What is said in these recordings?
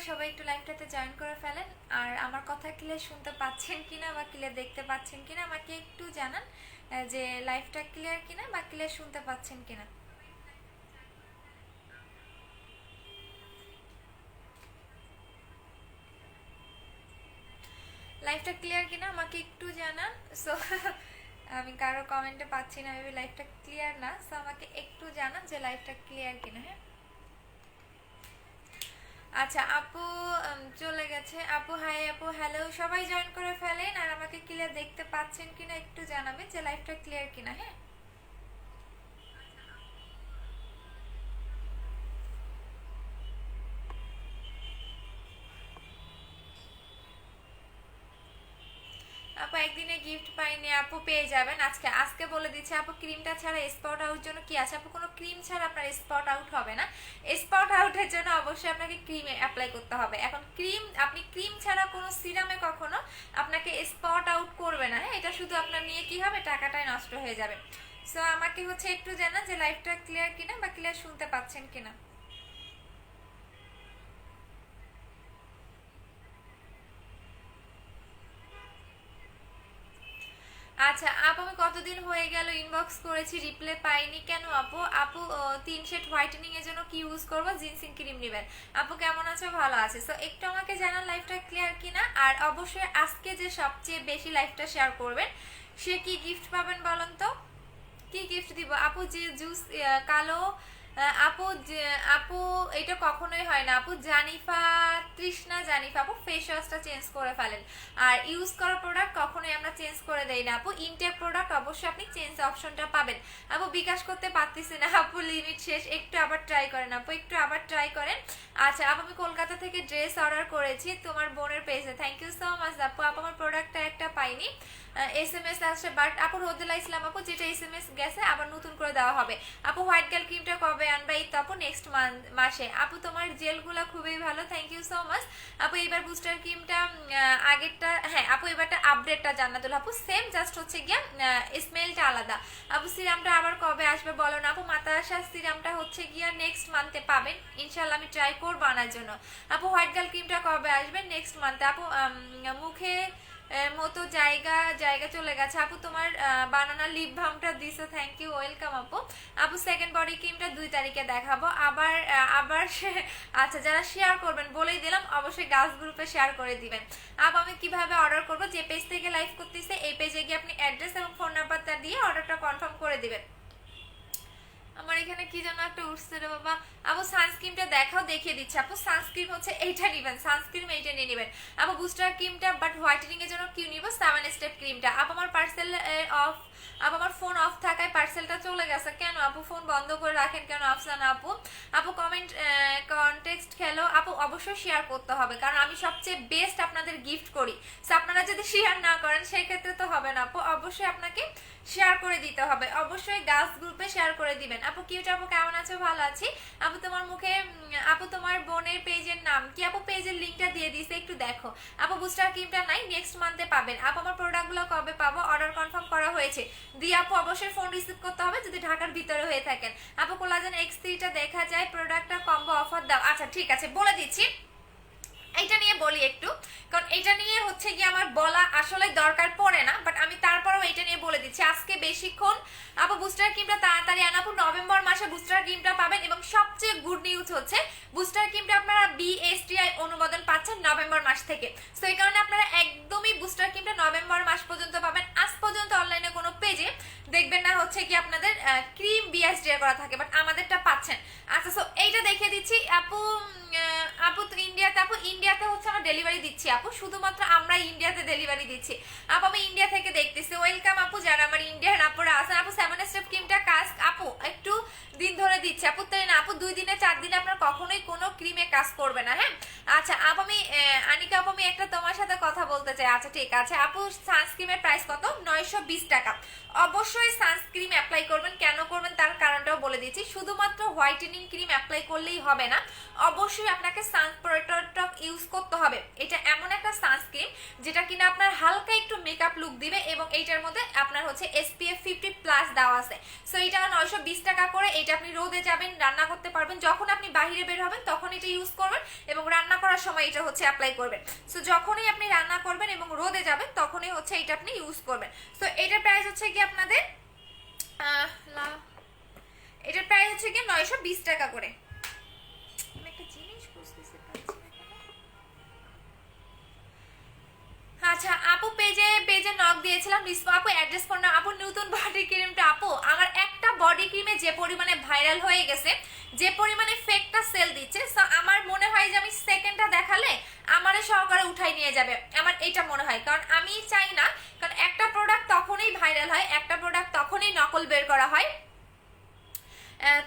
সবাই একটু লাইভটাতে জয়েন করে ফেলেন। আর আমার কথা ক্লিয়ার শুনতে পাচ্ছেন কিনা বা ক্লিয়ার দেখতে পাচ্ছেন কিনা আমাকে একটু জানান, যে লাইভটা ক্লিয়ার কিনা বা ক্লিয়ার শুনতে পাচ্ছেন কিনা। লাইভটা ক্লিয়ার কিনা আমাকে একটু জানান। সো আমি কারো কমেন্টে পাচ্ছি না, মেবি লাইভটা ক্লিয়ার না। সো আমাকে একটু জানান যে লাইভটা ক্লিয়ার কিনা। হ্যাঁ, আচ্ছা আপু চলে গেছে। আপু হাই, আপু হ্যালো, সবাই জয়েন করে ফেলেন। আর আমাকে ক্লিয়ার দেখতে পাচ্ছেন কিনা একটু জানাবেন যে লাইভটা ক্লিয়ার কিনা। হ্যাঁ, আপু একদিনে গিফট পাইনি, আপু পেয়ে যাবেন আজকে। আজকে বলে দিচ্ছি আপু, ক্রিমটা ছাড়া স্পট আউট জন্য কি আছে আপু? কোনো ক্রিম ছাড়া আপনার স্পট আউট হবে না। স্পট আউটের জন্য অবশ্যই আপনাকে ক্রিম অ্যাপ্লাই করতে হবে। এখন ক্রিম, আপনি ক্রিম ছাড়া কোনো সিরামে কখনো আপনাকে স্পট আউট করবে না। হ্যাঁ, এটা শুধু আপনার নিয়ে কি হবে, টাকাটাই নষ্ট হয়ে যাবে। সো আমাকে হচ্ছে একটু জানান যে লাইভটা ক্লিয়ার কিনা বা ক্লিয়ার শুনতে পাচ্ছেন কিনা। আচ্ছা আপু, আমি কতদিন হয়ে গেল ইনবক্স করেছি, রিপ্লাই পাইনি কেন আপু? আপু 3 সেট হোয়াইটেনিং এর জন্য কি ইউজ করবো? জিনসিং ক্রিম নেবেন। আপু কেমন আছো? ভালো আছে। সো একটু আমাকে জানান লাইফটা ক্লিয়ার কিনা। আর অবশ্যই আজকে যে সবচেয়ে বেশি লাইফটা শেয়ার করবেন সে কি গিফট পাবেন বলেন তো? কি গিফট দিব আপু? যে জুস কালো আপু আপু এটা কখনোই হয় না আপু। জানিফা, তৃষ্ণা জানিফা আপু, ফেস ওয়াশটা চেঞ্জ করে ফেলেন। আর ইউজ করা প্রোডাক্ট কখনোই আমরা চেঞ্জ করে দেই না আপু। ইনটেক প্রোডাক্ট অবশ্যই আপনি চেঞ্জ অপশনটা পাবেন। আপু বিকাশ করতে পারতেছি না আপু, লিমিট শেষ। একটু আবার ট্রাই করেন আপু, একটু আবার ট্রাই করেন। আচ্ছা আপু, আমি কলকাতা থেকে ড্রেস অর্ডার করেছি তোমার বোনের পেজে। থ্যাংক ইউ সো মাচ আপু। আপু আমার প্রোডাক্টটা একটা পাইনি, SMS আসছে বাট আপু রোদেলা ইসলাম আপু, যেটা SMS গেছে আবার নতুন করে দেওয়া হবে। আপু হোয়াইট গার্ল ক্রিমটা কবে আনবা? এই তো আপু নেক্সট মাসে। আপু তোমার জেলগুলো খুবই ভালো, থ্যাংক ইউ সো মাচ আপু। এবার বুস্টার ক্রিমটা আগেরটা, হ্যাঁ আপু এবারটা আপডেটটা জান্নাতুল আপু সেম, জাস্ট হচ্ছে গিয়া স্মেলটা আলাদা। আপু সিরামটা আবার কবে আসবে বলো না আপু? মাতাশা সিরামটা হচ্ছে গিয়া নেক্সট মান্থে পাবেন ইনশাল্লাহ, আমি ট্রাই করবো আনার জন্য। আপু হোয়াইট গার্ল ক্রিমটা কবে আসবে? নেক্সট মান্থে আপু। মুখে মতো জায়গা জায়গা চলে গেছে আপু। তোমার বানানা লিপ বামটা দিছো, থ্যাংক ইউ, ওয়েলকাম আপু। আপু সেকেন্ড বডি ক্রিমটা 2 তারিখে দেখাবো আবার। আচ্ছা যারা শেয়ার করবেন বলেই দিলাম, অবশ্যই গার্লস গ্রুপে শেয়ার করে দিবেন। আপু আমি কিভাবে অর্ডার করব? যে পেজ থেকে লাইভ করতেছে এই পেজে গিয়ে আপনি অ্যাড্রেস এবং ফোন নাম্বারটা দিয়ে অর্ডারটা কনফার্ম করে দিবেন। আমার এখানে কি যেন একটা উঠছে রে বাবা। আপু সানস্ক্রিনটা দেখাও, দেখিয়ে দিচ্ছে আপু। সানস্ক্রিন হচ্ছে এইটা নিবেন, সানস্ক্রিন এইটা নিয়ে নেবেন আপু। বুস্টার ক্রিমটা বাট হোয়াইটেনিং এর জন্য কি নিব? 7 স্টেপ ক্রিমটা। আপু আমার পার্সেল অফ, আপু আমার ফোন অফ থাকায় পার্সেলটা চলে গেছে কেন আপু? ফোন বন্ধ করে রাখেন কেন আফসানা আপু? আপু কমেন্ট কনটেক্সট খেলো আপু। অবশ্যই শেয়ার করতে হবে কারণ আমি সবচেয়ে বেস্ট আপনাদের গিফট করি। সো আপনারা যদি শেয়ার না করেন সেই ক্ষেত্রে তো হবে না আপু। অবশ্যই আপনাকে শেয়ার করে দিতে হবে, অবশ্যই গার্লস গ্রুপে শেয়ার করে দিবেন আপু। কিউট আপু কেমন আছো? ভালো আছি আপু। তোমার মুখে আপু তোমার বোনের পেজের নাম কি আপু? পেজের লিংকটা দিয়ে দিছে, একটু দেখো আপু। বুস্টার ক্রিমটা নাই, নেক্সট মান্থে পাবেন আপু। আমার প্রোডাক্টগুলো কবে পাবো? অর্ডার কনফার্ম করা হয়েছে দিয়ে আপু অবশ্যই ফোন রিসিভ করতে হবে যদি ঢাকার ভিতরে হয়ে থাকেন আপু। কোলাজেন X3টা দেখা যায়, প্রোডাক্টটা কম্বো অফার দাও। আচ্ছা ঠিক আছে, বলে দিচ্ছি। এটা নিয়ে বলি একটু, কারণ এটা নিয়ে হচ্ছে গিয়ে আমার বলা আসলে দরকার পড়ে না, বাট আমি তারপরেও এটা নিয়ে বলে দিচ্ছি আজকে বেশিক্ষণ। আপু বুস্টার ক্রিমটা তাড়াতাড়ি আন আপু। নভেম্বর মাসে বুস্টার ক্রিমটা পাবেন এবং সবচেয়ে গুড নিউজ হচ্ছে বুস্টার ক্রিমটা আপনারা BSTI অনুমোদন পাচ্ছেন নভেম্বর মাস থেকে। তো এই কারণে আপনারা একদমই বুস্টার ক্রিমটা নভেম্বর মাস পর্যন্ত পাবেন। আজ পর্যন্ত অনলাইনে কোনো পেজে দেখবেন না হচ্ছে কি আপনাদের ক্রিম BSTI করা থাকে, বাট আমাদেরটা পাচ্ছেন। আচ্ছা সো এইটা দেখিয়ে দিচ্ছি আপু। আপু তো ইন্ডিয়াতে, আপু ইন্ডিয়াতে হচ্ছে আমরা ডেলিভারি দিচ্ছি আপু, শুধুমাত্র আমরা ইন্ডিয়াতে ডেলিভারি দিচ্ছি আপু। আমি ইন্ডিয়া থেকে দেখতেছি, ওয়েলকাম আপু যারা আমার ইন্ডিয়ান আপুরা আছেন আপু। 7 স্টেপ ক্রিমটা কাজ আপু একটু দিন ধরে দিচ্ছি আপু, তাই না আপু? 2 দিনে 4 দিনে আপনার কখনোই কোনো ক্রিমে কাজ করবে না। হ্যাঁ আচ্ছা আপু, আমি আনিকা আপু আমি একটা তোমার সাথে কথা বলতে চাই। আচ্ছা ঠিক আছে আপু, সানস্ক্রিমের প্রাইস কত? 920 টাকা। অবশ্যই সানস্ক্রিম অ্যাপ্লাই করবেন, কেন করবেন তার কারণটাও বলে বলে দিচ্ছি, শুধুমাত্র হোয়াইটেনিং ক্রিম অ্যাপ্লাই করলেই হবে না, অবশ্যই আপনাকে সান প্রোটেক্টর ইউজ করতে হবে। এটা এমন একটা সানস্ক্রিন যেটা কিনা আপনার হালকা একটু মেকআপ লুক দিবে এবং এইটার মধ্যে আপনার হচ্ছে SPF 50+ দেওয়া আছে। সো এটা 920 টাকা করে। এটা আপনি রোদে যাবেন, রান্না করতে পারবেন, যখন আপনি বাইরে বের হবেন তখন এটা ইউজ করবেন এবং রান্না করার সময় এটা হচ্ছে অ্যাপ্লাই করবেন। সো যখনই আপনি রান্না করবেন এবং রোদে যাবেন তখনই হচ্ছে এটা আপনি ইউজ করবেন। সো এটার প্রাইস হচ্ছে কি আপনাদের এটার প্রাইস হচ্ছে কি 920 টাকা করে। আমি একটা জিনিস বুঝতেছি পারছি না কেন। আচ্ছা আপু পেজে নক দিয়েছিলাম, আপু অ্যাড্রেস ফোন না আপু, নতুন বডি ক্রিমটা আপু আমার একটা বডি ক্রিমে যে পরিমাণে ভাইরাল হয়ে গেছে, যে পরিমাণে ফেকটা সেল দিচ্ছে, আমার মনে হয় যে আমি সেকেন্ডটা দেখালে আমারে সহকারে উঠাই নিয়ে যাবে, আমার এটা মনে হয়। কারণ আমি চাই না, কারণ একটা প্রোডাক্ট তখনই ভাইরাল হয়, একটা প্রোডাক্ট তখনই নকল বের করা হয়,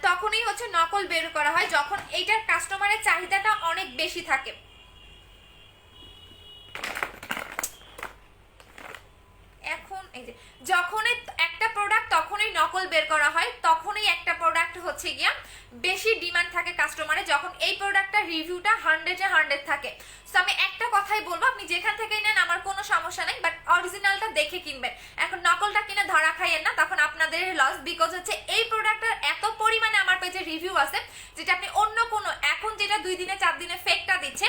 তখনই হচ্ছে নকল বের করা হয় যখন এইটার কাস্টমারের চাহিদাটা অনেক বেশি থাকে। এখন এই যে যখনই একটা প্রোডাক্ট তখনই নকল বের করা হয়, তখনই একটা প্রোডাক্ট হচ্ছে গিয়া বেশি ডিমান্ড থাকে কাস্টমারে, যখন এই প্রোডাক্টটা রিভিউটা 100-এ 100 থাকে। সো আমি একটা কথাই বলবো, আপনি যেখান থেকেই নেন আমার কোনো সমস্যা নেই, বাট অরিজিনালটা দেখে কিনবেন। এখন নকলটা কিনে ধরা খাইয়েন না, তখন আপনাদের লস। বিকজ হচ্ছে এই প্রোডাক্টের এত পরিমাণে আমার পেজে রিভিউ আছে যেটা আপনি অন্য কোনো, এখন যেটা 2 দিনে 4 দিনে ফেকটা দিচ্ছে,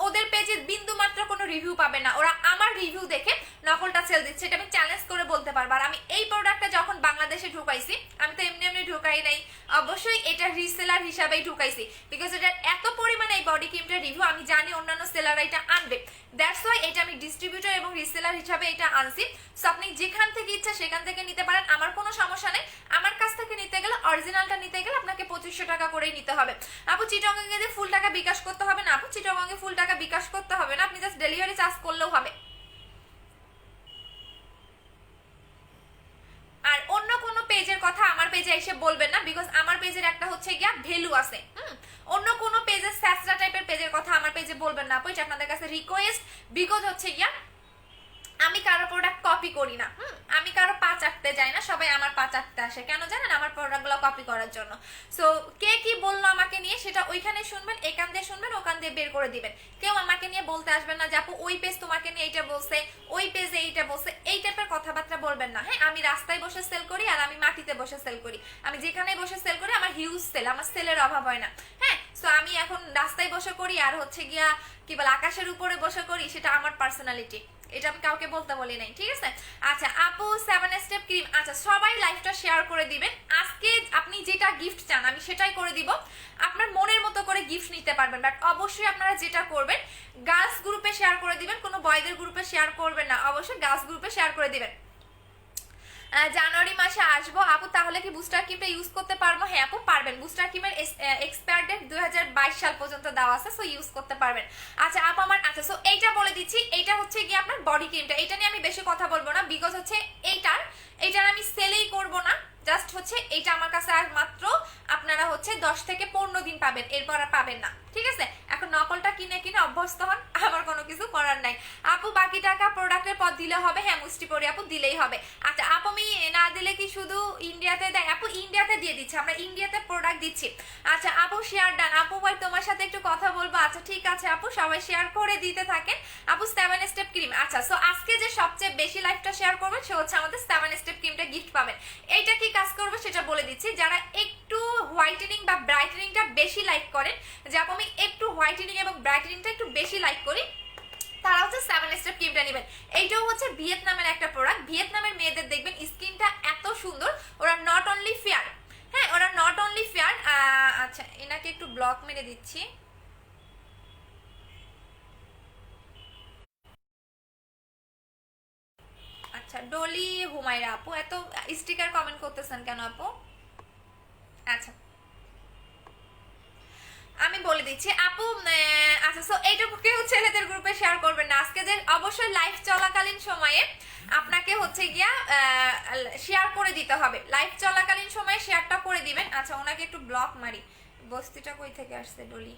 ওদের পেজে বিন্দু মাত্র কোনো রিভিউ পাবে না, ওরা আমার রিভিউ দেখে নকলটা সেল দিচ্ছে, এটা আমি চ্যালেঞ্জ করে বলতে পারবো। আর আমি এই প্রোডাক্টটা যখন বাংলাদেশে ঢুকাইছি, আমি তো এমনি এমনি ঢুকাই নাই, অবশ্যই এটা রিসেলার হিসাবেই ঢুকাইছি, বিকজ এটার এত পরিমাণে এই বডি ক্রিমটার রিভিউ আমি জানি অন্যান্য সেলাররা এটা আনবে, দ্যাটস ওয়াই এটা আমি ডিস্ট্রিবিউটর এবং রিসেলার হিসাবে এটা আনছি। সো আপনি যেখান থেকে ইচ্ছা সেখান থেকে নিতে পারেন, আমার কোনো সমস্যা নেই। আমার কাছ থেকে নিতে গেলে, অরিজিনালটা নিতে গেলে আপনাকে 2500 টাকা করেই নিতে হবে। আপু চিটগাং এ ফুল টাকা বিকাশ করতে হবে না, আপু চিটগাং এ ফুল টাকা বিকাশ করতে হবে না, আপনি জাস্ট ডেলিভারি চার্জ করলেও হবে। আর অন্য কোনো পেজের কথা আমার পেজে এসে বলবেন না, বিকজ আমার পেজের একটা হচ্ছে গিয়া ভ্যালু আছে। অন্য কোনো পেজের স্যাসরা টাইপের পেজের কথা আমার পেজে বলবেন না আপু, এটা আপনাদের কাছে রিকোয়েস্ট। বিকজ হচ্ছে গিয়া আমি কারো প্রোডাক্ট কপি করি না, আমি কারো পা চাটতে যাই না, সবাই আমার পা চাটতে আসে কেন জানেন, আমার প্রোডাক্টগুলো কপি করার জন্য। সো কে কি বললো আমাকে নিয়ে সেটা ওইখানে শুনবেন, এখান দিয়ে শুনবেন, ওখান দিয়ে বের করে দিবেন। কেউ আমাকে নিয়ে বলতে আসবেন না যে আপু ওই পেজ তোমাকে নিয়ে এইটা বলছে, ওই পেজে এইটা বলছে, এই টাইপের কথাবার্তা বলবেন না। হ্যাঁ, আমি রাস্তায় বসে সেল করি আর আমি মাটিতে বসে সেল করি, আমি যেখানে বসে সেল করি আমার হিউজ সেল, আমার সেলের অভাব হয় না। হ্যাঁ, সো আমি এখন রাস্তায় বসে করি আর হচ্ছে গিয়া কি বলে আকাশের উপরে বসে করি, সেটা আমার পার্সোনালিটি, এটা আমি কাউকে বলতে বলি নাই, ঠিক আছে। আচ্ছা আপু 7 স্টেপ ক্রিম, আচ্ছা সবাই লাইভটা শেয়ার করে দিবেন। আজকে আপনি যেটা গিফট চান আমি সেটাই করে দিব, আপনার মনের মতো করে গিফট নিতে পারবেন, বাট অবশ্যই আপনারা যেটা করবেন গার্লস গ্রুপে শেয়ার করে দিবেন, কোনো বয়দের গ্রুপে শেয়ার করবেন না, অবশ্যই গার্লস গ্রুপে শেয়ার করে দিবেন। জানুয়ারি মাসে আসবো আপু, তাহলে কি বুস্টার ক্রিমটা ইউজ করতে পারবো? হ্যাঁ আপু পারবেন, বুস্টার ক্রিমের এক্সপায়ার ডেট 2022 সাল পর্যন্ত দেওয়া আছে, সো ইউজ করতে পারবেন। আচ্ছা আপু আমার, আচ্ছা সো এইটা বলে দিচ্ছি, এইটা হচ্ছে গিয়ে আপনার বডি ক্রিমটা, এটা নিয়ে আমি বেশি কথা বলবো না, বিকজ হচ্ছে এইটার আমি সেলেই করব না, জাস্ট হচ্ছে এইটা আমার কাছে আর মাত্র আপনারা হচ্ছে 10 থেকে 15 দিন পাবেন, এরপর আর পাবেন না, ঠিক আছে। এখন নকলটা কিনে কিনে অভ্যস্ত হন, আমার কোনো কিছু করার নাই। আপু বাকি টাকা প্রোডাক্টের পর দিলে হবে? হ্যাঁ মুষ্টি পরি আপু দিলেই হবে। আচ্ছা আপু আমি না দিলে কি শুধু ইন্ডিয়াতে দেয়? আপু ইন্ডিয়াতে দিয়ে দিচ্ছি, আমরা ইন্ডিয়াতে প্রোডাক্ট দিচ্ছি। আচ্ছা আপু শেয়ার ডান, আপু ভাই তোমার সাথে একটু কথা বলবো। আচ্ছা ঠিক আছে আপু, সবাই শেয়ার করে দিতে থাকেন। আপু 7 স্টেপ ক্রিম, আচ্ছা সো আজকে যে সবচেয়ে বেশি লাইভটা শেয়ার করবেন সে হচ্ছে আমাদের 7 স্টেপ ক্রিমটা গিফট পাবেন। এইটা কি কাজ করবে সেটা বলে দিচ্ছি, যারা একটু হোয়াইটেনিং বা ব্রাইটেনিংটা বেশি লাইক করেন, যে আপু আমি একটু হোয়াইটেনিং এবং ব্রাইটেনিংটা একটু বেশি লাইক করি, তারা হচ্ছে 7 স্টেপ ক্রিমটা নেবেন। এইটাও হচ্ছে ভিয়েতনামের একটা প্রোডাক্ট, ভিয়েতনামের মেয়েদের দেখবেন স্কিনটা এত সুন্দর, ওরা নট অনলি ফেয়ার, হ্যাঁ ওরা নট অনলি ফেয়ার। আচ্ছা এনাকে একটু ব্লক মেরে দিচ্ছি। আচ্ছা ডলি হুমায়রা আপু, এত স্টিকার কমেন্ট করতেছেন কেন আপু? আচ্ছা আমি বলে দিচ্ছি আপু, আচ্ছা সো এইটুকু কেউ ছেলেদের গ্রুপে শেয়ার করবেন না, আজকে যে অবশ্যই লাইভ চলাকালীন সময়ে আপনাকে হচ্ছে গিয়া শেয়ার করে দিতে হবে, লাইভ চলাকালীন সময়ে শেয়ারটা করে দিবেন। আচ্ছা ওনাকে একটু ব্লক মারি, বস্তিটা কই থেকে আসছে ডলি?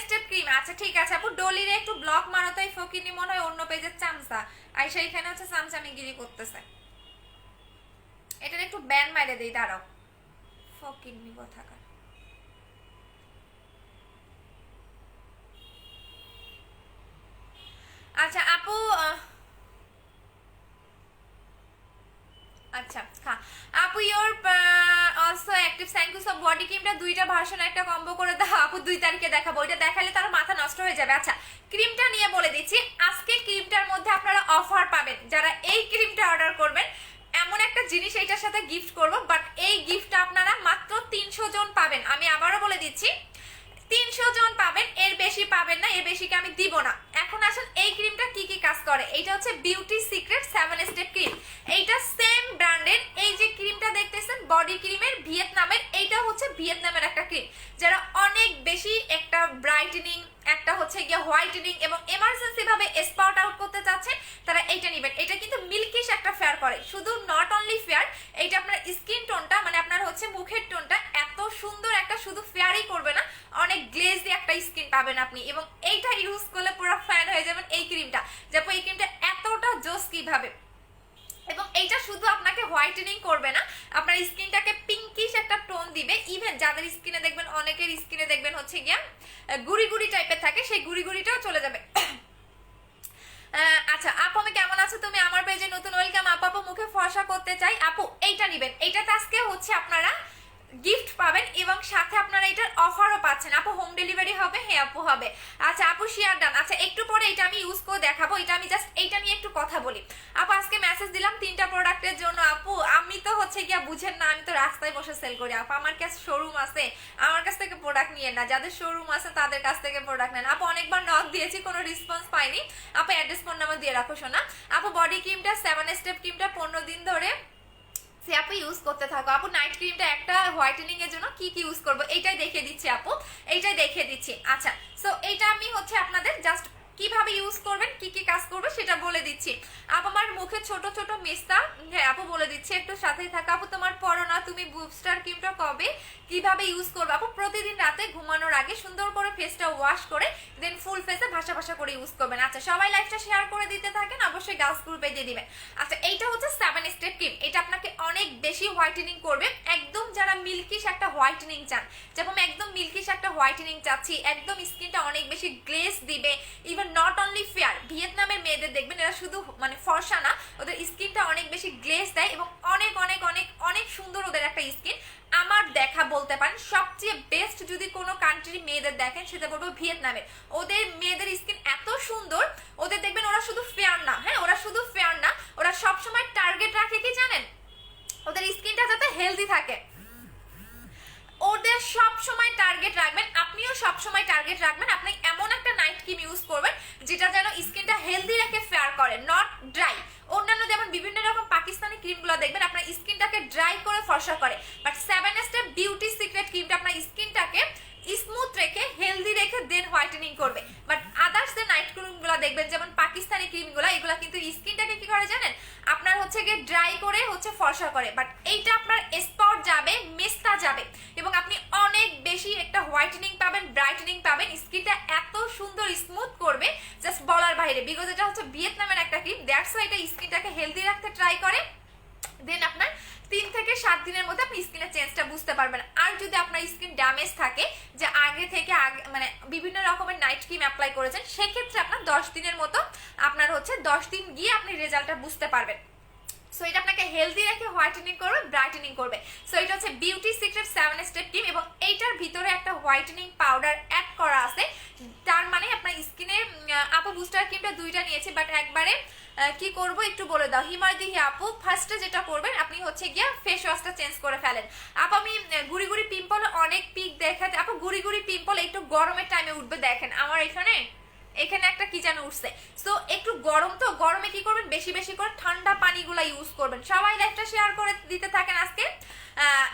Step cream. আচ্ছা ঠিক আছে আপু, ডলিরে একটু ব্লক মারো তো, এই ফকিনি মনে হয় অন্য পেজের চামচা আইসা এখানে হচ্ছে চামচামিগিরি করতেছে। এটার একটু ব্যান মাইরে দেই, দাঁড়াও। ফকিনি কোথাকার। আচ্ছা আপু আচ্ছা হ্যাঁ আপু, your also active, thank you. সব বডি ক্রিমটা দুইটা ভার্সন একটা কম্বো করে দাও আপু, 2 তারিখে দেখাবো। ওইটা দেখালে তার মাথা নষ্ট হয়ে যাবে। আচ্ছা ক্রিমটা নিয়ে বলে দিচ্ছি, আজকে ক্রিমটার মধ্যে আপনারা অফার পাবেন। যারা এই ক্রিমটা অর্ডার করবেন, এমন একটা জিনিস এইটার সাথে গিফট করব, বাট এই গিফটটা আপনারা মাত্র 300 জন পাবেন। আমি আবারও বলে দিচ্ছি 300 জন পাবেন, এর বেশি পাবেন না, এর বেশিকে আমি দিব না। এখন আসেন এই ক্রিমটা কি কি কাজ করে। এইটা হচ্ছে বিউটি সিক্রেট 7 স্টেপ ক্রিম। এইটা সেম ব্র্যান্ডের, এই যে ক্রিমটা দেখতেছেন বডি ক্রিমের ভিয়েতনামের, এইটা হচ্ছে ভিয়েতনামের একটা ক্রিম। যারা অনেক বেশি একটা ব্রাইটেনিং, একটা হচ্ছে গিয়ে হোয়াইটেনিং এবং এমার্জেন্সি ভাবে স্পট আউট করতে চাচ্ছেন, তারা এইটা নেবেন। এটা কিন্তু মিল্কিশ একটা ফেয়ার করে, শুধু নট অনলি ফেয়ার, এইটা আপনার স্কিন টোনটা মানে আপনার হচ্ছে মুখের টোনটা এত সুন্দর একটা, শুধু ফেয়ারই করবে না, অনেক গ্লেজি একটা স্কিন পাবেন আপনি। এবং এইটা ইউজ করলে পুরো ফ্যান হয়ে যাবেন এই ক্রিমটা। যাবো এই ক্রিমটা এতটা জোস কিভাবে, এবং এইটা শুধু আপনাকে হোয়াইটেনিং করবে না, আপনার স্কিনটাকে পিঙ্কিশ একটা টোন দিবে। ইভেন যাদের স্কিনে দেখবেন, অনেকের স্কিনে দেখবেন হচ্ছে গিয়া গুড়ি গুড়ি টাইপের থাকে, সেই গুড়ি গুড়িটাও চলে যাবে। আচ্ছা আপু আমি কেমন আছো তুমি, আমার পেজে নতুন, ওয়েলকাম। আপু মুখে ফর্সা করতে চাই আপু, এইটা নিবেন। এইটাতে আজকে হচ্ছে আপনারা গিফট পাবেন এবং সাথে আপনারা এটার অফারও পাচ্ছেন। আপু হোম ডেলিভারি হবে? হ্যাঁ আপু হবে। আচ্ছা আপু শেয়ার ডান। আচ্ছা একটু পরে এটা আমি ইউজ করে দেখাবো, এটা আমি জাস্ট এইটা নিয়ে একটু কথা বলি। আপু আজকে মেসেজ দিলাম 3টা প্রোডাক্টের জন্য। আপু আমি তো হচ্ছে গিয়া বুঝেন না, আমি তো রাস্তায় বসে সেল করি আপু, আমার কাছে শোরুম আছে, আমার কাছ থেকে প্রোডাক্ট নিয়ে না, যাদের শোরুম আছে তাদের কাছ থেকে প্রোডাক্ট নেন। আপু অনেকবার নক দিয়েছি, কোনো রেসপন্স পাইনি। আপু অ্যাড্রেস ফোন নাম্বার দিয়ে রাখো শোনা। আপু বডি ক্রিমটা 7 স্টেপ ক্রিমটা 15 দিন ধরে আপু ইউজ করতে থাকো। আপু নাইট ক্রিমটা একটা হোয়াইটেনিং এর জন্য কি কি ইউজ করবো এইটাই দেখিয়ে দিচ্ছি আপু, এইটাই দেখিয়ে দিচ্ছি। আচ্ছা সো এইটা আমি হচ্ছে আপনাদের জাস্ট কিভাবে ইউজ করবেন, কি কি কাজ করবে সেটা বলে দিচ্ছি। আপু আমার মুখে ছোট ছোট মেস্তা, হ্যাঁ আপু বলে দিচ্ছি, একটু সাথেই থাকা। আপু তোমার পরো না, তুমি বুস্টার ক্রিমটা কবে কিভাবে ইউজ করবে? আপু প্রতিদিন রাতে ঘুমানোর আগে সুন্দর করে ফেসটা ওয়াশ করে দেন ফুল ফেসে ভাসা ভাসা করে ইউজ করবেন। আচ্ছা সবাই লাইভটা শেয়ার করে দিতে থাকেন, অবশ্যই গার্লস গ্রুপে দিয়ে দিবেন। আচ্ছা এইটা হচ্ছে 7 স্টেপ ক্রিম, এটা আপনাকে অনেক বেশি হোয়াইটেনিং করবে। একদম যারা মিল্কিশ একটা হোয়াইটেনিং চান, যেমন একদম মিল্কিশ একটা হোয়াইটেনিং চাচ্ছি, একদম স্কিনটা অনেক বেশি গ্লেজ দিবে, ইভেন নট অনলি ফেয়ার, ভিয়েতনামের মেয়েদের দেখবেন এরা শুধু মানে ফর্সা না, ওদের স্কিনটা অনেক বেশি গ্লেজ দেয় এবং অনেক অনেক অনেক অনেক সুন্দর ওদের একটা স্কিন। আমার দেখা বলতে পারেন সবচেয়ে বেস্ট যদি কোনো কান্ট্রি মেয়েদের দেখেন সেটা বলবো ভিয়েতনামের। ওদের মেয়েদের স্কিন এত সুন্দর, ওদের দেখবেন ওরা শুধু ফেয়ার না, হ্যাঁ ওরা শুধু ফেয়ার না, ওরা সবসময় টার্গেট রাখে কি জানেন, ওদের স্কিনটা যাতে হেলদি থাকে। ওদের সব সময় টার্গেট রাখবেন, আপনিও সব সময় টার্গেট রাখবেন। আপনি এমন একটা নাইট ক্রিম ইউজ করবেন যেটা যেন স্কিনটা হেলদি রেখে ফেয়ার করে, নট ড্রাই। অন্যান্য যেমন বিভিন্ন রকম পাকিস্তানি ক্রিমগুলো দেখবেন আপনার স্কিনটাকে ড্রাই করে ফর্সা করে, বাট 7 স্টেপ বিউটি সিক্রেট ক্রিমটা আপনার স্কিনটাকে স্মুথ রেখে হেলদি রেখে দেন হোয়াইটেনিং করবে। বাট আদার্স যে নাইট ক্রিমগুলো দেখবেন যেমন পাকিস্তানি ক্রিমগুলো, এগুলো কিন্তু স্কিনটাকে কি করে জানেন, আপনার হচ্ছে গিয়ে ড্রাই করে হচ্ছে ফর্সা করে, বাট এইটা আপনার স্পট যাবে, মেস্তা যাবে এবং আপনি অনেক বেশি একটা হোয়াইটেনিং পাবেন, ব্রাইটেনিং পাবেন, স্কিনটা এত সুন্দর স্মুথ করবে জাস্ট বলার বাইরে। বিকজ এটা হচ্ছে ভিয়েতনামের একটা ক্রিম, দ্যাটস ওয়াই এটা স্কিনটাকে হেলদি রাখতে ট্রাই করে। দেন আপনার 3 থেকে 7 দিনের মধ্যে আপনি স্কিনের চেঞ্জটা বুঝতে পারবেন। আর যদি আপনার স্কিন ড্যামেজ থাকে, যে আগে থেকে মানে বিভিন্ন রকমের নাইট ক্রিম অ্যাপ্লাই করেছেন, সেক্ষেত্রে আপনার 10 দিনের মতো আপনার হচ্ছে 10 দিন গিয়ে আপনি রেজাল্টটা বুঝতে পারবেন। সো এটা আপনাকে হেলদি রেখে হোয়াইটেনিং করবে, ব্রাইটেনিং করবে। সো এটা হচ্ছে বিউটি সিক্রেট 7 স্টেপ ক্রিম এবং এইটার ভিতরে একটা হোয়াইটেনিং পাউডার অ্যাড করা আছে। তার মানে আপনার স্কিনে আপু বুস্টার ক্রিমটা 2টা নিয়েছি, বাট একবারে কি করব একটু বলে দাও। হিমায়দিহি আপু ফার্স্টে যেটা করবেন আপনি হচ্ছে গিয়া ফেস ওয়াশটা চেঞ্জ করে ফেলেন। আপু আমি গুড়ি গুড়ি পিম্পল অনেক পিক দেখাতে, আপু গুড়ি গুড়ি পিম্পল একটু গরমের টাইমে উঠবে। দেখেন আমার এখানে একটা কি যেন উঠছে। সো একটু গরম, তো গরমে কি করবেন, বেশি বেশি করে ঠান্ডা পানিগুলা ইউজ করবেন। সবাই লাইভটা শেয়ার করে দিতে থাকেন আজকে।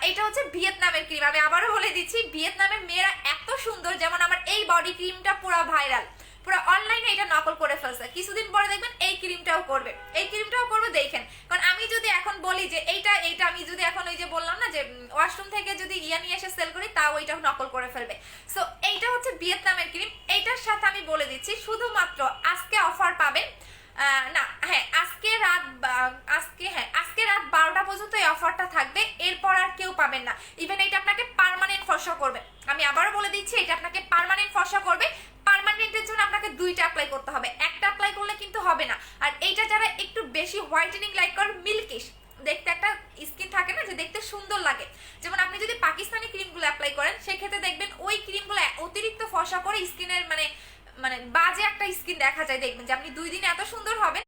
এটা হচ্ছে ভিয়েতনামের ক্রিম, আমি আবারও বলে দিচ্ছি ভিয়েতনামের মেয়েরা এত সুন্দর, যেমন আমার এই বডি ক্রিমটা পুরো ভাইরাল, পুরো অনলাইনে এটা নকল করে ফেলছে। কিছুদিন পরে দেখবেন এই ক্রিমটাও করবে, এই ক্রিমটাও করবে। দেখেন কারণ আমি যদি এখন বলি যে এইটা এইটা আমি যদি এখন ওই যে বললাম না যে ওয়াশরুম থেকে যদি ইয়া নিয়ে এসে সেল করি, তাও ওইটা নকল করে ফেলবে। সো এইটা হচ্ছে ভিয়েতনামের ক্রিম। এইটার সাথে আমি বলে দিচ্ছি শুধুমাত্র আজকে অফার পাবেন, না হ্যাঁ আজকে রাত আজকে রাত 12টা পর্যন্ত এই অফারটা থাকবে, এরপর আর কেউ পাবেন না। ইভেন এটা আপনাকে পার্মানেন্ট ফর্সা করবে, আমি আবারও বলে দিচ্ছি এটা আপনাকে পার্মানেন্ট ফর্সা করবে। পার্মানেন্টের জন্য আপনাকে 2টা অ্যাপ্লাই করতে হবে, একটা অ্যাপ্লাই করলে কিন্তু হবে না। আর এইটা যারা একটু বেশি হোয়াইটেনিং লাইক করে, মিল্কিশ দেখতে একটা স্কিন থাকে না যে দেখতে সুন্দর লাগে, যেমন আপনি যদি পাকিস্তানি ক্রিমগুলো অ্যাপ্লাই করেন সেক্ষেত্রে দেখবেন ওই ক্রিমগুলো অতিরিক্ত ফর্সা করে স্কিনের মানে মানে বাজে একটা স্কিন দেখা যায়, দেখবেন যে আপনি 2 দিনে এত সুন্দর হবে।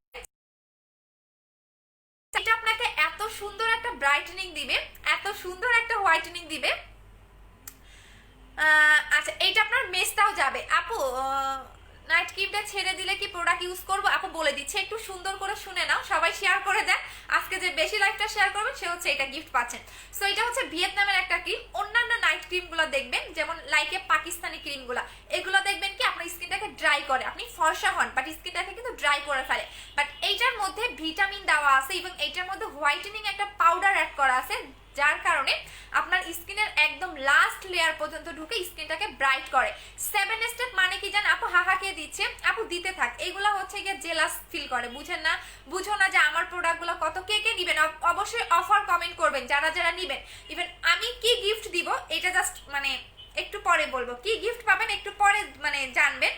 এটা আপনাকে এত সুন্দর একটা ব্রাইটেনিং দিবে, এত সুন্দর একটা হোয়াইটেনিং দিবে। আচ্ছা এইটা আপনার মেসটাও যাবে আপু। নাইট ক্রিমটা ছেড়ে দিলে কি প্রোডাক্ট ইউজ করবো? আপু বলে দিচ্ছে, একটু সুন্দর করে শুনে নাও, সবাই শেয়ার করে দেন। আজকে যে বেশি লাইকটা শেয়ার করবেন সে হচ্ছে এটা গিফট পাচ্ছেন। সো এটা হচ্ছে ভিয়েতনামের একটা ক্রিম। অন্যান্য নাইট ক্রিমগুলো দেখবেন যেমন লাইকে পাকিস্তানি ক্রিমগুলো, এগুলো দেখবেন কি আপনার স্কিনটাকে ড্রাই করে, আপনি ফর্সা হন বাট স্কিনটাকে কিন্তু ড্রাই করে ফেলে। বাট এইটার মধ্যে ভিটামিন দেওয়া আছে এবং এইটার মধ্যে হোয়াইটেনিং একটা পাউডার অ্যাড করা আছে, যার কারণে আপনার স্কিনের একদম লাস্ট লেয়ার পর্যন্ত ঢুকে স্কিনটাকে ব্রাইট করে। 7 স্টেপ মানে কি জান আপু? হাহা কে দিচ্ছে আপু, দিতে থাক। এগুলা হচ্ছে গিয়ে জেলাস ফিল করে, বুঝেন না? বুঝো না যে আমার প্রোডাক্টগুলো কত, কে কে নিবেন অবশ্যই অফার কমেন্ট করবেন যারা যারা নিবেন। ইভেন আমি কি গিফট দিব এটা জাস্ট মানে একটু পরে বলবো, কি গিফট পাবেন একটু পরে মানে জানবেন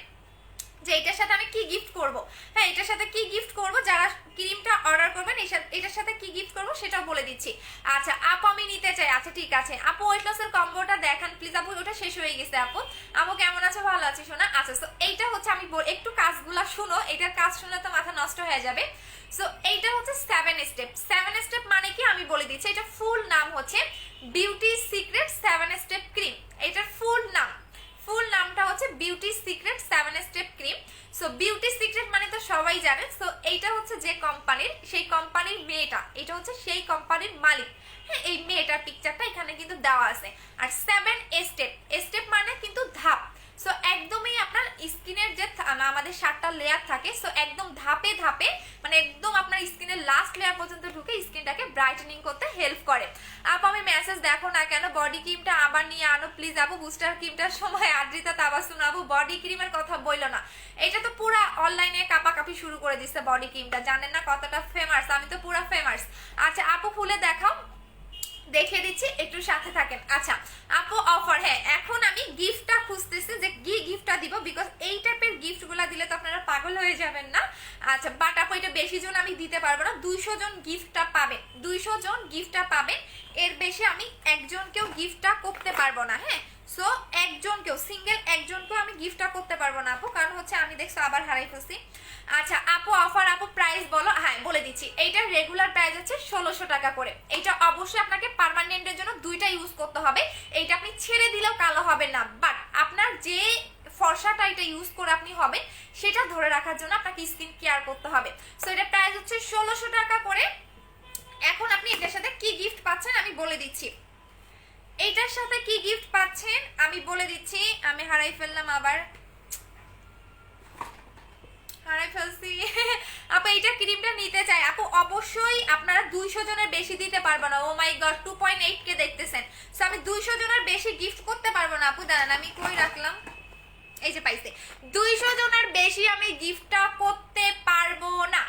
যে এটার সাথে আমি কি গিফট করব। হ্যাঁ এটার সাথে কি গিফট করব, যারা ক্রিমটা অর্ডার করবেন এটার সাথে কি গিফট করব সেটাও বলে দিচ্ছি। আচ্ছা আপু আমি নিতে চাই, আচ্ছা ঠিক আছে আপু ওয়েট লসের কম্বোটা দেখান প্লিজ আপু, ওটা শেষ হয়ে গেছে আপু। আপু কেমন আছো? ভালো আছি শোনা। আচ্ছা তো এইটা হচ্ছে আমি একটু কাজগুলা শুনো, এটার কাজ শুনলে তো মাথা নষ্ট হয়ে যাবে। সো এইটা হচ্ছে 7 স্টেপ। 7 স্টেপ মানে কি আমি বলে দিচ্ছি, এটা ফুল নাম হচ্ছে বিউটি সিক্রেট 7 স্টেপ ক্রিম। এটার ফুল নামটা হচ্ছে beauty secret 7 step cream. So beauty secret মানে তো সবাই জানেন। সো এইটা হচ্ছে যে কোম্পানির, সেই কোম্পানির মেয়েটা, এটা হচ্ছে সেই কোম্পানির মালিক। হ্যাঁ এই মেয়েটার পিকচারটা এখানে কিন্তু দেওয়া আছে। আর 7 স্টেপ, স্টেপ মানে কিন্তু ধাপ। সো একদমই আপনার স্কিনের যে আমাদের 7টা লেয়ার থাকে, সো একদম ধাপে ধাপে মানে একদম আপনার স্কিনের লাস্ট লেয়ার পর্যন্ত ঢুকে স্কিনটাকে ব্রাইটেনিং করতে হেল্প করে। আপু আমি মেসেজ দেখো না কেন, বডি ক্রিমটা আবার নিয়ে আনো প্লিজ আপু। বুস্টার ক্রিমটার সময় আদ্রিতা তাবাসুম আপু বডি ক্রিমের কথা বললো না, এটা তো পুরা অনলাইনে কাপাকাপি শুরু করে দিচ্ছে বডি ক্রিমটা, জানেন না কতটা ফেমাস, আমি তো পুরা ফেমাস। আচ্ছা আপু খুলে দেখাও, দেখে দিচ্ছি একটু সাথে থাকেন। আচ্ছা আপু অফার, হ্যাঁ এখন আমি গিফটটা খুঁজতেছি যে কি গিফটটা দিব, বিকজ এই টাইপের গিফটগুলো দিলে তো আপনারা পাগল হয়ে যাবেন না। আচ্ছা বাট আপু এটা বেশি জন আমি দিতে পারবো না, 200 জন গিফটটা পাবেন, 200 জন গিফটটা পাবেন, এর বেশি আমি একজনকেও গিফটটা করতে পারবো না। হ্যাঁ সো একজনকেও, সিঙ্গেল একজনকেও আমি গিফটটা করতে পারবো না আপু, কারণ হচ্ছে আমি দেখছো আবার হারাই ফেলছি। আচ্ছা আপু অফার, আপু প্রাইস বলো। হ্যাঁ বলে দিচ্ছি, এইটার রেগুলার প্রাইস হচ্ছে 1600 টাকা করে। এটা অবশ্যই আপনাকে পার্মানেন্টের জন্য 2টা ইউজ করতে হবে, এইটা আপনি ছেড়ে দিলেও কালো হবে না, বাট আপনার যে ফর্সাটা এটা ইউজ করে আপনি হবেন সেটা ধরে রাখার জন্য আপনাকে স্কিন কেয়ার করতে হবে। সো এটা প্রাইস হচ্ছে 1600 টাকা করে। এখন আপনি এটার সাথে কি গিফট পাচ্ছেন আমি বলে দিচ্ছি, এইটার সাথে কি গিফট পাচ্ছেন আমি বলে দিচ্ছি। আমি হারাই ফেললাম, আবার হারাই ফেলছি আপু এইটা ক্রিমটা নিতে চাই আপু, অবশ্যই আপনারা 200 জনের বেশি দিতে পারবো না। ও মাই গড 2.8 কে দেখতেছেন, সো আমি 200 জনের বেশি গিফট করতে পারবো না আপু। দাঁড়ান আমি কই রাখলাম, এই যে পাইছে, 200 জনের বেশি আমি গিফটটা করতে পারবো না,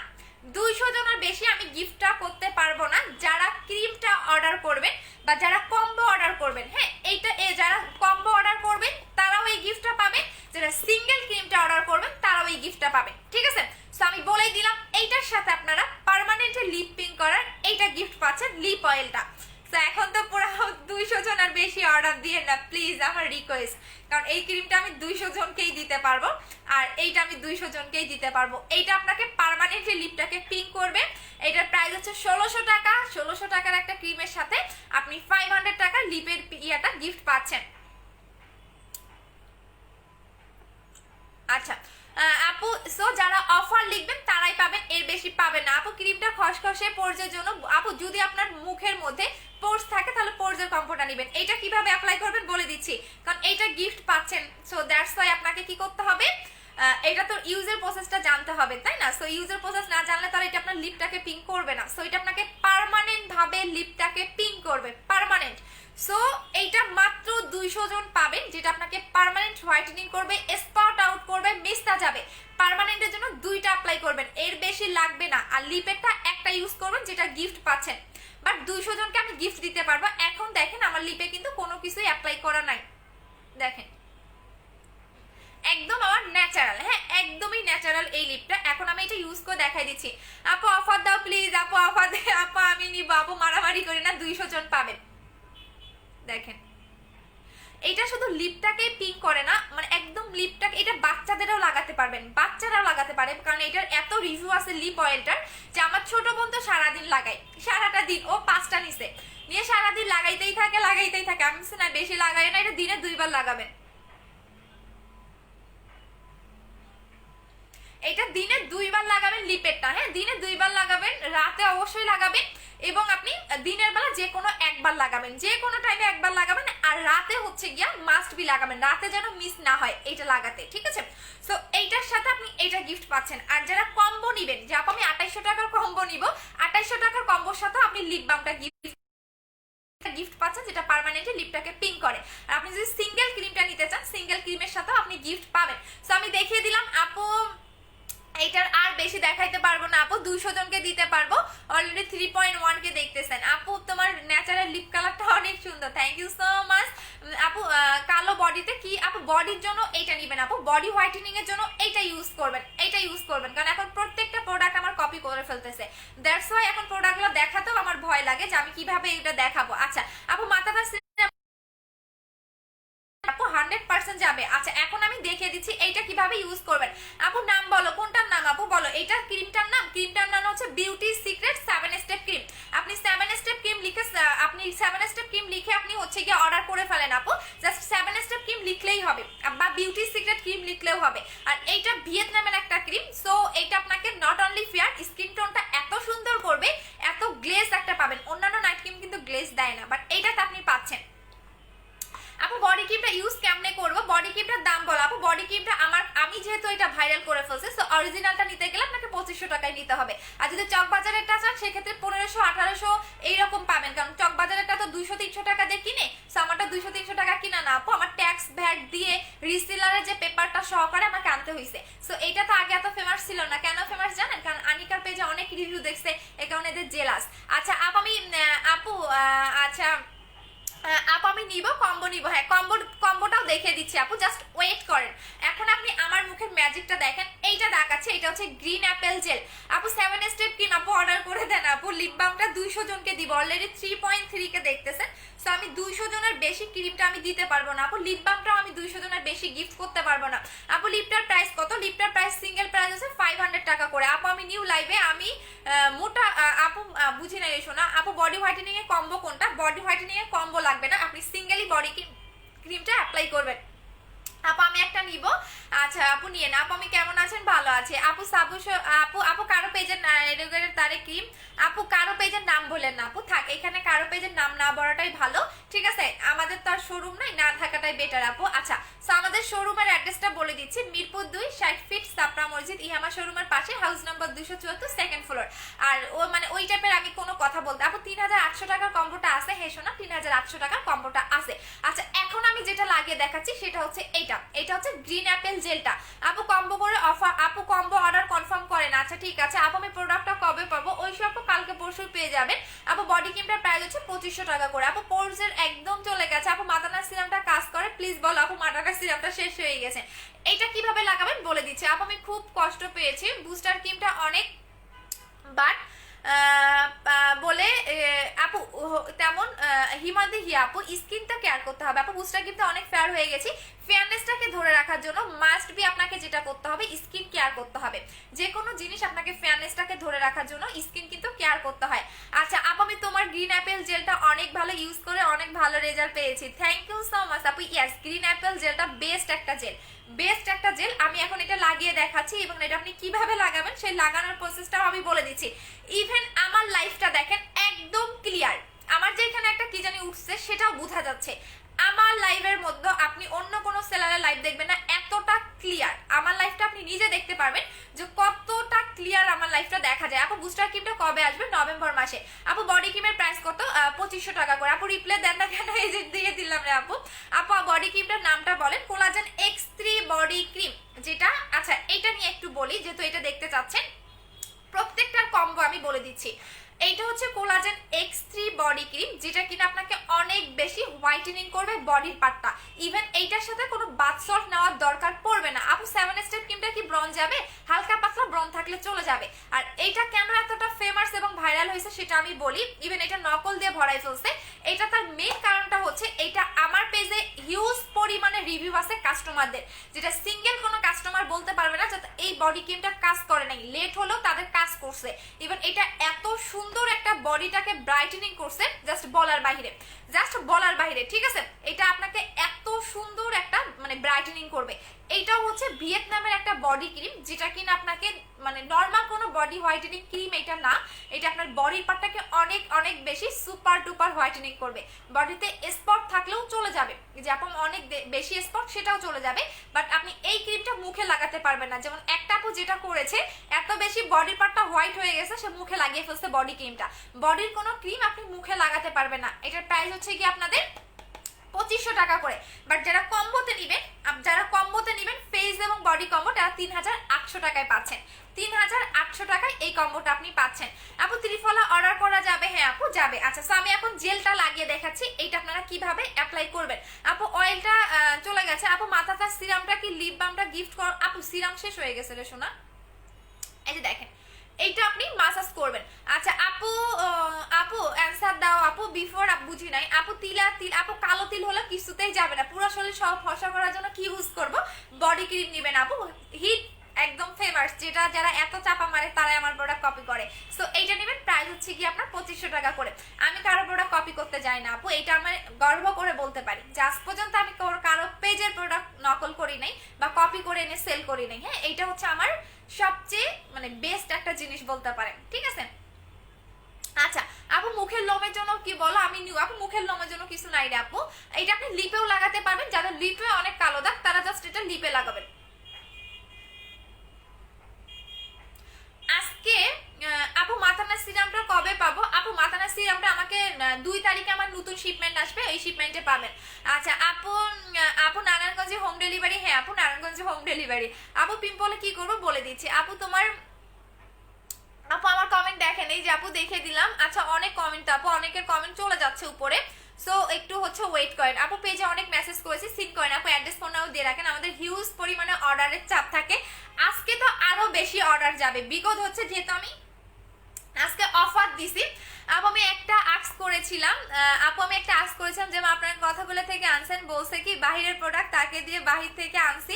200 জনের বেশি আমি গিফটটা করতে পারবো না। যারা ক্রিমটা অর্ডার করবেন বা যারা কম্বো অর্ডার করবেন, হ্যাঁ এইটা যারা কম্বো অর্ডার করবেন তারাও এই গিফটটা পাবেন, যারা সিঙ্গেল ক্রিমটা অর্ডার করবেন তারাও এই গিফটটা পাবেন, ঠিক আছে? সো আমি বলেই দিলাম এইটার সাথে আপনারা পার্মানেন্টলি লিপ পিঙ্ক করার এইটা গিফট পাচ্ছেন, লিপ অয়েলটা। তো এখন তো পুরো 200 জন আর বেশি অর্ডার দিয়ে না প্লিজ, আমার রিকোয়েস্ট, কারণ এই ক্রিমটা আমি 200 জনকেই দিতে পারবো আর এইটা আমি 200 জনকেই দিতে পারবো। এইটা আপনাকে পার্মানেন্টলি লিপটাকে পিঙ্ক করবে। এটার প্রাইস হচ্ছে 1600 টাকা। 1600 টাকার একটা ক্রিমের সাথে আপনি 500 টাকার লিপের ইয়াটা গিফট পাচ্ছেন। আচ্ছা আপু সো যারা অফার লিখবেন তারাই পাবেন, এর বেশি পাবেন না আপু। ক্রিমটা খসখসে পোর্সের জন্য আপু, যদি আপনার মুখের মধ্যে পোর্স থাকে তাহলে পোর্সের কম্পোটা নেবেন। এটা কিভাবে অ্যাপ্লাই করবেন বলে দিচ্ছি, কারণ এইটা গিফট পাচ্ছেন, সো দ্যাটস ওয়াই আপনাকে কি করতে হবে, এটা তো ইউজের প্রসেসটা জানতে হবে, তাই না? সো ইউজের প্রসেস না জানলে তাহলে এটা আপনার লিপটাকে পিঙ্ক করবে না। সো এটা আপনাকে পার্মানেন্ট ভাবে লিপটাকে পিঙ্ক করবে, পার্মানেন্ট। সো এইটা মাত্র 200 জন পাবেন, যেটা আপনাকে পার্মানেন্ট হোয়াইটেনিং করবে, স্পট আউট করবে, মিস্তা যাবে। পার্মানেন্টের জন্য 2টা অ্যাপ্লাই করবেন, এর বেশি লাগবে না। আর লিপেরটা একটা ইউজ করবেন, যেটা গিফট পাচ্ছেন। বাট 200 জনকে আমি গিফট দিতে পারবো। এখন দেখেন আমার লিপে কিন্তু কোনো কিছুই অ্যাপ্লাই করা নাই, দেখেন একদম আমার ন্যাচারাল, হ্যাঁ একদমই ন্যাচারাল এই লিপটা। এখন আমি এটা ইউজ করে দেখাই দিচ্ছি। আপু অফার দাও প্লিজ, আপু অফার দে, আপু আমি নিব, আপু মারামারি করি না, 200 জন পাবেন। দেখেন এটা শুধু লিপটাকে পিঙ্ক করে না, মানে একদম লিপটাকে, এটা বাচ্চাদেরও লাগাতে পারবেন, বাচ্চারাও লাগাতে পারে, কারণ এটার এত রিভিউ আছে লিপ অয়েলটার যে আমার ছোট বোন তো সারাদিন লাগাই, সারাটা দিন ও 5টা নিছে, নিয়ে সারাদিন লাগাইতেই থাকে লাগাইতেই থাকে। আমি না বেশি লাগাই না, এটা দিনে 2বার লাগাবেন, এটা দিনে 2বার লাগাবেন লিপেরটা, হ্যাঁ দিনে 2বার লাগাবেন, রাতে অবশ্যই লাগাবেন, এবং আপনি দিনের বেলা যে কোনো একবার লাগাবেন, যে কোনো টাইমে একবার লাগাবেন, আর রাতে হচ্ছে গিয়া মাস্ট বি লাগাবেন, রাতে যেন মিস না হয় এটা লাগাতে, ঠিক আছে? সো এইটার সাথে আপনি এটা গিফট পাচ্ছেন। আর যারা কম্বো নিবেন, যে আপু আমি 2800 টাকার কম্বো নিব, 2800 টাকার কম্বোর সাথে আপনি লিপ বামটা গিফট পাচ্ছেন, যেটা পার্মানেন্টলি লিপটাকে পিঙ্ক করে। আর আপনি যদি সিঙ্গেল ক্রিমটা নিতে চান, সিঙ্গেল ক্রিমের সাথেও আপনি গিফট পাবেন। সো আমি দেখিয়ে দিলাম আপু, এইটার আর বেশি দেখাইতে পারবো না আপু, 200 জনকে দিতে পারবো। অলরেডি 3.1 কে দেখতেছেন। আপু তোমার ন্যাচারাল লিপ কালারটা অনেক সুন্দর, থ্যাংক ইউ সো মাচ আপু। কালো বডিতে কি আপু, বডির জন্য এইটা নিবেন আপু, বডি হোয়াইটেনিং এর জন্য এইটা ইউজ করবেন, এইটা ইউজ করবেন, কারণ এখন প্রত্যেকটা প্রোডাক্ট আমার কপি করে ফেলতেছে, দ্যাটস ওয়াই এখন প্রোডাক্টগুলো দেখাতেও আমার ভয় লাগে যে আমি কিভাবে এটা দেখাবো। আচ্ছা আপু মাথাটা আপু 100% যাবে। আচ্ছা এখন আমি দেখিয়ে দিচ্ছি এইটা কিভাবে ইউজ করবেন। আপু নাম বলো, কোনটার নাম আপু বলো? এটা ক্রিমটার নাম, ক্রিমটার নাম হচ্ছে বিউটি সিক্রেট 7 স্টেপ ক্রিম। আপনি 7 স্টেপ ক্রিম লিখে, আপনি 7 স্টেপ ক্রিম লিখে আপনি হচ্ছে গিয়ে অর্ডার করে ফেলেন আপু, জাস্ট 7 স্টেপ ক্রিম লিখলেই হবে, বা বিউটি সিক্রেট ক্রিম লিখলেও হবে। আর এইটা ভিয়েতনামের একটা ক্রিম। সো এইটা আপনাকে নট অনলি ফেয়ার, স্কিন টোনটা এত সুন্দর করবে, এত গ্লেজ একটা পাবেন। অন্যান্য নাইট ক্রিম কিন্তু গ্লেজ দেয় না, বাট এইটাতে আপনি পাচ্ছেন। আপু বডি ক্রিমটা ইউজ কেমনে করবো, বডি ক্রিমটার দাম বলো আপু। বডি ক্রিমটা আমি যেহেতু এটা ভাইরাল করে ফেলছি, সো অরিজিনালটা নিতে গেলে আপনাকে 2500 টাকায় নিতে হবে। আর যদি চকবাজারেরটা চান সেক্ষেত্রে 1500 1800 এইরকম পাবেন, কারণ চকবাজারেরটা তো 200-300 টাকা দিয়ে কিনে। সো আমারটা 200-300 টাকা কিনা না আপু, আমার ট্যাক্স ভ্যাট দিয়ে রিসেলারের যে পেপারটা সহকারে আমাকে আনতে হয়েছে। সো এইটা তো আগে এত ফেমাস ছিল না। কেন ফেমাস জানেন? কারণ আনিকার পেজে অনেক রিভিউ দেখছে, এই কারণে এদের জেলাস। আচ্ছা আপু আচ্ছা আপু আমি নিব, কম্বো নিব, হ্যাঁ কম্বোটাও দেখিয়ে দিচ্ছি আপু, জাস্ট ওয়েট করেন। এখন আপনি আমার মুখের ম্যাজিকটা দেখেন, এইটা দেখাচ্ছে, এটা হচ্ছে গ্রিন অ্যাপেল জেল। আপু 7 স্টেপ ক্রিম আপু অর্ডার করে দেন আপু, লিপ বামটা 200 জনকে দিব, অলরেডি 3.3 কে দেখতেছেন। সো আমি 200 জনের বেশি ক্রিমটা আমি দিতে পারবো না আপু, লিপ বামটাও আমি 200 জনের বেশি গিফট করতে পারবো না আপু। লিপটার প্রাইস কত? লিপটার প্রাইস সিঙ্গেল প্রাইস হচ্ছে 500 টাকা করে আপু। আমি নিউ লাইভে আমি মোটা আপু বুঝি নাই শোনা আপু, বডি হোয়াইটেনিং এর কম্বো কোনটা? বডি হোয়াইটেনিং এর কম্বো লাগবে না, আপনি সিঙ্গেলি বডি ক্রিমটা অ্যাপ্লাই করবেন আপু। আমি একটা নিব। আচ্ছা আপু নিয়ে না আপু, আমি কেমন আছেন? ভালো আছে আপু। আপু কারো পেজের তারে ক্রিম আপু, কারো পেজের নাম বলেন না আপু, থাক এখানে কারো পেজের নাম না বলাটাই ভালো, ঠিক আছে? আমাদের তো আর শোরুম নাই, না থাকাটাই বেটার আপু। আচ্ছা সো আমাদের শোরুমের অ্যাড্রেসটা বলে দিচ্ছি, মিরপুর 2 60 ফিট সাপড়া মসজিদ ইহামা শোরুমের পাশে, হাউস নাম্বার 274 সেকেন্ড ফ্লোর। আর ও মানে ওই টাইপের আমি কোনো কথা বলতে আপু 3800 টাকার কম্বোটা আছে, হ্যাঁ শোনা 3800 টাকার কম্বোটা আছে। আচ্ছা এখন আমি যেটা লাগিয়ে দেখাচ্ছি সেটা হচ্ছে এটা হচ্ছে গ্রিন অ্যাপেল জেলটা আপু। কম্বো করে অফার আপু, কম্বো অর্ডার কনফার্ম করেন। আচ্ছা ঠিক আছে আপু, আমি প্রোডাক্টটা কবে পাবো? ওই সব কালকে পরশু পেয়ে যাবেন আপু। বডি ক্রিমটার প্রাইস হচ্ছে 2500 টাকা করে আপু। পোর্সের একদম চলে গেছে আপু, মাদানা সিরামটা কাজ করে প্লিজ বলো আপু, মাদানা সিরামটা শেষ হয়ে গেছে। এইটা কিভাবে লাগাবেন বলে দিচ্ছি আপু, আমি খুব কষ্ট পেয়েছি, বুস্টার ক্রিমটা অনেক বাট বলে আপু তেমন হিমাদি হি আপু, স্কিনটা কেয়ার করতে হবে আপু। বুস্টার কিন্তু অনেক ফেয়ার হয়ে গেছি, ফেয়ারনেসটাকে ধরে রাখার জন্য মাস্ট বি আপনাকে যেটা করতে হবে, স্কিন কেয়ার করতে হবে। যে কোনো জিনিস আপনাকে ফেয়ারনেসটাকে ধরে রাখার জন্য স্কিন কিন্তু কেয়ার করতে হয়। আচ্ছা আপু আমি তোমার গ্রিন অ্যাপেল জেলটা অনেক ভালো ইউজ করে অনেক ভালো রেজাল্ট পেয়েছি, থ্যাংক ইউ সো মাচ আপু। ইয়াস গ্রিন অ্যাপেল জেলটা বেস্ট একটা জেল, বেস্ট একটা জেল। আমি এখন এটা লাগিয়ে দেখাচ্ছি এবং এটা আপনি কিভাবে লাগাবেন সেই লাগানোর প্রসেসটাও আমি বলে দিচ্ছি। ইভেন আমার লাইফটা দেখেন একদম ক্লিয়ার, আমার যে এখানে একটা কি জানি উঠছে সেটাও বোঝা যাচ্ছে। আমার আমার লাইভের মধ্যে আপনি অন্য কোনো সেলারের লাইভ দেখবেন না এতটা ক্লিয়ার। আমার লাইভটা আপনি নিজে দেখতে পারবেন যে কতটা ক্লিয়ার আমার লাইভটা দেখা যায়। আপু বুস্টার ক্রিমটা কবে আসবে? নভেম্বর মাসে। আপু বডি ক্রিমের প্রাইস কত? 2500 টাকা করে। আপু রিপ্লে দেন না কেন? এই যে দিয়ে দিলাম রে আপু। আপু বডি ক্রিমটার নামটা বলেন। কোলাজেন X3 বডি ক্রিম যেটা। আচ্ছা এটা নিয়ে একটু বলি যেহেতু এটা দেখতে চাচ্ছেন, প্রত্যেকটার কম্বো আমি বলে দিচ্ছি। এইটা হচ্ছে কোলাজেন X3 বডি ক্রিম যেটা কিনা আপনাকে অনেক বেশি হোয়াইটেনিং করবে বডির পার্টটা। ইভেন এইটার সাথে কোনো বাথ সল্ট নেওয়ার দরকার পড়বে না। আপু 7 স্টেপ ক্রিমটা কি ব্রন যাবে? হালকা পাতলা ব্রন থাকলে চলে যাবে। আর এইটা কেন এতটা ফেমাস এবং ভাইরাল হয়েছে সেটা আমি বলি। ইভেন এটা নকল দিয়ে ভরাই ফেলছে। এটা তার মেইন কারণটা হচ্ছে এইটা আমার পেজে হিউজ পরিমাণে রিভিউ আছে কাস্টমারদের, যেটা সিঙ্গেল কোনো কাস্টমার বলতে পারবে না যে এই বডি ক্রিমটা কাজ করে নাই, লেট হলেও তাদের কাজ করছে। ইভেন এটা এত সুন্দর একটা বডিটাকে ব্রাইটেনিং করছে জাস্ট বলার বাহিরে, ঠিক আছে? এটা আপনাকে এত সুন্দর একটা মানে ব্রাইটেনিং করবে। এইটাও হচ্ছে ভিয়েতনামের একটা বডি ক্রিম যেটা কিনা আপনাকে মানে নর্মাল কোনো বডি হোয়াইটেনিং ক্রিম এটা না, এটা আপনার বডির পার্টটাকে অনেক অনেক বেশি সুপার ডুপার হোয়াইটেনিং করবে। বডিতে স্পট থাকলেও চলে যাবে, যে আপনি অনেক বেশি স্পট সেটাও চলে যাবে। বাট আপনি এই ক্রিমটা মুখে লাগাতে পারবেন না। যেমন একটা আপু যেটা করেছে, এত বেশি বডির পার্টটা হোয়াইট হয়ে গেছে সে মুখে লাগিয়ে ফেলছে বডি ক্রিমটা। বডির কোনো ক্রিম আপনি মুখে লাগাতে পারবেন না। এটার প্রাইস হচ্ছে কি আপনাদের 2500 টাকা করে। বাট যারা কম্বোতে নিবেন ফেস এবং বডি কম্বো, তারা 3800 টাকায় পাচ্ছেন। 3800 টাকায় এই কম্বোটা আপনি পাচ্ছেন। আপু ত্রিফলা অর্ডার করা যাবে? হ্যাঁ আপু যাবে। আচ্ছা সো আমি এখন জেলটা লাগিয়ে দেখাচ্ছি, এইটা আপনারা কিভাবে অ্যাপ্লাই করবেন। আপু অয়েলটা চলে গেছে। আপু মাথাটা সিরামটা কি লিপ বামটা গিফট করো? আপু সিরাম শেষ হয়ে গেছে রে সোনা। এই যে দেখেন এইটা আপনি মাসাজ করবেন। আচ্ছা আপু অ্যান্সার দাও আপু। বিফোর বুঝি নাই আপু। আপু কালো তিল হলে কিছুতেই যাবে না। পুরো শরীর সব ফর্সা করার জন্য কি ইউজ করব? বডি ক্রিম নেবেন আপু, হিট একদম ফেমাস, যেটা যারা এত চাপা মারে তারাই আমার প্রোডাক্ট কপি করে। সো এইটা নেবেন। প্রাইস হচ্ছে কি আপনার 2500 টাকা করে। আমি কারো প্রোডাক্ট কপি করতে যাই না আপু, এটা আমি গর্ব করে বলতে পারি যে আজ পর্যন্ত আমি কারো পেজের প্রোডাক্ট নকল করি নাই বা কপি করে এনে সেল করি নাই। হ্যাঁ এইটা হচ্ছে আমার সবচেয়ে মানে বেস্ট একটা জিনিস বলতে পারেন, ঠিক আছে? আচ্ছা আপু মুখের লোমের জন্য কি বলো? আমি নিউ আপু মুখের লোমের জন্য কিছু নাই রে আপু। এটা আপনি লিপেও লাগাতে পারবেন, যাদের লিপে অনেক কালো দাগ তারা জাস্ট এটা লিপে লাগাবেন। আজকে আপু মাথানা সিরামটা কবে পাবো? আপু মাথানা সিরামটা আমাকে 2 তারিখে আমার নতুন শিপমেন্ট আসবে, এই শিপমেন্টে পাবেন। আচ্ছা আপু নারায়ণগঞ্জে হোম ডেলিভারি? হ্যাঁ আপু নারায়ণগঞ্জে হোম ডেলিভারি। আপু পিম্পলে কি করবো বলে দিচ্ছি। আপু আমার কমেন্ট দেখেন, এই যে আপু দেখে দিলাম। আচ্ছা অনেক কমেন্ট আপু, অনেকের কমেন্ট চলে যাচ্ছে উপরে, সো একটু হচ্ছে ওয়েট করেন। আপু পেজে অনেক মেসেজ করেছি, সিন করেন আপু, অ্যাড্রেস ফোন নাও দিয়ে রাখেন। আমাদের হিউজ পরিমাণে অর্ডারের চাপ থাকে। আজকে তো আরো বেশি অর্ডার যাবে, বিকজ হচ্ছে যেহেতু আমি আজকে অফার দিছি। আপু আমি একটা আস্ক করেছিলাম যেমন আপনার কথাগুলো থেকে আনছেন, বলছে কি বাহিরের প্রোডাক্ট তাকে দিয়ে বাহির থেকে আনছি।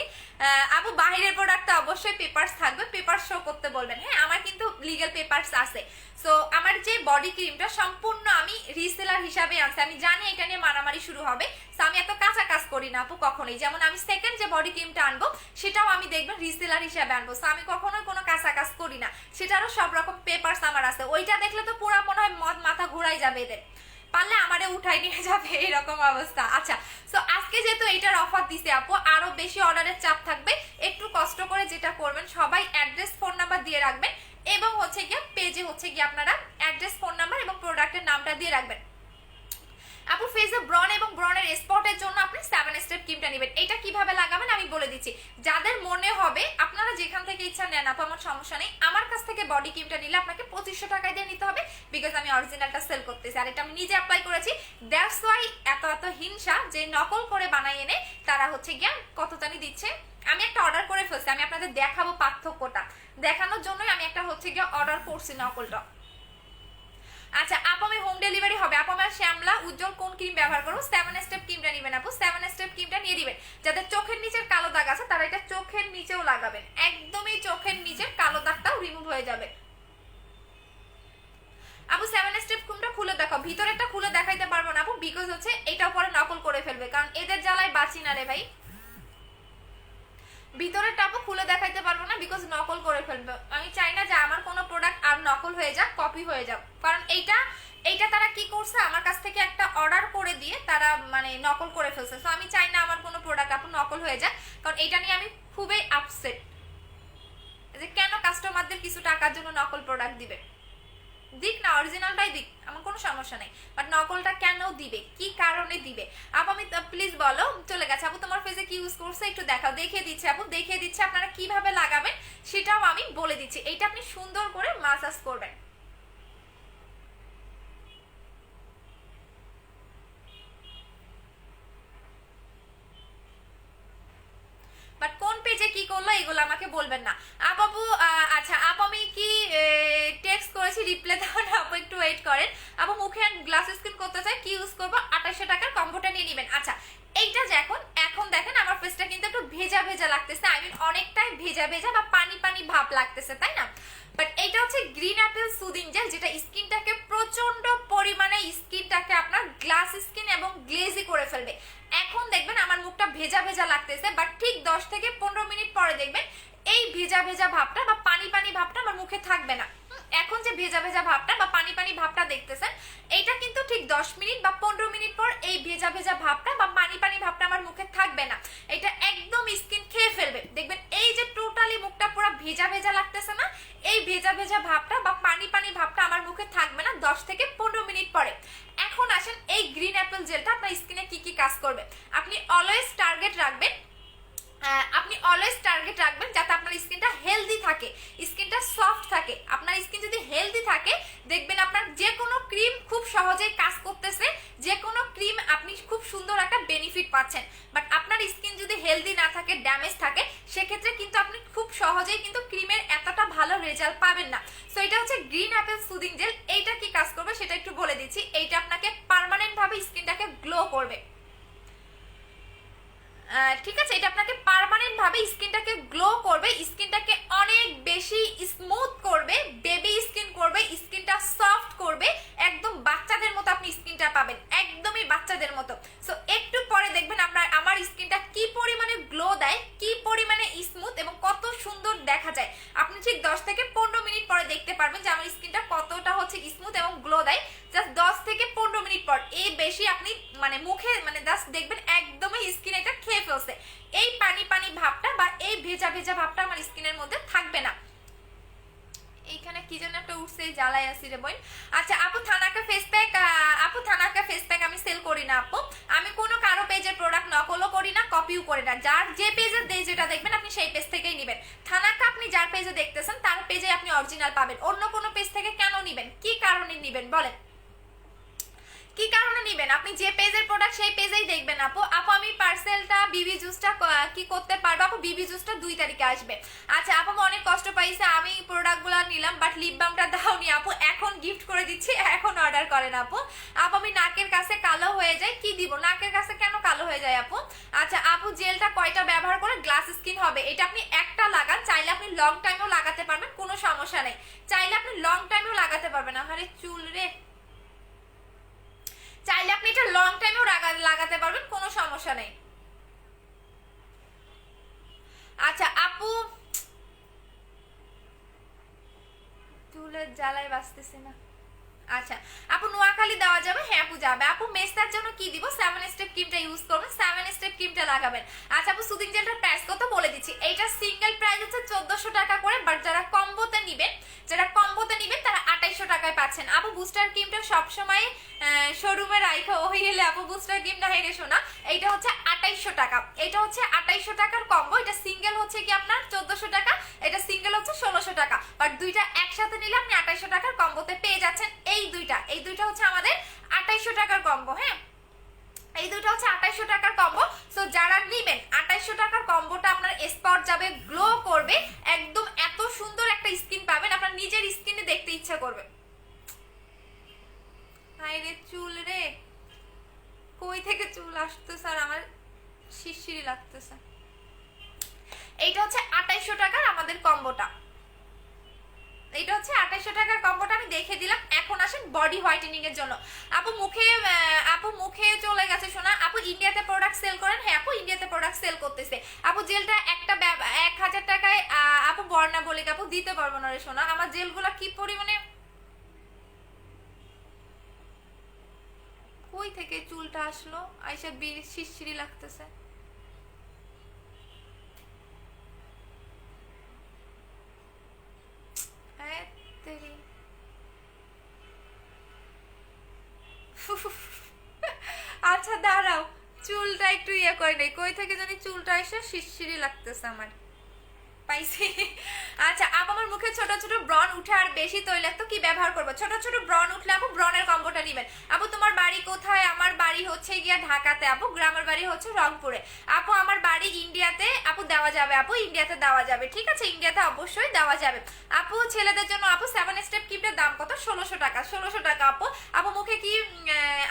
আপু বাহিরের প্রোডাক্টটা অবশ্যই পেপারস থাকবে, পেপার শো করতে বলবেন। হ্যাঁ আমার কিন্তু লিগ্যাল পেপারস আছে। সো আমার যে বডি ক্রিমটা সম্পূর্ণ আমি রিসেলার হিসাবে আনছি। আমি জানি এটা নিয়ে মারামারি শুরু হবে, সো আমি এত কাঁচা কাজ করি না আপু কখনোই। যেমন আমি সেকেন্ড যে বডি ক্রিমটা আনবো সেটাও আমি দেখবেন রিসেলার হিসাবে আনবো। সো আমি কখনোই কোনো কাঁচা কাজ করি না, সেটারও সব রকম পেপারস আমার আছে। ওইটা দেখলে তো পুরো মনে হয় মাথা ঘুরাই যাবে এদের, পারলে আমারে উঠাই নিয়ে যাবে এরকম অবস্থা। আচ্ছা সো আজকে যেহেতু এইটার অফার দিছে আপু, আরো বেশি অর্ডারের চাপ থাকবে। একটু কষ্ট করে যেটা করবেন, সবাই অ্যাড্রেস ফোন নাম্বার দিয়ে রাখবেন এবং হচ্ছে গিয়ে পেজে হচ্ছে গিয়ে আপনারা অ্যাড্রেস ফোন নাম্বার এবং প্রোডাক্টের নামটা দিয়ে রাখবেন। আপু ফেসে ব্রন এবং ব্রনের স্পটের জন্য আপনি 7 স্টেপ ক্রিমটা নেবেন। এটা কিভাবে লাগাবেন আমি বলে দিচ্ছি। যাদের মনে হবে আপনারা যেখান থেকে ইচ্ছা নেন আপু, আমার সমস্যা নেই। আমার কাছ থেকে বডি ক্রিমটা নিলে আপনাকে 2500 টাকায় দিয়ে নিতে হবে, বিকজ আমি অরিজিনালটা সেল করতেছি। আর এটা আমি নিজে অ্যাপ্লাই করেছি, দ্যাটস ওয়াই এত হিংসা যে নকল করে বানাই এনে তারা হচ্ছে গিয়া কত জানি দিচ্ছে। আমি একটা অর্ডার করে ফেলছি, আমি আপনাদের দেখাবো পার্থক্যটা, দেখানোর জন্যই আমি একটা হচ্ছে গিয়া অর্ডার করছি নকলটা। আচ্ছা আপু আমি হোম ডেলিভারি হবে। আপু আমার শ্যামলা উজ্জ্বল কোন ক্রিম ব্যবহার করবো? 7 স্টেপ ক্রিমটা নেবেন আপু, 7 স্টেপ ক্রিমটা নিয়ে দিবেন। যাদের চোখের নিচের কালো দাগ আছে তারা এটা চোখের নিচেও লাগাবেন, একদমই চোখের নিচের কালো দাগটাও রিমুভ হয়ে যাবে। আপু 7 স্টেপ ক্রিমটা খুলে দেখাও। ভিতরেরটা খুলে দেখাইতে পারবো না আপু, বিকজ হচ্ছে এটাও পরে নকল করে ফেলবে, কারণ এদের জ্বালায় বাঁচি না রে ভাই। ভিতরের টাপও খুলে দেখাইতে পারবো না, বিকজ নকল করে ফেলবে। আমি চাই না যে আমার কোনো প্রোডাক্ট আর নকল হয়ে যাক, কপি হয়ে যাক, কারণ এইটা এইটা তারা কি করছে, আমার কাছ থেকে একটা অর্ডার করে দিয়ে তারা মানে নকল করে ফেলছে। সো আমি চাই না আমার কোনো প্রোডাক্ট আপু নকল হয়ে যায়, কারণ এটা নিয়ে আমি খুবই আপসেট যে কেন কাস্টমারদের কিছু টাকার জন্য নকল প্রোডাক্ট দিবে। দিক না, অরিজিনালটাই দিক, আমার কোনো সমস্যা নেই, বাট নকলটা কেন দিবে, কি কারণে দিবে? আপু আমি প্লিজ বলো। চলে গেছে আপু, তোমার ফেসে কি ইউজ করছে একটু দেখাও। দেখিয়ে দিচ্ছে আপু, দেখিয়ে দিচ্ছে আপনারা কিভাবে লাগাবেন সেটাও আমি বলে দিচ্ছি। এইটা আপনি সুন্দর করে মাসাজ করবেন। বাট কোন পেজে কি করলো এগুলো আমাকে বলবেন না আপু। আচ্ছা আপু আমি কি টেক্সট করেছি, রিপ্লাই দাও না আপু, একটু ওয়েট করেন আপু। মুখে গ্লাস স্কিন করতে চাই, কি ইউজ করবো? 2800 টাকার কম্বোটা নিয়ে নেবেন। আচ্ছা এইটা যে এখন দেখেন আমার ফেসটা কিন্তু একটু ভেজা ভেজা লাগতেছে, আই মিন অনেকটাই ভেজা ভেজা বা পানি পানি ভাব লাগতেছে, তাই না? বাট এইটা হচ্ছে গ্রিন অ্যাপেল সুদিং জেল, যেটা স্কিনটাকে প্রচন্ড পরিমাণে স্কিনটাকে আপনার গ্লাস স্কিন এবং গ্লেজি করে ফেলবে। এখন দেখবেন আমার মুখটা ভেজা ভেজা লাগতেছে, বাট ঠিক 10 থেকে 15 মিনিট পরে দেখবেন এই ভেজা ভেজা ভাবটা বা পানি পানি ভাবটা আমার মুখে থাকবে না। এখন যে ভেজা ভেজা ভাবটা বা পানি পানি ভাবটা দেখতেছেন, এইটা কিন্তু ঠিক 10 মিনিট বা 15 মিনিট পর এই ভেজা ভেজা ভাবটা বা পানি পানি ভাবটা আমার মুখে থাকবে না। এটা একদম স্কিন খেয়ে ফেলবে। দেখবেন এই যে টোটালি মুখটা পুরো ভেজা ভেজা লাগতেছে না, এই ভেজা ভেজা ভাবটা বা পানি পানি ভাবটা আমার মুখে থাকবে না 10 থেকে 15 মিনিট পরে। এখন আসেন এই গ্রিন অ্যাপেল জেলটা আপনার স্কিনে কি কি কাজ করবে। আপনি অলওয়েজ টার্গেট রাখবেন, যাতে আপনার স্কিনটা হেলদি থাকে, স্কিনটা সফট থাকে। আপনার স্কিন যদি হেলদি থাকে দেখবেন আপনার যে কোনো ক্রিম খুব সহজেই কাজ করতেছে, যে কোনো ক্রিম আপনি খুব সুন্দর একটা বেনিফিট পাচ্ছেন। বাট আপনার স্কিন যদি হেলদি না থাকে, ড্যামেজ থাকে, সেক্ষেত্রে কিন্তু আপনি খুব সহজেই কিন্তু ক্রিমের এতটা ভালো রেজাল্ট পাবেন না। সো এটা হচ্ছে গ্রিন অ্যাপেল সুদিং জেল। এইটা কি কাজ করবে সেটা একটু বলে দিচ্ছি। এইটা আপনাকে পার্মানেন্ট ভাবে স্কিনটাকে গ্লো করবে, ঠিক আছে? এটা আপনাকে পার্মানেন্ট ভাবে স্কিনটাকে গ্লো করবে, স্কিনটাকে অনেক বেশি স্মুথ করবে, বেবি স্কিন করবে, স্কিনটা সফট করবে, একদম বাচ্চাদের মতো আপনি স্কিনটা পাবেন, একদমই বাচ্চাদের মতো। সো একটু পরে দেখবেন আমার স্কিনটা কি পরিমাণে গ্লো দেয়, কি পরিমাণে স্মুথ এবং কত সুন্দর দেখা যায়। আপনি ঠিক 10 থেকে 15 মিনিট পরে দেখতে পারবেন যে আমার স্কিনটা কতটা হচ্ছে স্মুথ এবং গ্লো দেয়। জাস্ট 10 থেকে 15 মিনিট পর এই বেশি আপনি মানে মুখে মানে জাস্ট দেখবেন একদমই স্কিন এটা খেয়ে ফেলছে। এই পানি পানি ভাবটা বা এই ভেজা ভেজা ভাবটা আমার স্কিনের মধ্যে থাকবে না। এইখানে কি যেন একটা উঠছে, জ্বালাই আসি রে বোন। আচ্ছা আপু থানাকা ফেস প্যাক, আপু থানাকা ফেস প্যাক আমি সেল করি না আপু। আমি কোনো কারো পেজের প্রোডাক্ট নকলও করি না, কপিও করি না। যার যে পেজের দেয় যেটা দেখবেন আপনি সেই পেজ থেকেই নেবেন। থানাকা আপনি যার পেজে দেখতেছেন তার পেজে আপনি অরিজিনাল পাবেন। অন্য কোনো পেজ থেকে কেন নিবেন, কি কারণে নিবেন বলেন? কি কারণে নিবেন? আপনি যে পেজের প্রোডাক্ট সেই পেজেই দেখবেন আপু। আমি পার্সেলটা বিবি জুসটা কি করতে পারবো আপু? বিবি জুসটা 2 তারিখে আসবে। আচ্ছা আপু অনেক কষ্ট পাইছে, আমি প্রোডাক্টগুলো নিলাম বাট লিপ বামটা দাওনি আপু, এখন গিফট করে দিচ্ছি, এখন অর্ডার করেন আপু। আমি নাকের কাছে কালো হয়ে যায়, কি দিব? নাকের কাছে কেন কালো হয়ে যায় আপু? আচ্ছা আপু জেলটা কয়টা ব্যবহার করে গ্লাস স্কিন হবে? এটা আপনি একটা লাগান, চাইলে আপনি লং টাইমেও লাগাতে পারবেন, কোনো সমস্যা নেই। চাইলে আপনি লং টাইমেও লাগাতে পারবেন। আরে চুল রে, চাইলে আপনি এটা লং টাইমেও লাগাতে পারবেন, কোনো সমস্যা নেই। আচ্ছা আপু চুলের জ্বালায় বাঁচতেছে না। আচ্ছা আপু নোয়াখালী দেওয়া যাবে? হ্যাঁ আপু যাবে আপু। মেস্তার জন্য কি দিব? 7 স্টেপ ক্রিমটা ইউজ করবেন, 7 স্টেপ ক্রিমটা লাগাবেন। আচ্ছা আপু সুদিং জেলটার প্রাইস কত বলে দিচ্ছি। এইটা সিঙ্গেল প্রাইস হচ্ছে 1400 টাকা করে, বাট যারা কম্বোতে নিবেন তারা 2800 টাকায় পাচ্ছেন আপু। বুস্টার ক্রিমটা সবসময় শোরুমে রাইখা ওই এলে আপু বুস্টার ক্রিম না হেরে শোনা। এইটা হচ্ছে 2800 টাকা, এটা হচ্ছে 2800 টাকার কম্বো। এটা সিঙ্গেল হচ্ছে কি আপনার 1400 টাকা, এটা সিঙ্গেল হচ্ছে 1600 টাকা, বাট দুইটা একসাথে নিলে আপনি 2800 টাকার কম্বোতে পেয়ে যাচ্ছেন। এই দুইটা হচ্ছে আমাদের 2800 টাকার কম্বো। হ্যাঁ এই দুটো হচ্ছে 2800 টাকার কম্বো। সো যারা নেবেন 2800 টাকার কম্বোটা আপনার স্পট যাবে, গ্লো করবে, একদম এত সুন্দর একটা স্কিন পাবেন, আপনার নিজের স্কিনে দেখতে ইচ্ছা করবে। হাই রে চুল রে, কই থেকে চুল আসতেছে আর আমার শিরশিরি লাগতেছে। এইটা হচ্ছে 2800 টাকার আমাদের কম্বোটা, এটা হচ্ছে 2800 টাকার কম্বোটা আমি দেখে দিলাম। এখন আসেন বডি হোয়াইটেনিং এর জন্য। আপু মুখে চলে গেছে শোনা। আপু ইন্ডিয়াতে প্রোডাক্ট সেল করেন? হ্যাঁ আপু ইন্ডিয়াতে প্রোডাক্ট সেল করতেছে আপু। জেলটা একটা 1000 টাকায় আপু বর্ণা বলে আপু দিতে পারবো না রে শোনা। আমার জেলগুলা কি পরিমাণে থেকে চুলটা আসলো, আইসা শিরশিরি লাগতেছে। আচ্ছা দাঁড়াও, চুলটা একটু ইয়ে করে নেই, কই থেকে জানি চুলটা এসে শিরশিরি লাগতেছে আমার। পাইছি। আচ্ছা আপু আমার মুখে ছোট ছোট ব্রণ উঠে আর বেশি তৈলাক্ত, কি ব্যবহার করবো? ছোট ছোট ব্রণ উঠলে আপু ব্রণের কম্বোটা নেবেন। আপু তোমার বাড়ি কোথায়? আমার বাড়ি হচ্ছে গিয়া ঢাকাতে আপু, গ্রামের বাড়ি হচ্ছে রংপুরে। আপু আমার বাড়ি ইন্ডিয়াতে আপু, দেওয়া যাবে আপু, ইন্ডিয়াতে দেওয়া যাবে, ঠিক আছে, ইন্ডিয়াতে অবশ্যই দেওয়া যাবে। আপু ছেলেদের জন্য আপু 7 স্টেপ ক্রিমটার দাম কত? 1600 টাকা। 1600 টাকা আপু। আপু মুখে কি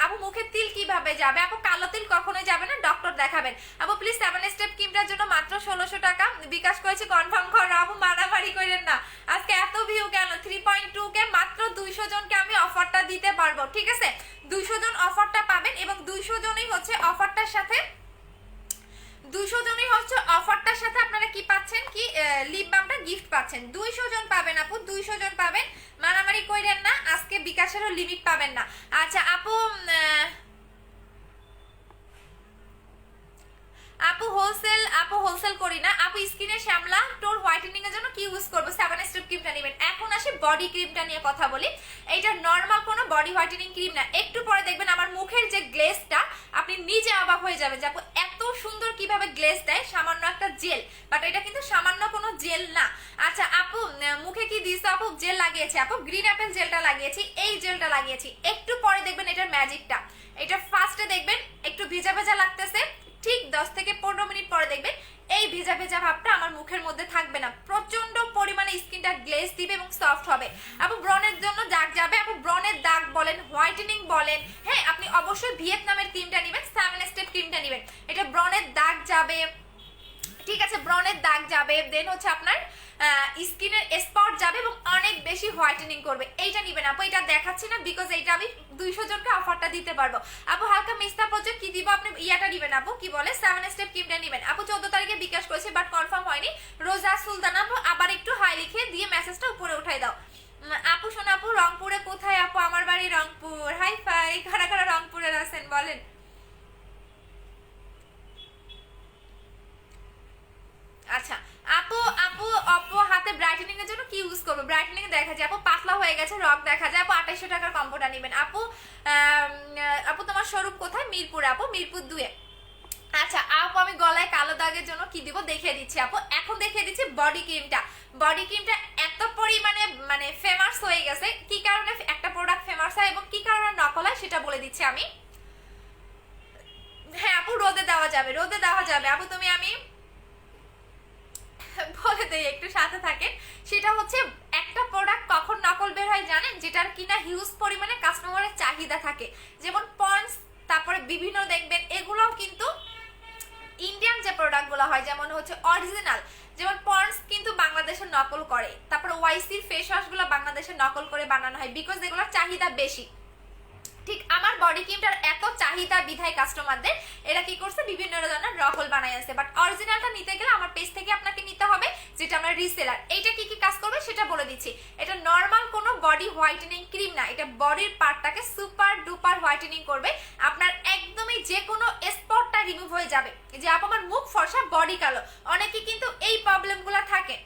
আপু মুখের তিল কিভাবে যাবে? আপু কালো তিল কখনোই যাবে না, ডক্টর দেখাবেন। আপু প্লিজ 7 স্টেপ ক্রিমটার জন্য মাত্র 1600 টাকা বিকাশ করেছি, কনফার্ম করো আপু, মারামারি করেন না। আজকে এত ভিউ কেন? 3.2 কে মাত্র 200 জনকে আমি অফারটা দিতে পারবো, ঠিক আছে? 200 জন অফারটা পাবেন এবং 200 জনই হচ্ছে অফারটার সাথে, 200 জনই হচ্ছে অফারটার সাথে আপনারা কি পাচ্ছেন, কি লিপ বামটা গিফট পাচ্ছেন। 200 জন পাবেন আপু, 200 জন পাবেন, মারামারি কইরেন না, আজকে বিকাশেরও লিমিট পাবেন না। আচ্ছা আপু আপু হোলসেল করি না আপু। স্কিনে শ্যামলা টোর হোয়াইটেনিং এর জন্য কি ইউজ করব? 7 স্টেপ ক্রিমটা নেবেন। এখন আসি বডি ক্রিমটা নিয়ে কথা বলি। এইটা নরমাল কোনো বডি হোয়াইটেনিং ক্রিম না, একটু পরে দেখবেন আমার মুখের যে গ্লেজটা আপনি নিজে অবাক হয়ে যাবেন যে আপু এত সুন্দর কিভাবে গ্লেজ দেয় সামান্য একটা জেল, বাট এটা কিন্তু সামান্য কোনো জেল না। আচ্ছা আপু মুখে কি দিয়েছো আপু? জেল লাগিয়েছি আপু, গ্রিন অ্যাপেল জেলটা লাগিয়েছি, এই জেলটা লাগিয়েছি। একটু পরে দেখবেন এটার ম্যাজিকটা। এটা ফার্স্টে দেখবেন একটু ভেজা ভেজা লাগতেছে, ঠিক 10 থেকে 15 মিনিট পরে দেখবেন এই ভেজা ভেজা ভাবটা আমার মুখের মধ্যে থাকবে না, প্রচন্ড পরিমাণে স্কিনটা গ্লেজ দিবে এবং সফট হবে। আপু ব্রণের জন্য দাগ যাবে আপু, ব্রণের দাগ বলেন, হোয়াইটেনিং বলেন, হ্যাঁ আপনি অবশ্যই ভিয়েতনামের ক্রিমটা নেবেন, 7 স্টেপ ক্রিমটা নেবেন। এটা ব্রণের দাগ যাবে, ঠিক আছে, ব্রণের দাগ যাবে, দেন হচ্ছে আপনার স্কিনের স্পট যাবে এবং অনেক বেশি হোয়াইটেনিং করবে। এইটা নিবেন আপু, এটা দেখাচ্ছি না বিকজ এইটা আমি 200 জনকে অফারটা দিতে পারবো। আপু হালকা মিস্তা প্রজেক্ট কি দিব? আপনি ইয়াটা নিবেন আপু, কি বলে 7 স্টেপ ক্রিমটা নিবেন আপু। 14 তারিখে বিকাশ করেছে বাট কনফার্ম হয়নি। রোজা সুলতান আপু আবার একটু হাই লিখে দিয়ে মেসেজটা উপরে উঠাই দাও। আপু শোনো আপু রংপুরে কোথায়? আপু আমার বাড়ি রংপুর। হাই ফাই, কারা কারা রংপুরের আছেন বলেন? আচ্ছা আপু আপু আপু হাতে ব্রাইটেনিং এর জন্য কি ইউজ করবো? ব্রাইটেনিং দেখা যায় আপু পাতলা হয়ে গেছে, রক দেখা যায় আপু, 2800 টাকার কম্বোটা নেবেন আপু। আপু তোমার শোরুম কোথায়? মিরপুর আপু, মিরপুর 2-এ। আচ্ছা আপু আমি গলায় কালো দাগের জন্য কি দিব দেখিয়ে দিচ্ছি আপু। এখন দেখিয়ে দিচ্ছি বডি ক্রিমটা। বডি ক্রিমটা এত পরিমাণে মানে ফেমাস হয়ে গেছে, কি কারণে একটা প্রোডাক্ট ফেমাস হয় এবং কি কারণে নকল হয় সেটা বলে দিচ্ছি আমি। হ্যাঁ আপু রোদে দেওয়া যাবে, রোদে দেওয়া যাবে আপু। তুমি আমি বলে দেই একটু সাথে থাকেন। সেটা হচ্ছে একটা প্রোডাক্ট কখন নকল বের হয় জানেন? যেটার কিনা হিউজ পরিমাণে কাস্টমারের চাহিদা থাকে, যেমন পন্ডস, তারপরে বিভিন্ন দেখবেন এগুলোও কিন্তু ইন্ডিয়ান যে প্রোডাক্টগুলো হয় যেমন হচ্ছে অরিজিনাল, যেমন পন্ডস কিন্তু বাংলাদেশে নকল করে, তারপরে ওয়াইসির ফেস ওয়াশগুলো বাংলাদেশে নকল করে বানানো হয় বিকজ এগুলোর চাহিদা বেশি। ঠিক আমার বডি ক্রিমটার এত চাহিদা বিধায় কাস্টমারদের এরা কি করছে বিভিন্ন ধরনের নকল বানাই আছে, বাট অরিজিনালটা নিতে গেলে আমার পেজ থেকে আপনাকে নিতে হবে, যেটা আমরা রিসেলার। এইটা কি কি কাজ করবে সেটা বলে দিচ্ছি। এটা নর্মাল কোনো বডি হোয়াইটেনিং ক্রিম না, এটা বডির পার্টটাকে সুপার ডুপার হোয়াইটেনিং করবে। আপনার একদমই যে কোনো স্পটটা রিমুভ হয়ে যাবে। যে আপু আমার মুখ ফর্সা বডি কালো, অনেকে কিন্তু এই প্রবলেমগুলো থাকে,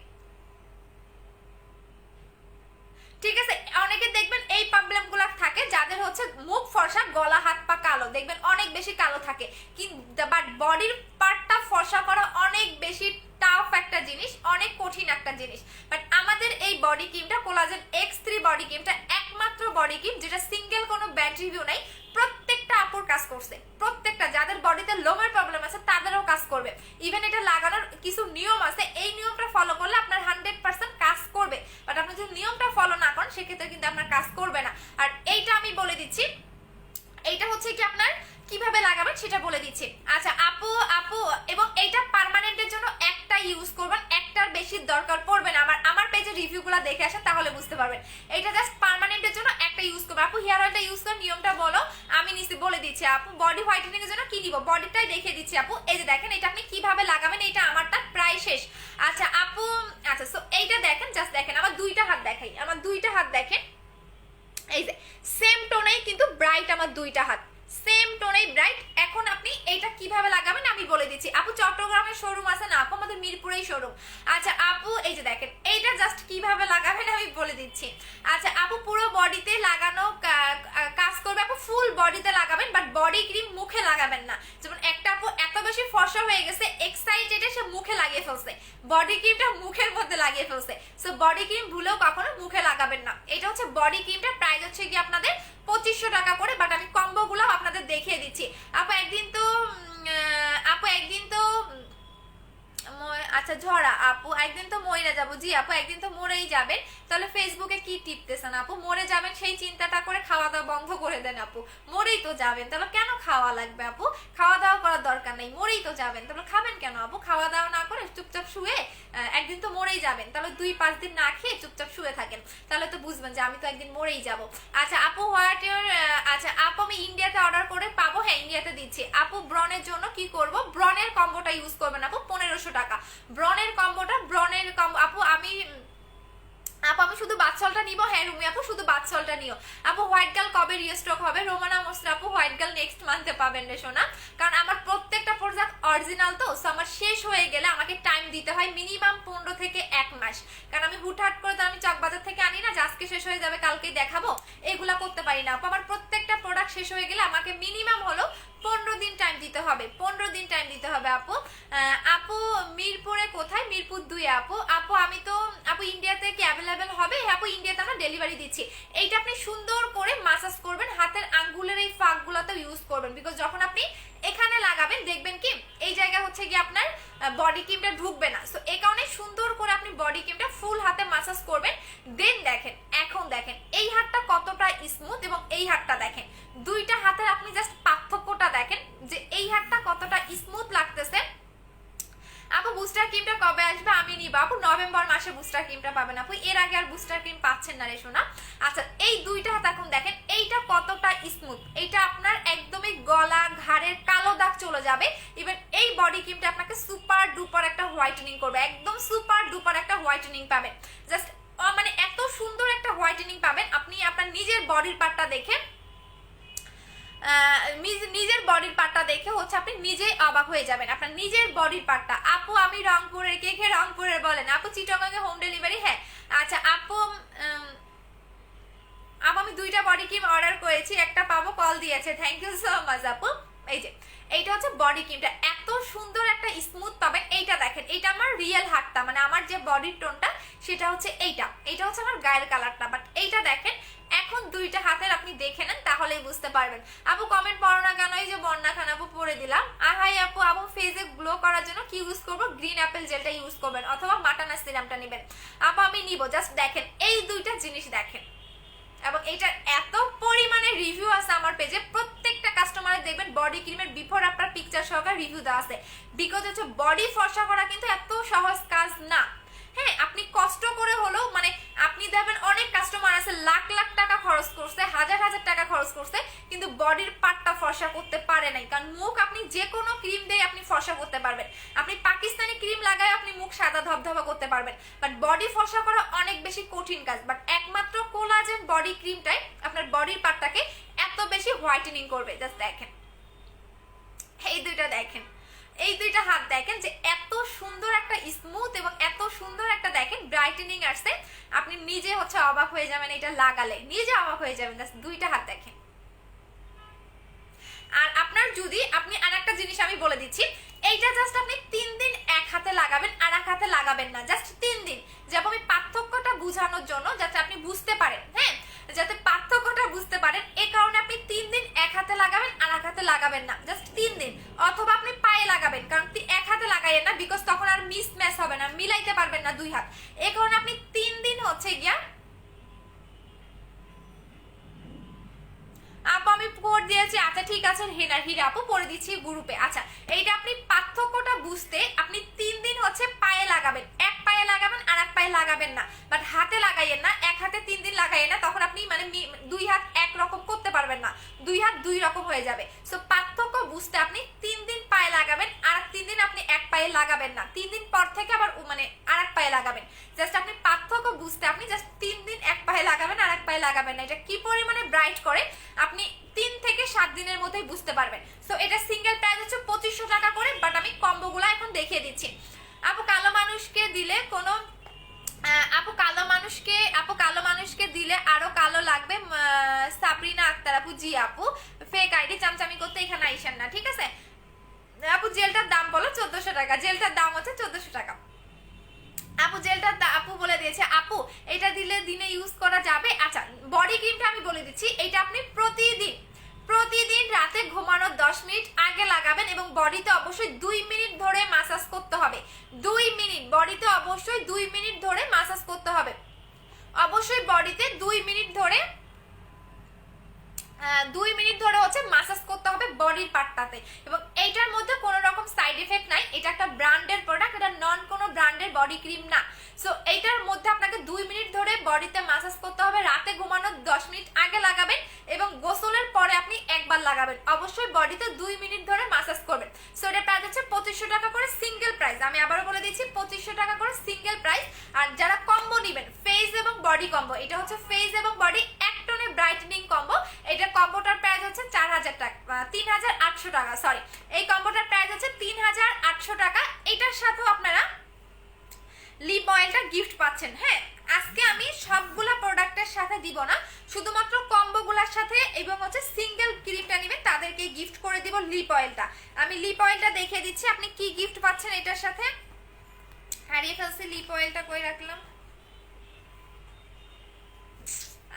ঠিক আছে, অনেকে দেখবেন এই প্রবলেম গুলা থাকে যাদের হচ্ছে মুখ ফর্সা, গলা হাত পা কালো, দেখবেন অনেক বেশি কালো থাকে, কিন্তু বাট বডির পার্টটা ফর্সা করা অনেক বেশি টাফ একটা জিনিস, অনেক কঠিন একটা জিনিস। বাট আমাদের এই বডি ক্রিমটা কোলাজেন X3 বডি ক্রিমটা একমাত্র বডি ক্রিম যেটা সিঙ্গেল কোনো ব্যাড রিভিউ নাই, প্রত্যেকটা আপুর কাজ করছে, প্রত্যেকটা যাদের বডিতে লোমের প্রবলেম আছে তাদেরও কাজ করবে। ইভেন এটা লাগানোর কিছু নিয়ম আছে, এই নিয়মটা ফলো করলে আপনার 100% কাজ করবে, বাট আপনি যদি নিয়মটা ফলো না করেন সেক্ষেত্রে কিন্তু আপনার কাজ করবে না। আর এইটা আমি বলে দিচ্ছি, এইটা হচ্ছে কি আপনার কিভাবে লাগাবেন সেটা বলে দিচ্ছি। আচ্ছা আপু আপু এবং এইটা পার্মানেন্টের জন্য একটা ইউজ করবেন, একটার বেশি দরকার পড়বে না। আমার পেজে রিভিউগুলো দেখে আসেন তাহলে বুঝতে পারবেন। এইটা জাস্ট পার্মানেন্টের জন্য একটা ইউজ করবেন আপু। হেয়ার অয়েলটা ইউজ করার নিয়মটা বলো, আমি নিচে বলে দিচ্ছি আপু। বডি হোয়াইটেনিং এর জন্য কি নিব বডিটাই দেখিয়ে দিচ্ছি আপু। এই যে দেখেন এটা আপনি কিভাবে লাগাবেন, এটা আমারটা প্রায় শেষ। আচ্ছা আপু আচ্ছা সো এইটা দেখেন, জাস্ট দেখেন আমার দুইটা হাত দেখাই, আমার দুইটা হাত দেখেন, এই যে সেম টোনেই কিন্তু ব্রাইট আমার দুইটা হাত, সেম টোনেই ব্রাইট। এখন আপনি এইটা কিভাবে লাগাবেন আমি বলে দিচ্ছি। আপু চট্টগ্রামের শোরুম আছে না আপু, আমাদের মিরপুরেই শোরুম। আচ্ছা আপু এই যে দেখেন এইটা জাস্ট কিভাবে লাগাবেন আমি বলে দিচ্ছি। আচ্ছা আপু পুরো বডিতে লাগানো কাজ করবে আপু, ফুল বডিতে লাগাবেন, বাট বডি ক্রিম মুখে লাগাবেন না। যেমন একটা আপু এত বেশি ফর্সা হয়ে গেছে, এক্সাইটেডে সে মুখে লাগিয়ে ফেলছে, বডি ক্রিমটা মুখের মধ্যে লাগিয়ে ফেলছে। সো বডি ক্রিম ভুলেও কখনো মুখে লাগাবেন না। এটা হচ্ছে বডি ক্রিমটা, প্রাইস হচ্ছে কি আপনাদের 2500 টাকা করে, বাট আমি কম্বো গুলো আপনাদের দেখিয়ে দিচ্ছি। আপু একদিন তো আচ্ছা ঝরা আপু একদিন তো মরে যাবো। জি আপু একদিন তো মরেই যাবেন। তাহলে ফেসবুকে কি টিপতেছেন আপু? মরে যাবেন সেই চিন্তাটা করে খাওয়া দাওয়া বন্ধ করে দেন আপু। মরেই তো যাবেন, তাহলে কেন খাওয়া লাগবে আপু? খাওয়া দাওয়া করার দরকার নেই, মরেই তো যাবেন, তাহলে খাবেন কেন আপু? খাওয়া দাওয়া না করে চুপচাপ শুয়ে একদিন তো মরেই যাবেন, তাহলে 2-5 দিন না খেয়ে চুপচাপ শুয়ে থাকেন, তাহলে তো বুঝবেন যে আমি তো একদিন মরেই যাব। আচ্ছা আপু হোয়াট ইউর, আচ্ছা আপু আমি ইন্ডিয়াতে অর্ডার করে পাবো? হ্যাঁ ইন্ডিয়াতে দিচ্ছি আপু। ব্রনের জন্য কি করব? ব্রনের কম্বোটা ইউজ করবেন আপু, 1500 টাকা ব্রনের কম্বোটা। ব্রনের কম্বো আপু আমি শুধু বাচ্চলটা নিব। হ্যাঁ রুমি আপু শুধু বাচ্চলটা নিও আপু। হোয়াইট গার্ল কবে রিস্টক হবে? রোমানা মোসরা আপু হোয়াইট গার্ল নেক্সট মান্থে পাবেন রে সোনা, কারণ আমার প্রত্যেকটা প্রোডাক্ট অরিজিনাল তো, সো আমার শেষ হয়ে গেলে আমাকে টাইম দিতে হয় মিনিমাম 15 থেকে 1 মাস, কারণ আমি হুটহাট করে তো আমি চকবাজার থেকে আনি না যে আজকে শেষ হয়ে যাবে কালকেই দেখাবো, এগুলা করতে পারি না আপু। আমার প্রত্যেকটা প্রোডাক্ট শেষ হয়ে গেলে আমাকে মিনিমাম হলো 15 দিন টাইম দিতে হবে, 15 দিন টাইম দিতে হবে আপু। আপু মিরপুরে কোথায়? মিরপুর 2 আপু। আপু আমি তো আপু ইন্ডিয়াতে কি অ্যাভেলেবেল হবে? আপু ইন্ডিয়াতে আমরা ডেলিভারি দিচ্ছি। এইটা আপনি সুন্দর করে মাসাজ করবেন, হাতের আঙ্গুলের এই ফাঁকগুলোতে ইউজ করবেন, বিকজ যখন আপনি এখানে লাগাবেন দেখবেন কি এই জায়গা হচ্ছে কি আপনার বডি ক্রিমটা ঢুকবে না, সো এই কারণে সুন্দর করে আপনি বডি ক্রিমটা ফুল হাতে মাসাজ করবেন। দেন দেখেন, এখন দেখেন এই হাতটা কতটা স্মুথ এবং এই হাতটা দেখেন, দুইটা হাতের আপনি জাস্ট পার্থক্যটা দেখেন যে এই হাতটা কতটা স্মুথ লাগতেছে। আপু বুস্টার ক্রিমটা কবে আসবে? আমি নিব আপু, নভেম্বর মাসে বুস্টার ক্রিমটা পাবেন আপু, এর আগে আর বুস্টার ক্রিম পাচ্ছেন না রে সোনা। আচ্ছা এই দুইটা হাত এখন দেখেন এইটা কতটা স্মুথ, এইটা আপনার একদমই গলা ঘাড়ের কালো দাগ চলে যাবে। ইভেন এই বডি ক্রিমটা আপনাকে সুপার ডুপার একটা হোয়াইটেনিং করবে, একদম সুপার ডুপার একটা হোয়াইটেনিং পাবেন। জাস্ট মানে এত সুন্দর একটা হোয়াইটেনিং পাবেন আপনি আপনার নিজের বডির পার্টটা দেখে, নিজের বডির পার্টটা দেখে হচ্ছে আপনি নিজে অবাক হয়ে যাবেন, আপনার নিজের বডির পার্টটা। আপু আমি রংপুরের, কে কে রংপুরের বলেন আপু? চিটাগাঙে হোম ডেলিভারি। হ্যাঁ আচ্ছা আপু আমি 2টা বডি ক্রিম অর্ডার করেছি, একটা পাবো, কল দিয়েছে, থ্যাংক ইউ সো মাচ আপু। এই যে এইটা হচ্ছে বডি ক্রিমটা, এত সুন্দর একটা স্মুথ পাবেন। এইটা দেখেন, এইটা আমার রিয়েল হাতটা, মানে আমার যে বডির টোনটা সেটা হচ্ছে এইটা, এইটা হচ্ছে আমার গায়ের কালারটা, বাট এইটা দেখেন এখন দুইটা হাতের আপনি দেখে নেন তাহলেই বুঝতে পারবেন। আপু কমেন্ট পড়ো না কেন? এই যে বন্যা খান আপু পড়ে দিলাম। হাই আপু, আপু ফেসে গ্লো করার জন্য কি ইউজ করবো? গ্রিন অ্যাপেল জেলটা ইউজ করবেন অথবা মাটানা সিরামটা নেবেন আপু। আমি নিব, জাস্ট দেখেন এই দুইটা জিনিস দেখেন, এবং এইটার এত পরিমাণে রিভিউ আছে আমার পেজে, প্রত্যেকটা কাস্টমারের দেখবেন বডি ক্রিমের বিফোর আফটার পিকচার সহকারে রিভিউ দেওয়া আছে, বিকজ হচ্ছে বডি ফর্সা করা কিন্তু এত সহজ কাজ না। হ্যাঁ আপনি কষ্ট করে হলেও, মানে আপনি দেখবেন অনেক কাস্টমার আছে লাখ লাখ টাকা খরচ করছে, হাজার হাজার টাকা খরচ করছে, কিন্তু বডির পার্টটা ফর্সা করতে পারে নাই, কারণ মুখ আপনি যে কোনো ক্রিম দিয়ে আপনি ফর্সা করতে পারবেন, আপনি পাকিস্তানি ক্রিম লাগায় আপনি মুখ সাদা ধবধবা করতে পারবেন, বাট বডি ফর্সা করা অনেক বেশি কঠিন কাজ। বাট একমাত্র কোলাজেন বডি ক্রিমটাই আপনার বডির পার্টটাকে এত বেশি হোয়াইটেনিং করবে। জাস্ট দেখেন এই দুইটা দেখেন, এই দুইটা হাত দেখেন যে এত সুন্দর একটা স্মুথ এবং এত সুন্দর একটা দেখেন ব্রাইটেনিং আসছে, আপনি নিজে হচ্ছে অবাক হয়ে যাবেন, এটা লাগালে নিজে অবাক হয়ে যাবেন। জাস্ট দুইটা হাত দেখেন। আর আপনার যদি আপনি আর একটা জিনিস আমি বলে দিচ্ছি, এইটা জাস্ট আপনি 3 দিন এক হাতে লাগাবেন, আর এক হাতে লাগাবেন না, জাস্ট 3 দিন, যেমন আমি পার্থক্যটা বোঝানোর জন্য, যাতে আপনি বুঝতে পারেন, হ্যাঁ যাতে পার্থক্যটা বুঝতে পারেন, এই কারণে আপনি 3 দিন এক হাতে লাগাবেন, আর এক হাতে লাগাবেন না, জাস্ট 3 দিন। অথবা আপনি পায়ে লাগাবেন, কারণ এক হাতে লাগাইয়েন না, বিকজ তখন আর মিস ম্যাচ হবে না, মিলাইতে পারবেন না 2 হাত, এই কারণে আপনি 3 দিন হচ্ছে গিয়া। আপু আমি কোড দিয়েছি, আচ্ছা ঠিক আছে হিরা আপু পরে দিচ্ছি গ্রুপে। আচ্ছা এইটা আপনি পার্থক্যটা বুঝতে আপনি 3 দিন হচ্ছে পায়ে লাগাবেন, এক পায়ে লাগাবেন আর এক পায়ে লাগাবেন না, বাট হাতে লাগাইয়েন না, এক হাতে 3 দিন লাগাইয়েন না, তখন আপনি মানে 2 হাত এক রকম করতে পারবেন না, 2 হাত 2 রকম হয়ে যাবে। সো পার্থক্য বুঝতে আপনি 3 দিন পায়ে লাগাবেন, আর 3 দিন আপনি এক পায়ে লাগাবেন না, 3 দিন পর থেকে আবার মানে আর এক পায়ে লাগাবেন। জাস্ট আপনি পার্থক্য বুঝতে আপনি জাস্ট 3 দিন এক পায়ে লাগাবেন আর এক পায়ে লাগাবেন না, এটা এটা কি পরিমাণে ব্রাইট করে আপনি 3 থেকে 7 দিনের মধ্যেই বুঝতে পারবেন। সো এটা সিঙ্গেল প্রাইস হচ্ছে 2500 টাকা করে, বাট আমি কম্বোগুলো এখন দেখিয়ে দিচ্ছি। আপু কালো মানুষকে দিলে কোনো আপু কালো মানুষকে দিলে আরো কালো লাগবে, সাবরিনা আক্তার আপু। জি আপু, ফেক আইডি চামচামি করতে এখানে আইসেন না, ঠিক আছে আপু। জেলটার দাম বলো 1400 টাকা, জেলটার দাম হচ্ছে 1400 টাকা আপু। জেলটার আপু বলে দিয়েছে আপু এটা দিলে দিনে ইউজ করা যাবে। আচ্ছা বডি ক্রিমটা আমি বলে দিচ্ছি, এটা আপনি প্রতিদিন রাতে ঘুমানোর 10 মিনিট আগে লাগাবেন এবং বডিতে অবশ্যই 2 মিনিট ধরে মাসাজ করতে হবে। 2 মিনিট বডিতে অবশ্যই 2 মিনিট ধরে মাসাজ করতে হবে, অবশ্যই বডিতে 2 মিনিট ধরে 2 মিনিট ধরে হচ্ছে মাসাজ করতে হবে বডির পার্টটাতে। এবং এইটার মধ্যে কোনো রকম সাইড এফেক্ট নাই, এটা একটা ব্র্যান্ডের প্রোডাক্ট, এটা নন কোনো ব্র্যান্ডের বডি ক্রিম না। সো এইটার মধ্যে আপনাকে 2 মিনিট ধরে বডিতে মাসাজ করতে হবে, রাতে ঘুমানোর 10 মিনিট আগে লাগাবেন এবং গোসলের পরে আপনি একবার লাগাবেন, অবশ্যই বডিতে 2 মিনিট ধরে মাসাজ করবেন। সো এটা প্রাইস হচ্ছে 2500 টাকা করে সিঙ্গেল প্রাইস, আমি আবারও বলে দিচ্ছি 2500 টাকা করে সিঙ্গেল প্রাইস। আর যারা কম্বো নেবেন ফেস এবং বডি কম্বো, এটা হচ্ছে ফেস এবং বডি এক টোনে ব্রাইটনিং কম্বো, এটা কম্বোটার প্রাইস হচ্ছে 4000 টাকা, 3800 টাকা, সরি এই কম্বোটার প্রাইস হচ্ছে 3800 টাকা। এটার সাথেও আপনারা লিপ অয়েলটা গিফট পাচ্ছেন। হ্যাঁ আজকে আমি সবগুলা প্রোডাক্টের সাথে দিব না, শুধুমাত্র কম্বোগুলোর সাথে এবং হচ্ছে সিঙ্গেল ক্রিমটা নেবেন তাদেরকে গিফট করে দিব লিপ অয়েলটা। আমি লিপ অয়েলটা দেখিয়ে দিচ্ছি আপনি কি গিফট পাচ্ছেন এটার সাথে। হারিয়ে ফেলছি লিপ অয়েলটা, কই রাখলাম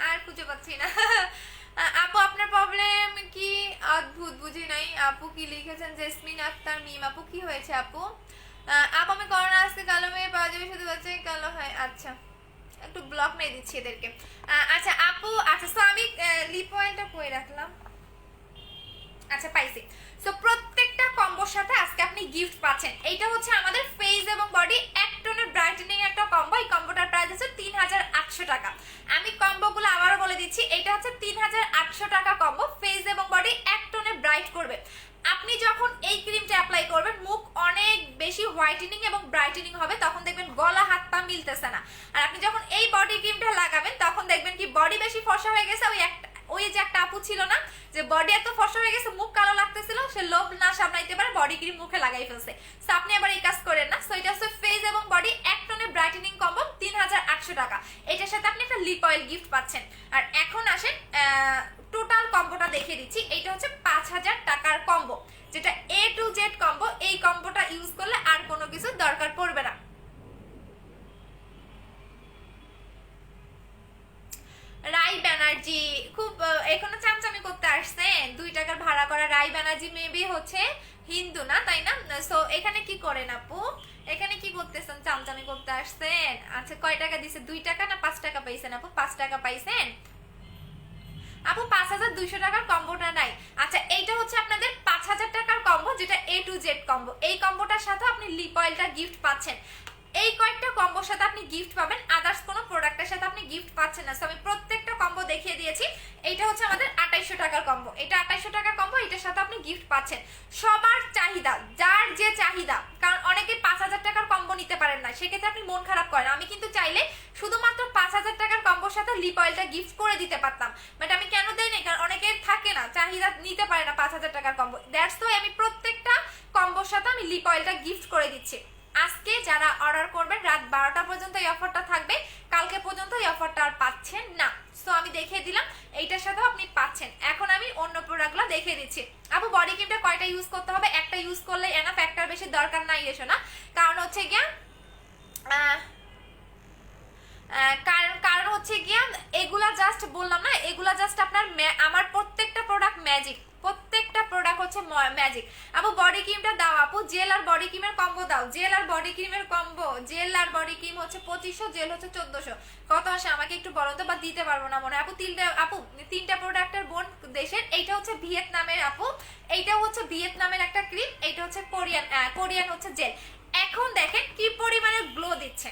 আর খুঁজে পাচ্ছি না। আপু আপনার প্রবলেম কি? অদ্ভুত, বুঝি নাই আপু কি লিখেছেন। জেসমিন আক্তার মিম আপু কি হয়েছে আপু? আপু আমি করোনা আসতে কালো মেয়ে পাওয়া যাবে, শুধু বাচ্চা কালো হয়। আচ্ছা একটু ব্লক মেরে দিচ্ছি এদেরকে। আচ্ছা আপু, আচ্ছা সো আমি লিপ অয়েলটা কই রাখলাম, আচ্ছা পাইছি। সো প্রত্যেকটা কম্বোর সাথে আজকে আপনি গিফট পাচ্ছেন। এইটা হচ্ছে আমাদের ফেস এবং বডি এক টোনের ব্রাইটেনিং একটা কম্বো, এই কম্বোটার প্রাইস হচ্ছে 3800 টাকা। আমি কম্বোগুলো আবারও বলে দিচ্ছি, এটা হচ্ছে 3800 টাকা কম্বো, ফেস এবং বডি এক টোনে ব্রাইট করবে। আপনি যখন এই ক্রিমটা অ্যাপ্লাই করবেন মুখ অনেক বেশি হোয়াইটেনিং এবং ব্রাইটেনিং হবে, তখন দেখবেন গলা হাত পা মিলতেছে না। আর আপনি যখন এই বডি ক্রিমটা লাগাবেন তখন দেখবেন কি বডি বেশি ফর্সা হয়ে গেছে। ওই যে একটা আপু ছিল না যে বডি এত ফর্সা হয়ে গেছে মুখ কালো লাগতেছিল, সে লোভ না সামলাইতে পারে বডি ক্রিম মুখে লাগাই ফেলছে। সো আপনি আবার এই কাজ করেন না। সো এটা হচ্ছে ফেস এবং বডি এক টোনে ব্রাইটেনিং কম্বো 3800 টাকা, এটার সাথে আপনি একটা লিপ অয়েল গিফট পাচ্ছেন। আর এখন আসেন টোটাল কম্বোটা দেখিয়ে দিচ্ছি। এইটা হচ্ছে 5000 টাকার কম্বো, যেটা A to Z কম্বো। এই কম্বোটা ইউজ করলে আর কোনো কিছু দরকার পড়বে না। রাই ব্যানার্জি খুব এখনো চামচামি করতে আসছেন, 2 টাকার ভাড়া করা রাই ব্যানার্জি মেবি হচ্ছে হিন্দু না, তাই না? সো এখানে কি করেন আপু, এখানে কি করতেছেন, চামচামি করতে আসছেন? আচ্ছা কয় টাকা দিছে, 2 টাকা না 5 টাকা পাইছেন আপু? 5 টাকা পাইছেন আপু। 5200 টাকার কম্বোটা নাই। আচ্ছা এইটা হচ্ছে আপনাদের 5000 টাকার কম্বো, যেটা A to Z কম্বো। এই কম্বোটার সাথে আপনি লিপ অয়েলটা গিফট পাচ্ছেন। এই কয়েকটা কম্বোর সাথে আপনি গিফট পাবেন, আদার্স কোনো প্রোডাক্টের সাথে আপনি গিফট পাচ্ছেন না। আমি প্রত্যেকটা কম্বো দেখিয়ে দিয়েছি। এইটা হচ্ছে আমাদের 2800 টাকার কম্বো, এটা 2800 টাকার কম্বো, এটার সাথে আপনি গিফট পাচ্ছেন। সবার চাহিদা, যার যে চাহিদা, কারণ অনেকে 5000 টাকার কম্বো নিতে পারেন না, সেক্ষেত্রে আপনি মন খারাপ করেন। আমি কিন্তু চাইলে শুধুমাত্র 5000 টাকার কম্বোর সাথে লিপ অয়েলটা গিফট করে দিতে পারতাম, বাট আমি কেন দেই না, কারণ অনেকের থাকে না, চাহিদা নিতে পারে না 5000 টাকার কম্বো। দ্যাটস ওয়াই আমি প্রত্যেকটা কম্বোর সাথে আমি লিপ অয়েলটা গিফট করে দিচ্ছি। আজকে যারা অর্ডার করবেন রাত 12টা পর্যন্ত এই অফারটা থাকবে, কালকে পর্যন্ত এই অফারটা আর পাচ্ছেন না। সো আমি দেখিয়ে দিলাম, এইটার সাথেও আপনি পাচ্ছেন। এখন আমি অন্য প্রোডাক্টগুলো দেখিয়ে দিচ্ছি। আপু বডি ক্রিমটা কয়টা ইউজ করতে হবে? একটা ইউজ করলে এনাফ, একটার বেশি দরকার নাই এসো না। কারণ হচ্ছে গিয়া কারণ হচ্ছে গিয়া এগুলা জাস্ট বললাম না, এগুলা জাস্ট আপনার আমার প্রত্যেকটা প্রোডাক্ট ম্যাজিক, প্রত্যেকটা প্রোডাক্ট হচ্ছে ম্যাজিক। আপু বডি ক্রিমটা দাও আপু, জেল আর বডি ক্রিমের কম্বো দাও। জেল আর বডি ক্রিমের কম্বো, জেল আর বডি ক্রিম হচ্ছে 2500, জেল হচ্ছে 1400। কত আসে আমাকে একটু বলো তো, বা দিতে পারবো না মনে হয়। আপু তিনটা প্রোডাক্টের বোন দেশের। এইটা হচ্ছে ভিয়েতনামের আপু, এইটা হচ্ছে ভিয়েতনামের একটা ক্রিম, এইটা হচ্ছে কোরিয়ান হচ্ছে জেল। এখন দেখেন কি পরিমাণে গ্লো দিচ্ছে,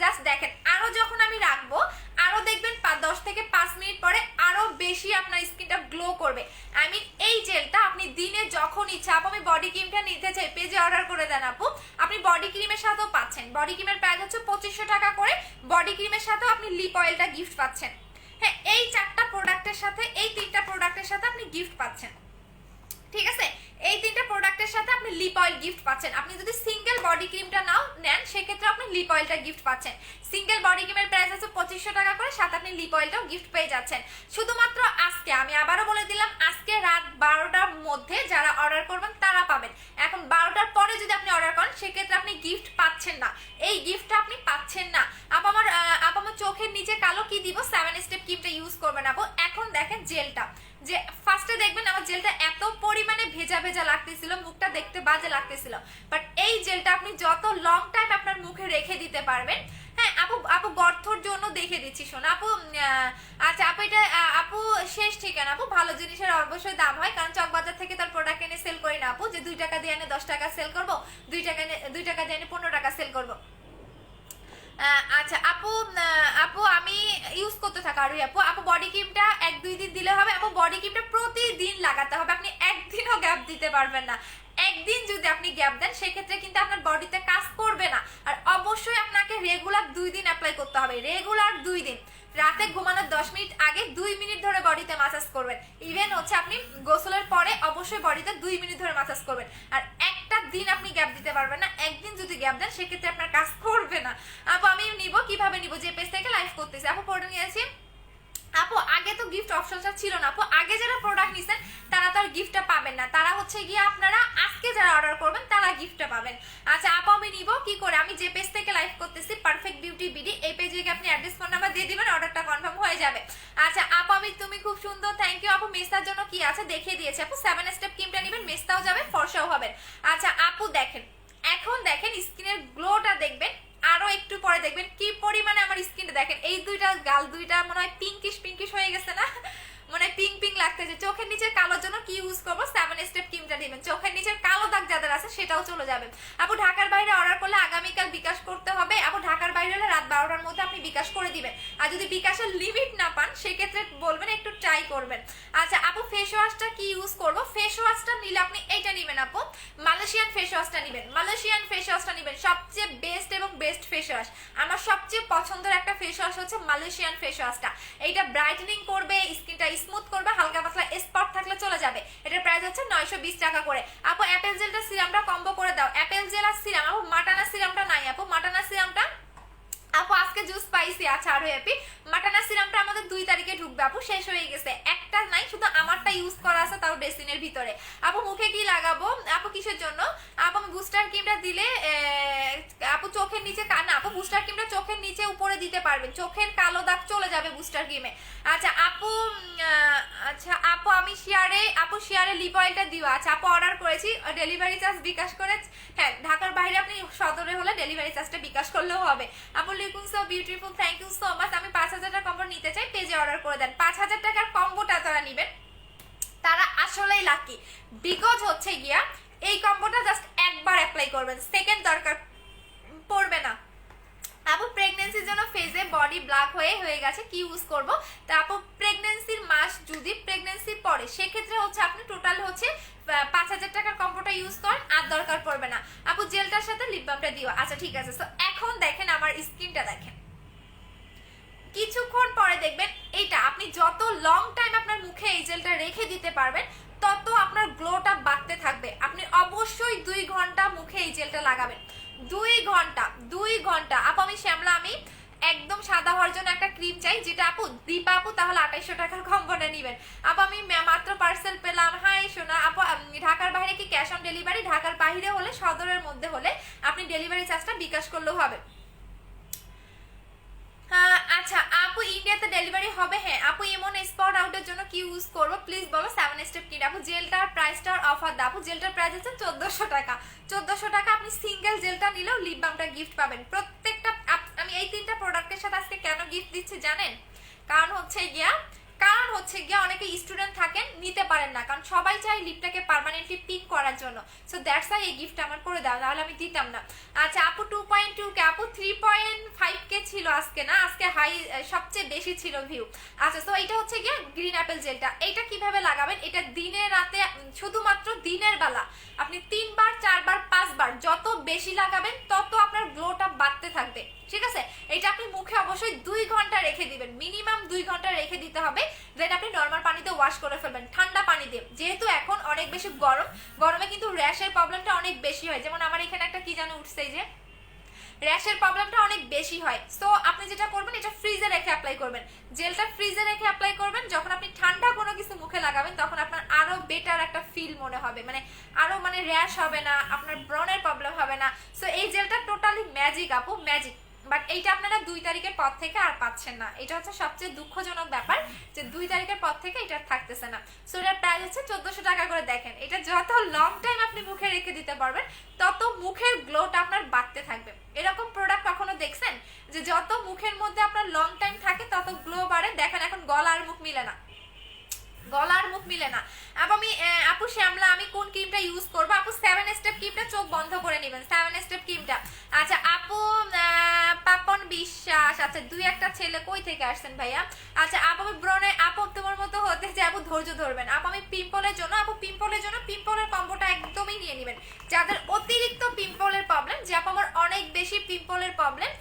জাস্ট দেখেন। আরো যখন আমি রাখবো আরো দেখবেন 10 থেকে 5 মিনিট পরে আরো বেশি আপনার স্কিনটা গ্লো করবে। আই মিন এই জেলটা আপনি দিনে যখন ইচ্ছা, আপু আমি বডি ক্রিমটা নিতে চাই, পেজে অর্ডার করে দেন আপু। আপনি বডি ক্রিমের সাথেও পাচ্ছেন, বডি ক্রিমের প্রাইস হচ্ছে 2500 টাকা করে, বডি ক্রিমের সাথেও আপনি লিপ অয়েলটা গিফট পাচ্ছেন। হ্যাঁ এই 4টা প্রোডাক্ট সাথে এই 3টা প্রোডাক্টের সাথে আপনি গিফট পাচ্ছেন, ঠিক আছে? এই 3টা প্রোডাক্টের সাথে আপনি লিপ অয়েল গিফট পাচ্ছেন। আপনি যদি সিঙ্গেল বডি ক্রিমটা নাও নেন সেক্ষেত্রে আপনি লিপ অয়েলটা গিফট পাচ্ছেন। সিঙ্গেল বডি ক্রিমের প্রাইস আছে 2500 টাকা করে, সাথে আপনি লিপ অয়েলটাও গিফট পেয়ে যাচ্ছেন। শুধুমাত্র আজকে, আমি আবারও বলে দিলাম, আজকে রাত 12টার মধ্যে যারা অর্ডার করবেন তারা পাবেন। এখন 12টার পরে যদি আপনি অর্ডার করেন সেক্ষেত্রে আপনি গিফট পাচ্ছেন না, এই গিফটটা আপনি পাচ্ছেন না। আমার চোখের নিচে কালো কি দিব, 7 স্টেপ ক্রিমটা ইউজ করবেন আপু। এখন দেখেন জেলটা, যে ফার্স্টে দেখবেন আমার জেলটা এত পরিমাণে ভেজা ভেজা লাগতেছিল, মুখটা দেখতে বাজে লাগতেছিল, বাট এই জেলটা আপনি যত লং টাইম আপনার মুখে রেখে দিতে পারবেন। হ্যাঁ আপু গর্থর জন্য দেখে দিচ্ছি, শোনো আপু। আচ্ছা আপু, এটা আপু শেষ ঠিকানা আপু। ভালো জিনিসের অবশ্যই দাম হয়, কারণ চকবাজার থেকে তার প্রোডাক্ট এনে সেল করি না আপু, যে 2 টাকা দিয়ে এনে 10 টাকা সেল করবো, 2 টাকা দিয়ে এনে 15 টাকা সেল করবো। আচ্ছা আপু আমি ইউজ করতে থাকা আর আপু বডি ক্রিমটা 1-2 দিন দিলে হবে আপু। বডি ক্রিমটা প্রতিদিন লাগাতে হবে, আপনি একদিনও গ্যাপ দিতে পারবেন না। একদিন যদি আপনি গ্যাপ দেন সেক্ষেত্রে কিন্তু আপনার বডিতে কাজ করবে না। আর অবশ্যই আপনাকে রেগুলার 2 দিন অ্যাপ্লাই করতে হবে, রেগুলার 2 দিন। রাতে ঘুমানোর 10 মিনিট আগে 2 মিনিট ধরে বডিতে মাসাজ করবেন। ইভেন হচ্ছে আপনি গোসলের পরে অবশ্যই বডিতে 2 মিনিট ধরে মাসাজ করবেন। আর একটা দিন আপনি গ্যাপ দিতে পারবেন না, একদিন যদি গ্যাপ দেন সেক্ষেত্রে আপনার কাজ করবে না আপু। আমি নিব কিভাবে নিব, যে পেজ থেকে লাইভ করতেছি আপু, পড়ে নিয়েছি আপু। আগে তো গিফট অপশনটা ছিল না আপু, আগে যারা প্রোডাক্ট নিছেন তারা তো আর গিফটটা পাবেন না, তারা হচ্ছে গিয়ে আপনারা আজকে যারা অর্ডার করবেন তারা গিফটটা পাবেন। আচ্ছা আপু আমি নিব কি করে, আমি যে পেজ থেকে লাইভ করতেছি পারফেক্ট বিউটি বিডি, এই পেজে গিয়ে আপনি অ্যাড্রেস ফোন নাম্বার দিয়ে দিবেন, অর্ডারটা কনফার্ম হয়ে যাবে। আচ্ছা আপু তুমি খুব সুন্দর, থ্যাংক ইউ আপু। মেস্তার জন্য কি আছে দেখিয়ে দিয়েছে আপু, 7 স্টেপ ক্রিমটা নেবেন, মেস্তাও যাবে, ফর্সাও হবেন। আচ্ছা আপু দেখেন, এখন দেখেন স্কিনের গ্লোটা দেখবেন, আরো একটু পরে দেখবেন কি পরিমাণে আমার স্কিনটা দেখেন, এই গাল দুইটা মনে হয় পিঙ্কিশ হয়ে গেছে না, মানে পিঙ্ক লাগতেছে। চোখের নিচের কালোর জন্য কি ইউজ করবো, 7 স্টেপ ক্রিমটা দিবেন, চোখের নিচের কালো দাগ যাদের আছে সেটাও চলে যাবে আপু। ঢাকার বাইরে অর্ডার করলে আগামীকাল বিকাশ করতে হবে আপু, ঢাকার বাইরে হলে রাত 12টার মধ্যে আপনি বিকাশ করে দিবেন। আর যদি বিকাশের লিমিট না পান সেক্ষেত্রে বলবেন, একটু ট্রাই করবেন। আচ্ছা আপু ফেস ওয়াশটা কি ইউজ করবো, ফেস ওয়াশটা নিলে আপনি এইটা নিবেন আপু, মালয়েশিয়ান ফেস ওয়াশটা নিবেন, মালয়েশিয়ান ফেস ওয়াশটা নিবেন, সবচেয়ে বেস্ট এবং বেস্ট ফেস ওয়াশ। আমার সবচেয়ে পছন্দের একটা ফেস ওয়াশ হচ্ছে মালয়েশিয়ান ফেস ওয়াশটা। এইটা ব্রাইটেনিং করবে, স্কিনটা স্মুথ করবে, হালকা পাতলা স্পট থাকলে চলে যাবে। এটার প্রাইস হচ্ছে 920 টাকা করে আপু। অ্যাপেল জেলটা সিরামটা কম্বো করে দাও, অ্যাপেল জেল আর সিরাম আপু। মাটানা সিরামটা নাই আপু, মাটানা সিরামটা আপু আজকে জুস পাইছি। আচ্ছা আরো হ্যাপি, মাটানা সিরামটা আমাদের 2 তারিখে ঢুকবে আপু, শেষ হয়ে গেছে, একটা নাই, শুধু আমারটা ইউজ করা আছে, তাও ডেসিনের ভিতরে আপু। মুখে কি লাগাবো আপু, কিসের জন্য আপু? আমি বুস্টার ক্রিমটা দিলে আপু চোখের নিচে না আপু, বুস্টার ক্রিমটা চোখের নিচে উপরে দিতে পারবেন, চোখের কালো দাগ চলে যাবে বুস্টার ক্রিমে। আচ্ছা আপু আমি শেয়ারে লিপ অয়েলটা দিও। আচ্ছা আপু অর্ডার করেছি, ডেলিভারি চার্জ বিকাশ করে, হ্যাঁ ঢাকার বাইরে আপনি সদরে হলে ডেলিভারি চার্জটা বিকাশ করলেও হবে আপু। Looking so beautiful, thank you so much. আমি 5000 টাকার কম্বো নিতে চাই, পেজে অর্ডার করে দেন। 5000 টাকার কম্বোটা যারা নেবেন তারা আসলেই লাকি, বিকজ হচ্ছে গিয়া এই কম্বোটা জাস্ট একবার অ্যাপ্লাই করবেন, সেকেন্ড দরকার পড়বে না আপু। প্রেগন্যান্সির জন্য ফেজে বডি ব্ল্যাক হয়ে গেছে, কি ইউজ করব? তা আপু প্রেগন্যান্সির মাস যদি প্রেগন্যান্সির পরে সেক্ষেত্রে হচ্ছে আপনি টোটাল হচ্ছে 5000 টাকার কম্বোটা ইউজ করেন, আর দরকার পড়বে না আপু। জেলটার সাথে লিপ বামটা দিও। আচ্ছা ঠিক আছে। সো এখন দেখেন আমার স্কিনটা দেখেন, কিছুক্ষণ পরে দেখবেন এইটা আপনি যত লং টাইম আপনার মুখে এই জেলটা রেখে দিতে পারবেন তত আপনার গ্লোটা বাড়তে থাকবে। আপনি অবশ্যই 2 ঘন্টা মুখে এই জেলটা লাগাবেন, 2 ঘন্টা আপু। আমি শ্যামলা, আমি একদম সাদা হওয়ার জন্য একটা ক্রিম চাই, যেটা আপু দীপা আপু তাহলে 2800 টাকার কম্বোটা নেবেন আপু। আমি মাত্র পার্সেল পেলাম, হাই শোনা আপু। ঢাকার বাইরে কি ক্যাশ অন ডেলিভারি? ঢাকার বাইরে হলে, সদরের মধ্যে হলে আপনি ডেলিভারি চার্জটা বিকাশ করলেও হবে। আচ্ছা আপু ইন্ডিয়াতে ডেলিভারি হবে? হ্যাঁ আপু। এমন স্পট আউটের জন্য কি ইউজ করবো প্লিজ বলো। 7 স্টেপ কিট আপু। জেলটার প্রাইসটার অফার দাও আপু। জেলটার প্রাইস হচ্ছে 1400 টাকা। 1400 টাকা আপনি সিঙ্গেল জেলটা নিলেও লিপ বামটা গিফট পাবেন। প্রত্যেকটা আমি এই 3টা প্রোডাক্টের সাথে আজকে কেন গিফট দিচ্ছি জানেন? কারণ হচ্ছে গিয়া অনেকে স্টুডেন্ট থাকেন, নিতে পারেন না, কারণ সবাই চায় লিপটাকে পার্মানেন্টলি পিক করার জন্য। সো দ্যাটস ওয়াই এই গিফট আমার করে দাও, নাহলে আমি দিতাম না। আচ্ছা আপু 2.2 কে আপু 3.5 কে ছিল আজকে, না আজকে হাই সবচেয়ে বেশি ছিল ভিউ। আচ্ছা সো এটা হচ্ছে গিয়ে গ্রিন অ্যাপেল জেলটা। এটা কিভাবে লাগাবেন? এটা দিনে রাতে, শুধুমাত্র দিনের বেলা আপনি 3 বার 4 বার 5 বার যত বেশি লাগাবেন তত আপনার গ্লোটা বাড়তে থাকবে, ঠিক আছে? এটা আপনি মুখে অবশ্যই 2 ঘন্টা রেখে দিবেন, মিনিমাম 2 ঘন্টা রেখে দিতে হবে। দেন আপনি নর্মাল পানিতে ওয়াশ করে ফেলবেন, ঠান্ডা পানি দিয়ে। যেহেতু এখন অনেক বেশি গরম, গরমে কিন্তু র্যাশের প্রবলেমটা অনেক বেশি হয়। যেমন আমার এখানে একটা কি যেন উঠছে, এই যে র্যাশের প্রবলেমটা অনেক বেশি হয়। সো আপনি যেটা করবেন, এটা ফ্রিজে রেখে অ্যাপ্লাই করবেন, জেলটা ফ্রিজে রেখে অ্যাপ্লাই করবেন। যখন আপনি ঠান্ডা কোনো কিছু মুখে লাগাবেন তখন আপনার আরো বেটার একটা ফিল মনে হবে, মানে আরো মানে র্যাশ হবে না, আপনার ব্রণের প্রবলেম হবে না। সো এই জেলটা টোটালি ম্যাজিক আপু, ম্যাজিক। বাট এইটা আপনারা 2 তারিখের পর থেকে আর পাচ্ছেন না, এটা হচ্ছে সবচেয়ে দুঃখজনক ব্যাপার যে 2 তারিখের পর থেকে এটা থাকতেছে না। সো এটার প্রাইস হচ্ছে 1400 টাকা করে। দেখেন এটা যত লং টাইম আপনি মুখে রেখে দিতে পারবেন তত মুখের গ্লোটা আপনার বাড়তে থাকবে। এরকম প্রোডাক্ট কখনো দেখছেন যে যত মুখের মধ্যে আপনার লং টাইম থাকে তত গ্লো বাড়ে? দেখেন এখন গলা আর মুখ মিলে না, গলা আর মুখ মিলে না। আপু শ্যামলা আমি কোন ক্রিমটা ইউজ করবো? আপু 7 স্টেপ ক্রিমটা, চোখ বন্ধ করে নেবেন 7 স্টেপ ক্রিমটা। আচ্ছা আপু পাপন বিশ্বাস, আচ্ছা 2-1টা ছেলে কই থেকে আসছেন ভাইয়া? আচ্ছা আপু আমি ব্রণে, আপু তোমার মতো হতে যে আপু ধৈর্য ধরবেন। আপু আমি পিম্পলের জন্য, আপু পিম্পলের জন্য পিম্পলের কম্বোটা একদমই নিয়ে নেবেন। যাদের অতিরিক্ত পিম্পলের প্রবলেম, যে আপু আমার অনেক বেশি পিম্পলের প্রবলেম,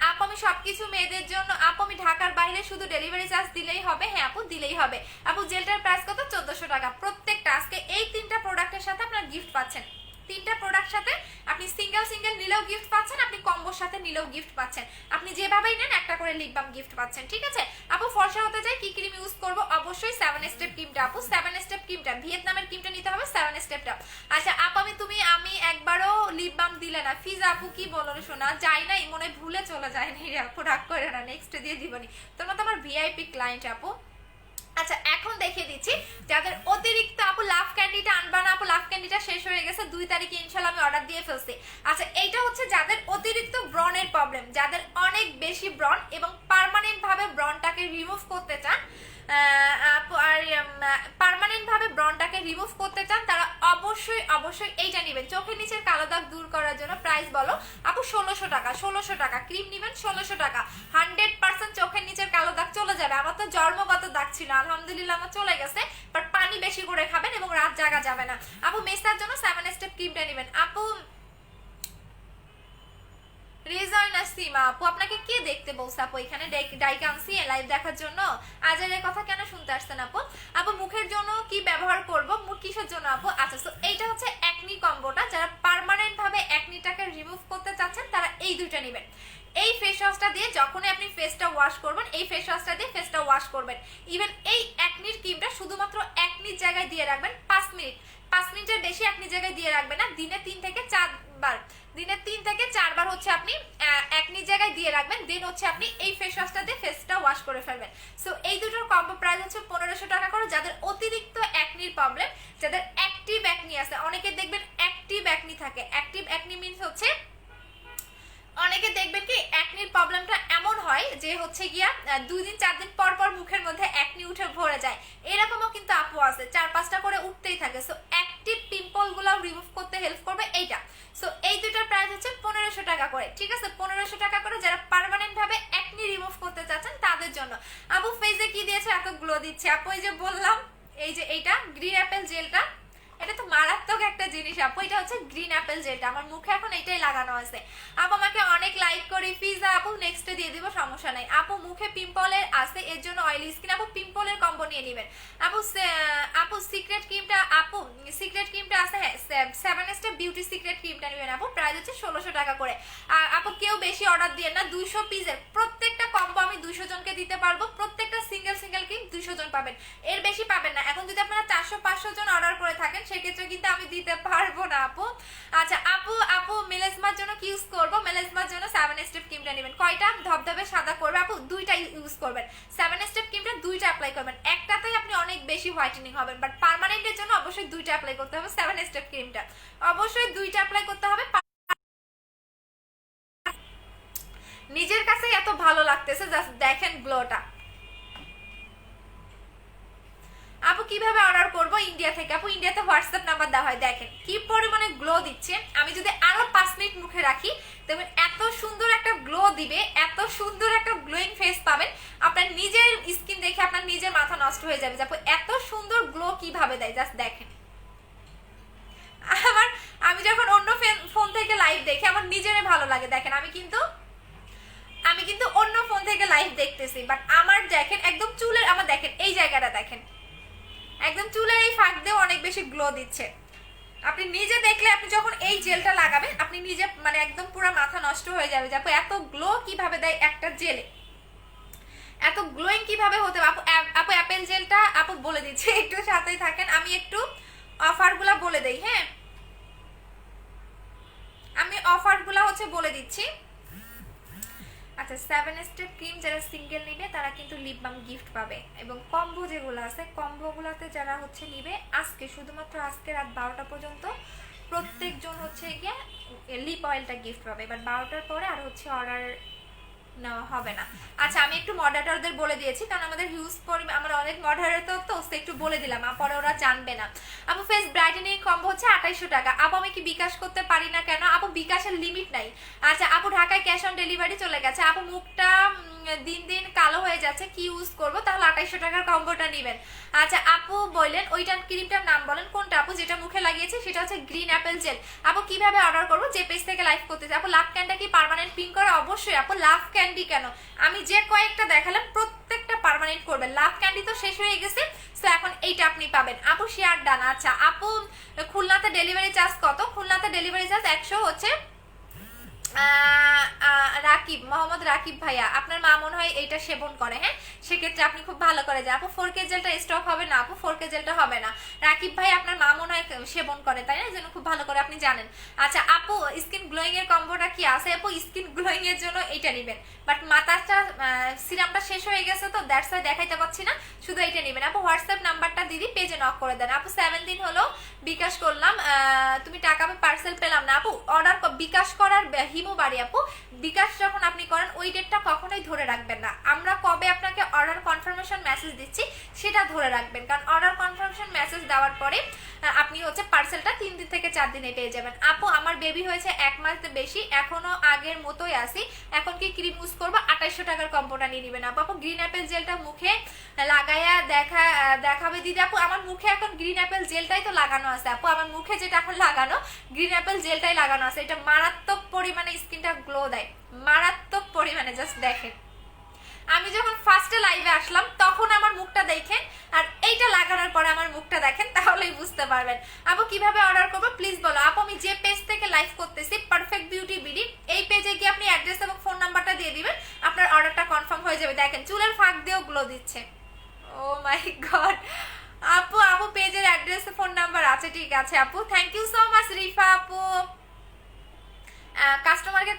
আপু আমি সবকিছু মেয়েদের জন্য, আপু আমি ঢাকার বাইরে শুধু ডেলিভারি চার্জ দিলেই হবে? হ্যাঁ আপু দিলেই হবে। আপু জেলটার প্রাইস কত? 1400 টাকা প্রত্যেকটা। আজকে এই 3টা প্রোডাক্টের সাথে আপনার গিফট পাচ্ছেন, 3টা প্রোডাক্ট সাথে আপনি সিঙ্গেল সিঙ্গেল নিলেও গিফট পাচ্ছেন, আপনি কম্বোর সাথে নিলেও গিফট পাচ্ছেন, আপনি যেভাবেই নেন একটা করে লিপ বাম গিফট পাচ্ছেন। ঠিক আছে আপু ফর্সা হতে চাই কি ক্রিম ইউজ করব? অবশ্যই 7 স্টেপ ক্রিমটা আপু, 7 স্টেপ ক্রিমটা, ভিয়েতনামের ক্রিমটা নিতে হবে 7 স্টেপটা। আচ্ছা আপু আমি একবারও লিপ বাম দিলে না, ফিজা আপু কি বলো রে শোনা, যাই নাই মনে ভুলে চলে যায় না রে আপু, রাগ করে না, নেক্সট দিয়ে দিবনি, তোমরা তো আমার ভিআইপি ক্লায়েন্ট আপু। আচ্ছা এখন দেখিয়ে দিচ্ছি যাদের অতিরিক্ত, আপু লাভ ক্যান্ডিটা আনবা না? আপু লাভ ক্যান্ডিটা শেষ হয়ে গেছে, 2 তারিখে ইনশাল্লাহ আমি অর্ডার দিয়ে ফেলছি। আচ্ছা এইটা হচ্ছে যাদের অতিরিক্ত ব্রণের প্রবলেম, যাদের অনেক বেশি ব্রণ এবং পার্মানেন্ট ভাবে ব্রণটাকে রিমুভ করতে চান, আর পার্মানেন্ট ভাবে ব্রণটাকে রিমুভ করতে চান, তারা অবশ্যই অবশ্যই এইটা নেবেন। চোখের নিচের কালো দাগ দূর করার জন্য প্রাইস বলো আপু? 1600 টাকা। 1600 টাকা ক্রিম নেবেন, 1600 টাকা। 100% চোখের নিচের কালো দাগ চলে যাবে। আমার তো জন্মগত দাগ ছিল, আলহামদুলিল্লাহ আমার চলে গেছে, বাট পানি বেশি করে খাবেন এবং রাত জাগা যাবে না। আপু মেসার জন্য 7 স্টেপ ক্রিমটা নেবেন। আপু রেজাইনা সীমা আপু আপনাকে কে দেখতে বলছে? আপু এখানে ডাইকে আনছি লাইভ দেখার জন্য, আজের কথা কেন শুনতে আসছেন আপু? আপু মুখের জন্য কি ব্যবহার করব? মুখ কিসের জন্য আপু? আচ্ছা সো এইটা হচ্ছে অ্যাকনি কম্বোটা, যারা পার্মানেন্ট ভাবে অ্যাকনিটাকে রিমুভ করতে চাচ্ছেন তারা এই দুইটা নেবেন। এই ফেস ওয়াশটা দিয়ে যখনই আপনি ফেসটা ওয়াশ করবেন, এই ফেস ওয়াশটা দিয়ে ফেসটা ওয়াশ করবেন। ইভেন এই অ্যাকনির ক্রিমটা শুধুমাত্র অ্যাকনির জায়গায় দিয়ে রাখবেন 5 মিনিট, 5 মিনিটের বেশি অ্যাকনির জায়গায় দিয়ে রাখবেন না। দিনে 3 থেকে 4 বার, দিনে 3 থেকে 4 বার হচ্ছে আপনি অ্যাকনির জায়গায় দিয়ে রাখবেন, দেন হচ্ছে আপনি এই ফেস ওয়াশটা দিয়ে ফেসটা ওয়াশ করে ফেলবেন। সো এই দুটোর কম্বো প্রাইস হচ্ছে 1500 টাকা করে। যাদের অতিরিক্ত অ্যাকনির প্রবলেম, যাদের অ্যাক্টিভ অ্যাকনি আছে, অনেকে দেখবেন অ্যাক্টিভ অ্যাকনি থাকে, অ্যাক্টিভ অ্যাকনি মিন্স হচ্ছে অনেকে দেখবেন কি অ্যাকনির প্রবলেমটা এমন হয় যে হচ্ছে গিয়া 2 দিন 4 দিন পর পর মুখের মধ্যে অ্যাকনি উঠে ভরে যায়, এরকমও কিন্তু আপু আছে, 4-5টা করে উঠতেই থাকে। সো অ্যাক্টিভ পিম্পল গুলো রিমুভ করতে হেল্প করবে এইটা। সো এই দুটার প্রাইস হচ্ছে 1500 টাকা করে। ঠিক আছে 1500 টাকা করে। যারা পার্মানেন্ট ভাবে অ্যাকনি রিমুভ করতে চাচ্ছেন তাদের জন্য। আপু ফেসে কি দিয়েছে এত গ্লো দিচ্ছে? আপু এই যে বললাম, এই যে এইটা গ্রিন অ্যাপেল জেলটা, এটা তো মারাত্মক একটা জিনিস আপু, এটা হচ্ছে গ্রিন অ্যাপেল জেলটা, আমার মুখে এখন এটাই লাগানো আছে। আপু আমাকে অনেক লাইক করি পিজা আপু, নেক্সটে দিয়ে দিব, সমস্যা নাই। আপু মুখে পিম্পলের আছে এর জন্য অয়েলি স্কিন, আপু পিম্পলের কম্বো নিয়ে নেবেন। আপু সিক্রেট ক্রিমটা, আপু সিক্রেট ক্রিমটা আছে, হ্যাঁ 7 স্টেপ বিউটি সিক্রেট ক্রিমটা নেবেন আপু, প্রাইস হচ্ছে 1600 টাকা করে। আর আপু কেউ বেশি অর্ডার দিয়ে না, 200 পিসের প্রত্যেকটা কম্বো আমি 200 জনকে দিতে পারবো, প্রত্যেকটা সিঙ্গেল সিঙ্গেল ক্রিম 200 জন পাবেন, এর বেশি পাবেন না। এখন যদি আপনারা 400-500 জন অর্ডার করে থাকেন সেক্ষেত্রে কিন্তু আমি দিতে পারবো না আপু। আচ্ছা আপু মেলেজমার জন্য কি ইউজ করবো? মেলেজমার জন্য 7 স্টেপ ক্রিমটা নেবেন। কয়টা? ধবধবে সাদা করবে আপু, 2টা ইউজ করবেন। 7 স্টেপ ক্রিমটা 2টা অ্যাপ্লাই করবেন, একটাতেই আপনি অনেক বেশি হোয়াইটেনিং হবেন, বাট পার্মানেন্টের জন্য অবশ্যই 2টা অ্যাপ্লাই করতে হবে। 7 স্টেপ ক্রিমটা অবশ্যই 2টা অ্যাপ্লাই করতে হবে। নিজের কাছে এত ভালো লাগতেছে, জাস্ট দেখেন গ্লোটা। আপু কিভাবে অর্ডার করব? ইন্ডিয়া থেকে। আপু ইন্ডিয়াতে হোয়াটসঅ্যাপ নাম্বার দেওয়া হয়, দেখেন কি পরিমাণে গ্লো দিচ্ছে। আমি যদি আরো 5 মিনিট মুখে রাখি তবে এত সুন্দর একটা গ্লো দিবে, এত সুন্দর একটা গ্লোয়িং ফেস পাবেন, আপনার নিজের স্কিন দেখে আপনার নিজের মাথা নষ্ট হয়ে যাবে যে আপু এত সুন্দর গ্লো কিভাবে দেয়, জাস্ট দেখেন। আমি যখন অন্য ফোন থেকে লাইভ দেখি আমার নিজেরই ভালো লাগে। দেখেন আমি কিন্তু আমি কিন্তু অন্য ফোন থেকে লাইভ দেখতেছি, বাট আমার দেখেন একদম চুলের, আমার দেখেন এই জায়গাটা দেখেন একদম চুলের এই ফাঁক দিয়েও অনেক বেশি গ্লো দিচ্ছে। আপনি নিজে দেখলে, আপনি যখন এই জেলটা লাগাবেন আপনি নিজে মানে একদম পুরো মাথা নষ্ট হয়ে যাবে যে আপু এত গ্লো কিভাবে দেয় একটা জেলে, এত গ্লোয়িং কিভাবে হতে হবে। আপু আপু অ্যাপেল জেলটা আপু বলে দিচ্ছি, একটু সাথেই থাকেন, আমি একটু অফারগুলো বলে দেই। হ্যাঁ, আমি অফারগুলো হচ্ছে বলে দিচ্ছি। আচ্ছা, 7 স্টেপ ক্রিম যারা সিঙ্গেল নিবে তারা কিন্তু লিপ বাম গিফট পাবে, এবং কম্বো যেগুলো আছে কম্বোগুলোতে যারা হচ্ছে নিবে আজকে, শুধুমাত্র আজকে রাত 12টা পর্যন্ত প্রত্যেকজন হচ্ছে গিয়ে লিপ অয়েলটা গিফট পাবে। এবার 12টার পরে আর হচ্ছে অর্ডার নেওয়া হবে না। আচ্ছা, আমি একটু মডারেটরদের বলে দিয়েছি, কারণ আমাদের হিউজ পরিমাণ, আমরা অনেক মডারেটর তো একটু বলে দিলাম, পরে ওরা জানবে না। আপু ফেস ব্রাইটেনিং কম্বো হচ্ছে 2800 টাকা। আপু আমি কি বিকাশ করতে পারি না কেন? আপু বিকাশের লিমিট নাই। আচ্ছা আপু ঢাকায় ক্যাশ অন ডেলিভারি চলে গেছে। আপু মুখটা দিন দিন কালো হয়ে যাচ্ছে, কি ইউজ করব? তাহলে 2800 টাকার কম্বোটা নেবেন। আচ্ছা আপু বললেন ওইটার ক্রিমটার নাম বলেন কোনটা আপু, যেটা মুখে লাগিয়েছি সেটা হচ্ছে গ্রিন অ্যাপেল জেল। আপু কিভাবে অর্ডার করবো? যে পেজ থেকে লাইভ করতেছে। আপু লাভ ক্যান্ডটা কি পার্মানেন্ট পিন করে? অবশ্যই আপু। লাভ ক্যান্ডি কেন, আমি যে কয়েকটা দেখালাম প্রত্যেকটা পার্মানেন্ট করবে। লাভ ক্যান্ডি তো শেষ হয়ে গেছে, সো এখন এইটা আপনি পাবেন। আপু শেয়ার ডান। আচ্ছা আপু খুলনাতে ডেলিভারি চার্জ কত? খুলনাতে ডেলিভারি চার্জ 100 হচ্ছে। রাকিব, মোহাম্মদ রাকিব ভাইয়া, আপনার মা মনে হয় এইটা সেবন করে। হ্যাঁ, সেক্ষেত্রে আপনি খুব ভালো করে যান। আপু 4K জেলটা স্টক হবে না? আপু 4K জেলটা হবে না। রাকিব ভাই আপনার মা মনে হয় সেবন করে, তাই না? যেন খুব ভালো করে আপনি জানেন। আচ্ছা আপু স্কিন গ্লোয়িং এর কম্বোটা কি আছে? আপু স্কিন গ্লোয়িং এর জন্য এইটা নেবেন, বাট মাথাটা সিরামটা শেষ হয়ে গেছে তো দ্যাটস ওয়াই দেখাইতে পাচ্ছি না, শুধু এইটা নেবেন। আপু হোয়াটসঅ্যাপ নাম্বারটা দিদি পেজে নক করে দেন। আপু 7 দিন হলো বিকাশ করলাম, তুমি টাকা পার্সেল পেলাম না। আপু অর্ডার বিকাশ করার হিমু বাড়ি। আপু বিকাশ যখন আপনি করেন ওই ডেটটা কখনোই ধরে রাখবেন না। আমরা কবে আপনাকে অর্ডার কনফার্মেশন মেসেজ দিচ্ছি সেটা ধরে রাখবেন, কারণ অর্ডার কনফার্মেশন মেসেজ দেওয়ার পরে আপনি হচ্ছে পার্সেলটা 3 দিন থেকে 4 দিনে পেয়ে যাবেন। আপু আমার বেবি হয়েছে 1 মাস বেশি, এখনো আগের মতোই আসি, এখন কি ক্রিম ইউজ করবো? 2800 টাকার কম্বোটা নিয়ে নেবেন। আপু গ্রিন অ্যাপেল জেলটা মুখে লাগাইয়া দেখাবে দিদি। আপু আমার মুখে এখন গ্রিন অ্যাপেল জেলটাই তো লাগানো আছে। আপু আমার মুখে যেটা এখন লাগানো গ্রিন অ্যাপেল জেলটাই লাগানো আছে, এটা মারাত্মক পরিমাণে স্কিনটা গ্লো দেয়, মারাত্মক পরিমাণে। জাস্ট দেখেন, আমি যখন ফার্স্টে লাইভে আসলাম তখন আমার মুখটা দেখেন, আর এইটা লাগানোর পরে আমার মুখটা দেখেন, তাহলেই বুঝতে পারবেন। আপু কিভাবে অর্ডার করবো প্লিজ বলো। আপু আমি যে পেজ থেকে লাইভ করতেছি পারফেক্ট বিউটি বিডি, এই পেজে গিয়ে আপনি অ্যাড্রেস এবং ফোন নাম্বারটা দিয়ে দিবেন, আপনার অর্ডারটা কনফার্ম হয়ে যাবে। দেখেন চুলের ফাঁক দিয়েও গ্লো দিচ্ছে। ও মাই গড আপু, আপু পেজের অ্যাড্রেস ফোন নাম্বার আছে, ঠিক আছে আপু। Thank you so much Rifa আপু, কাস্টমারকে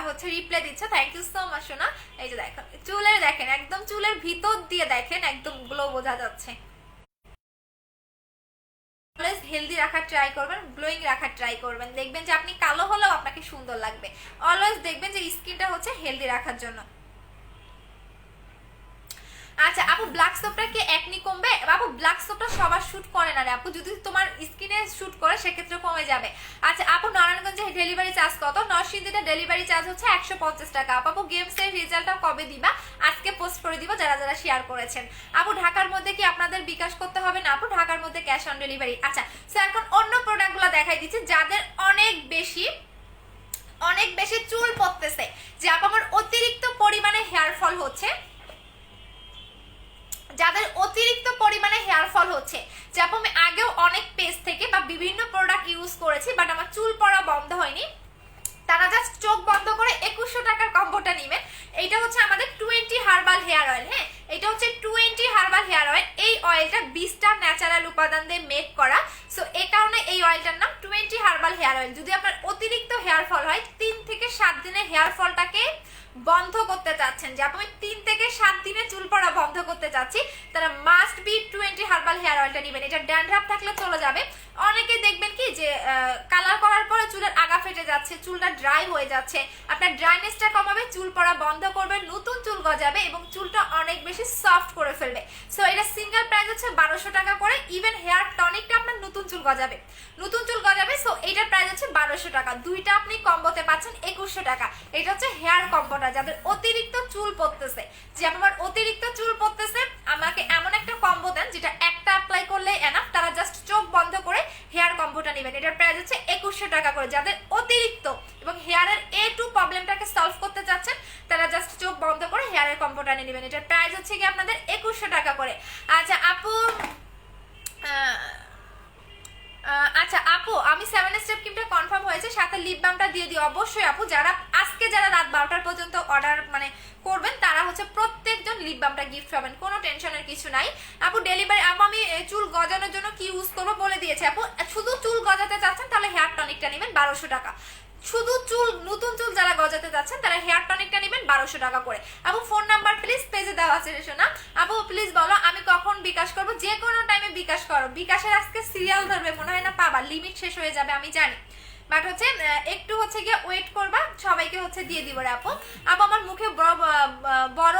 হচ্ছে রিপ্লাই দিচ্ছে, থ্যাংক ইউ সো মাচ সোনা। এই যে দেখেন চুলের, দেখেন একদম চুলের ভিতর দিয়ে দেখেন একদম গ্লো বোঝা যাচ্ছে। অলওয়েজ হেলদি রাখার ট্রাই করবেন, গ্লোয়িং রাখার ট্রাই করবেন, দেখবেন যে আপনি কালো হলেও আপনাকে সুন্দর লাগবে। অলওয়েজ দেখবেন যে স্কিনটা হচ্ছে হেলদি রাখার জন্য। আচ্ছা আপু ব্ল্যাক সোপটা কি একনি কমবে? আপু ব্ল্যাক সোপটা সবার শুট করে না রে আপু, যদি তোমার স্কিনে শুট করে সেক্ষেত্রে কমে যাবে। আচ্ছা আপু নারায়ণগঞ্জে ডেলিভারি চার্জ কত? নরসিংদীতে ডেলিভারি চার্জ হচ্ছে 150 টাকা। আপু গেমসের রেজাল্টটা কবে দিবা? আজকে পোস্ট করে দিব যারা যারা শেয়ার করেছেন। আপু ঢাকার মধ্যে কি আপনাদের বিকাশ করতে হবে না? আপু ঢাকার মধ্যে ক্যাশ অন ডেলিভারি। আচ্ছা স্যার এখন অন্য প্রোডাক্টগুলো দেখাই দিচ্ছি, যাদের অনেক বেশি চুল পড়তেছে, যে আপু আমার অতিরিক্ত পরিমাণে হেয়ার ফল হচ্ছে, যাদের অতিরিক্ত পরিমাণে হেয়ার ফল হচ্ছে, যে আপু আমি আগেও অনেক পেজ থেকে বা বিভিন্ন প্রোডাক্ট ইউজ করেছি বাট আমার চুল পড়া বন্ধ হয়নি, তারা জাস্ট চোখ বন্ধ করে 2100 টাকার কম্বোটা নেবেন। এইটা হচ্ছে আমাদের 20 হার্বাল হেয়ার অয়েল। হ্যাঁ, এটা হচ্ছে 20 হার্বাল হেয়ার অয়েল। এই অয়েলটা 20টা ন্যাচারাল উপাদান দিয়ে মেক করা, সো এই কারণে এই অয়েলটার নাম 20 হার্বাল হেয়ার অয়েল। যদি আপনার অতিরিক্ত হেয়ার ফল হয়, 3 থেকে 7 দিনে হেয়ার ফলটাকে বন্ধ করতে চাচ্ছেন, যে আপনি 3 থেকে 7 দিনে চুল পড়া বন্ধ করতে চাচ্ছি, তারা মাস্ট বি 20 হার্বাল হেয়ার অয়েলটা নেবেন। এটা ড্যান্ড্রাফ থাকলে চলে যাবে। অনেকে দেখবেন কি যে কালার করার পরে চুলের আগা ফেটে যাচ্ছে, চুলটা ড্রাই হয়ে যাচ্ছে, আপনার ড্রাইনেসটা কমাবে, চুল পড়া বন্ধ করবে, নতুন চুল গজাবে এবং চুলটা অনেক বেশি সফট করে ফেলবে। সো এটা সিঙ্গেল প্রাইস হচ্ছে 1200 টাকা করে। ইভেন হেয়ার টনিকটা আপনার নতুন চুল গজাবে, সো এটার প্রাইস হচ্ছে 1200 টাকা। দুইটা আপনি কম্বোতে পাচ্ছেন 2100 টাকা। এটা হচ্ছে হেয়ার কম্বোটা, যাদের অতিরিক্ত চুল পড়তেছে, যে আমার অতিরিক্ত চুল পড়তেছে আমাকে এমন একটা কম্বো দেন যেটা একটা অ্যাপ্লাই করলে এনাফ, তারা জাস্ট চোখ বন্ধ করে হেয়ার কম্বোটা নেবেন। এটার প্রাইস হচ্ছে 2100 টাকা করে। যাদের অতিরিক্ত এবং হেয়ারের A2 প্রবলেমটাকে সলভ করতে চাচ্ছেন তারা জাস্ট ব্র্যান্ডে নেবেন। এটার প্রাইস হচ্ছে কি আপনাদের 2100 টাকা করে। আচ্ছা আপু আচ্ছা আপু আমি 7 স্টেপ ক্রিমটা কনফার্ম হয়েছে, সাথে লিপ বামটা দিয়ে দিও। অবশ্যই আপু, যারা আজকে যারা রাত 12টার পর্যন্ত অর্ডার মানে করবেন তারা হচ্ছে প্রত্যেকজন লিপ বামটা গিফট পাবেন, কোনো টেনশনের কিছু নাই আপু। ডেলিভারি আপু আমি চুল গজানোর জন্য কি ইউজ করবো বলে দিয়েছে আপু। শুধু চুল গজাতে চাচ্ছেন তাহলে হেয়ার টনিকটা নেবেন 1200 টাকা। শুধু চুল, নতুন চুল যারা গজাতে যাচ্ছেন তারা হেয়ার টনিকটা নেবেন 1200 টাকা করে। আপু ফোন নাম্বার প্লিজ পেজে দেওয়া আছে শোনা। আপু প্লিজ বলো আমি কখন বিকাশ করব? যে কোনো টাইমে বিকাশ করো। বিকাশের আজকে সিরিয়াল ধরবে মনে হয় না, পাবা, লিমিট শেষ হয়ে যাবে আমি জানি, বাট হচ্ছে একটু হচ্ছে গিয়ে ওয়েট করবা, সবাইকে হচ্ছে দিয়ে দিব রে আপু। আপু আমার মুখে বড়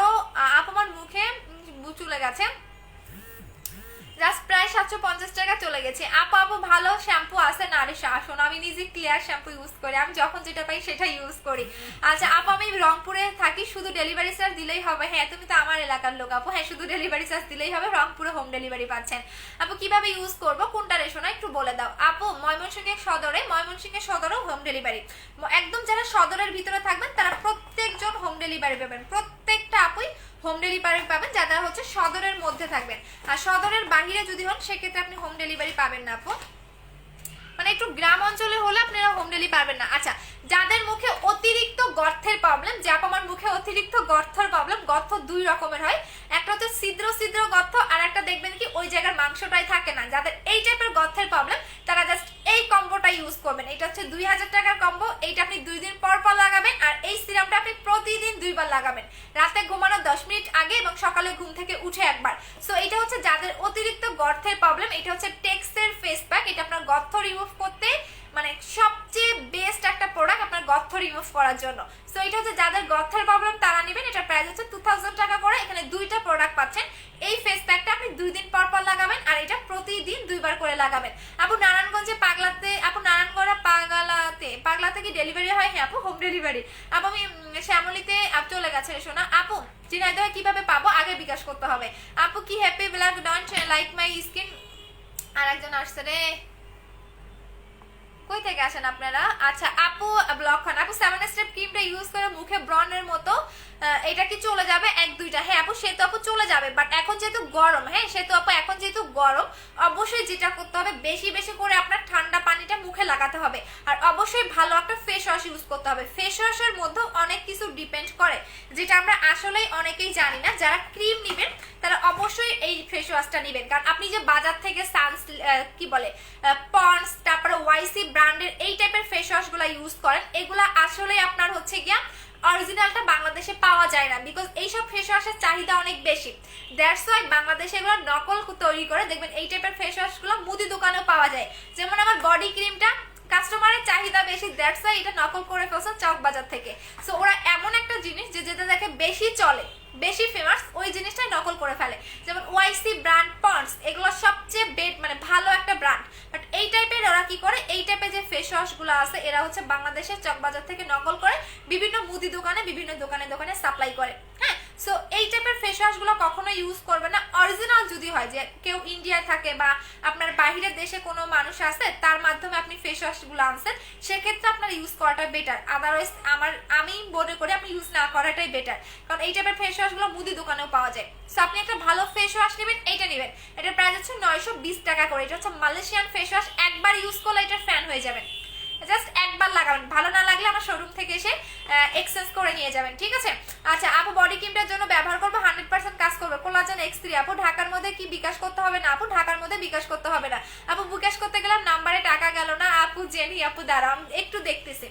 আপু আমার মুখে চলে গেছে, জাস্ট প্রায় 750 টাকা চলে গেছে। আপু ভালো শ্যাম্পু আছে না? রে আসুন, আমি নিজে ক্লিয়ার শ্যাম্পু ইউজ করি, আমি যখন যেটা পাই সেটা ইউজ করি। আচ্ছা আপু আমি রংপুরে থাকি, শুধু ডেলিভারি চার্জ দিলেই হবে? হ্যাঁ তুমি তো আমার এলাকার লোক আপু, হ্যাঁ শুধু ডেলিভারি চার্জ দিলেই হবে, রংপুরে হোম ডেলিভারি পাচ্ছেন। আপু কিভাবে ইউজ করবো, কোনটা রেশো না একটু বলে দাও। আপু ময়মনসিংহের সদরেও হোম ডেলিভারি, একদম যারা সদরের ভিতরে থাকবেন তারা প্রত্যেকজন হোম ডেলিভারি পাবেন, প্রত্যেকটা আপুই হোম ডেলিভারি পাবেন যারা হচ্ছে সদরের মধ্যে থাকবেন। আর সদরের বাহিরে যদি হন সেক্ষেত্রে আপনি হোম ডেলিভারি পাবেন না আপু, মানে একটু গ্রাম অঞ্চলে হলে আপনারা হোম ডেলিভারি পাবেন না। আচ্ছা যাদের মুখে অতিরিক্ত গর্তের প্রবলেম, যে আমার মুখে অতিরিক্ত গর্তের প্রবলেম, গর্ত দুই রকমের হয়, একটা হচ্ছে ছিদ্র ছিদ্র গর্ত, আর একটা দেখবেন কি ওই জায়গার মাংসটাই থাকে না। যাদের এই টাইপের গর্তের প্রবলেম তারা জাস্ট এই কম্বোটা ইউজ করবেন। এটা হচ্ছে 2000 টাকার কম্বো, এইটা আপনি 2 দিন পর পর লাগাবেন, আর এই সিরামটা আপনি প্রতিদিন 2 বার লাগাবেন, রাতে ঘুমানোর 10 মিনিট আগে এবং সকালে ঘুম থেকে উঠে একবার। সো এটা হচ্ছে যাদের অতিরিক্ত গর্তের প্রবলেম, এটা হচ্ছে টেক্সের ফেস প্যাক, এটা আপনার গর্ত রিমুভ করতে মানে সবচেয়ে বেস্ট একটা প্রোডাক্ট আপনার গর্ত রিমুভ করার জন্য। সো এটা হচ্ছে যাদের গর্তের প্রবলেম তারা নেবেন, এটা প্রাইস হচ্ছে 2000 টাকা করে। এখানে 2টা প্রোডাক্ট পাচ্ছেন। এই ফেস প্যাকটা আপনি 2 দিন পর পর লাগাবেন, আর এটা প্রতিদিন 2 বার করে লাগাবেন। আপু নারায়ণগঞ্জে পাগলাতে, আপু নারায়ণগড়া পাগলাতে কি ডেলিভারি হয়? হ্যাঁ আপু হোম ডেলিভারি। আপু আমি শ্যামলীতে চলে গেছে শোনা। আপু ঝিনাইদহ কিভাবে পাবো? আগে বিকাশ করতে হবে। আপু কি happy black don't like my skin? আর একজন আসছে রে, কই থেকে আসেন আপনারা? আচ্ছা আপু ব্লক খান। আপু 7 স্টেপ ক্রিমটা ইউজ করে মুখে ব্রনের মতো এটা কি চলে যাবে 1-2টা? হ্যাঁ আপু সে তো আপু চলে যাবে, বাট এখন যেহেতু গরম, হ্যাঁ সে তো আপু এখন যেহেতু গরম, অবশ্যই যেটা করতে হবে বেশি বেশি করে আপনার ঠান্ডা পানিটা মুখে লাগাতে হবে, আর অবশ্যই ভালো একটা ফেস ওয়াশ ইউজ করতে হবে। ফেস ওয়াশের মধ্যে অনেক কিছু ডিপেন্ড করে যেটা আমরা আসলেই অনেকেই জানি না। যারা ক্রিম নেবেন তারা অবশ্যই এই ফেস ওয়াশটা নেবেন, কারণ আপনি যে বাজার থেকে কি বলে পন্ডস তারপরে ওয়াইসি ব্র্যান্ডের এই টাইপের ফেস ওয়াশগুলো ইউজ করেন, এগুলা আসলে আপনার হচ্ছে গিয়া অরিজিনালটা বাংলাদেশে পাওয়া যায় না, বিকজ এইসব ফেস ওয়াশের চাহিদা অনেক বেশি। দ্যাটস ওয়াই বাংলাদেশে এগুলো নকল তৈরি করে। দেখবেন এই টাইপের ফেস ওয়াশগুলো মুদি দোকানেও পাওয়া যায়, যেমন আমার বডি ক্রিমটা কাস্টমারের চাহিদা বেশি, দ্যাটস ওয়াই এটা নকল করে ফেলছে চক বাজার থেকে। সো ওরা এমন একটা জিনিস যে যেটা দেখে বেশি চলে, বেশি ফেমাস, ওই জিনিসটাই নকল করে ফেলে। যেমন ওয়াইসি ব্র্যান্ড, পন্ডস, এগুলো সবচেয়ে মানে ভালো একটা ব্র্যান্ড, বাট এই টাইপের ওরা কি করে, এই টাইপের যে ফেস ওয়াশগুলো আছে এরা হচ্ছে বাংলাদেশের চকবাজার থেকে নকল করে বিভিন্ন মুদি দোকানে বিভিন্ন দোকানে সাপ্লাই করে। হ্যাঁ সো এই টাইপের ফেস ওয়াশগুলো কখনো ইউজ করবে না। অরিজিনাল যদি হয়, যে কেউ ইন্ডিয়ায় থাকে বা আপনার বাইরের দেশে কোনো মানুষ আছে তার মাধ্যমে আপনি ফেস ওয়াশগুলো আনছেন, সেক্ষেত্রে আপনার ইউজ করাটা বেটার। আদারওয়াইজ আমি মনে করি আপনি ইউজ না করাটাই বেটার, কারণ এই টাইপের ফেস ওয়াশগুলো মুদি দোকানেও পাওয়া যায়। সো আপনি একটা ভালো ফেস ওয়াশ নেবেন, এইটা নেবেন, এটার প্রাইস হচ্ছে 920 টাকা করে। এটা হচ্ছে মালয়েশিয়ান ফেস ওয়াশ, একবার ইউজ করলে এটার ফ্যান হয়ে যাবেন, জাস্ট একবার লাগাবেন, ভালো না লাগলে আমার শোরুম থেকে এসে এক্সচেঞ্জ করে নিয়ে যাবেন, ঠিক আছে? আচ্ছা আপু বডি ক্রিমটার জন্য ব্যবহার করবো 100% কাজ করবে কোলাজেন X3। আপু ঢাকার মধ্যে কি বিকাশ করতে হবে না? আপু ঢাকার মধ্যে বিকাশ করতে হবে না। আপু বিকাশ করতে গেলাম নাম্বারে টাকা গেল না। আপু জেনি আপু দাঁড়াও একটু দেখতেছি,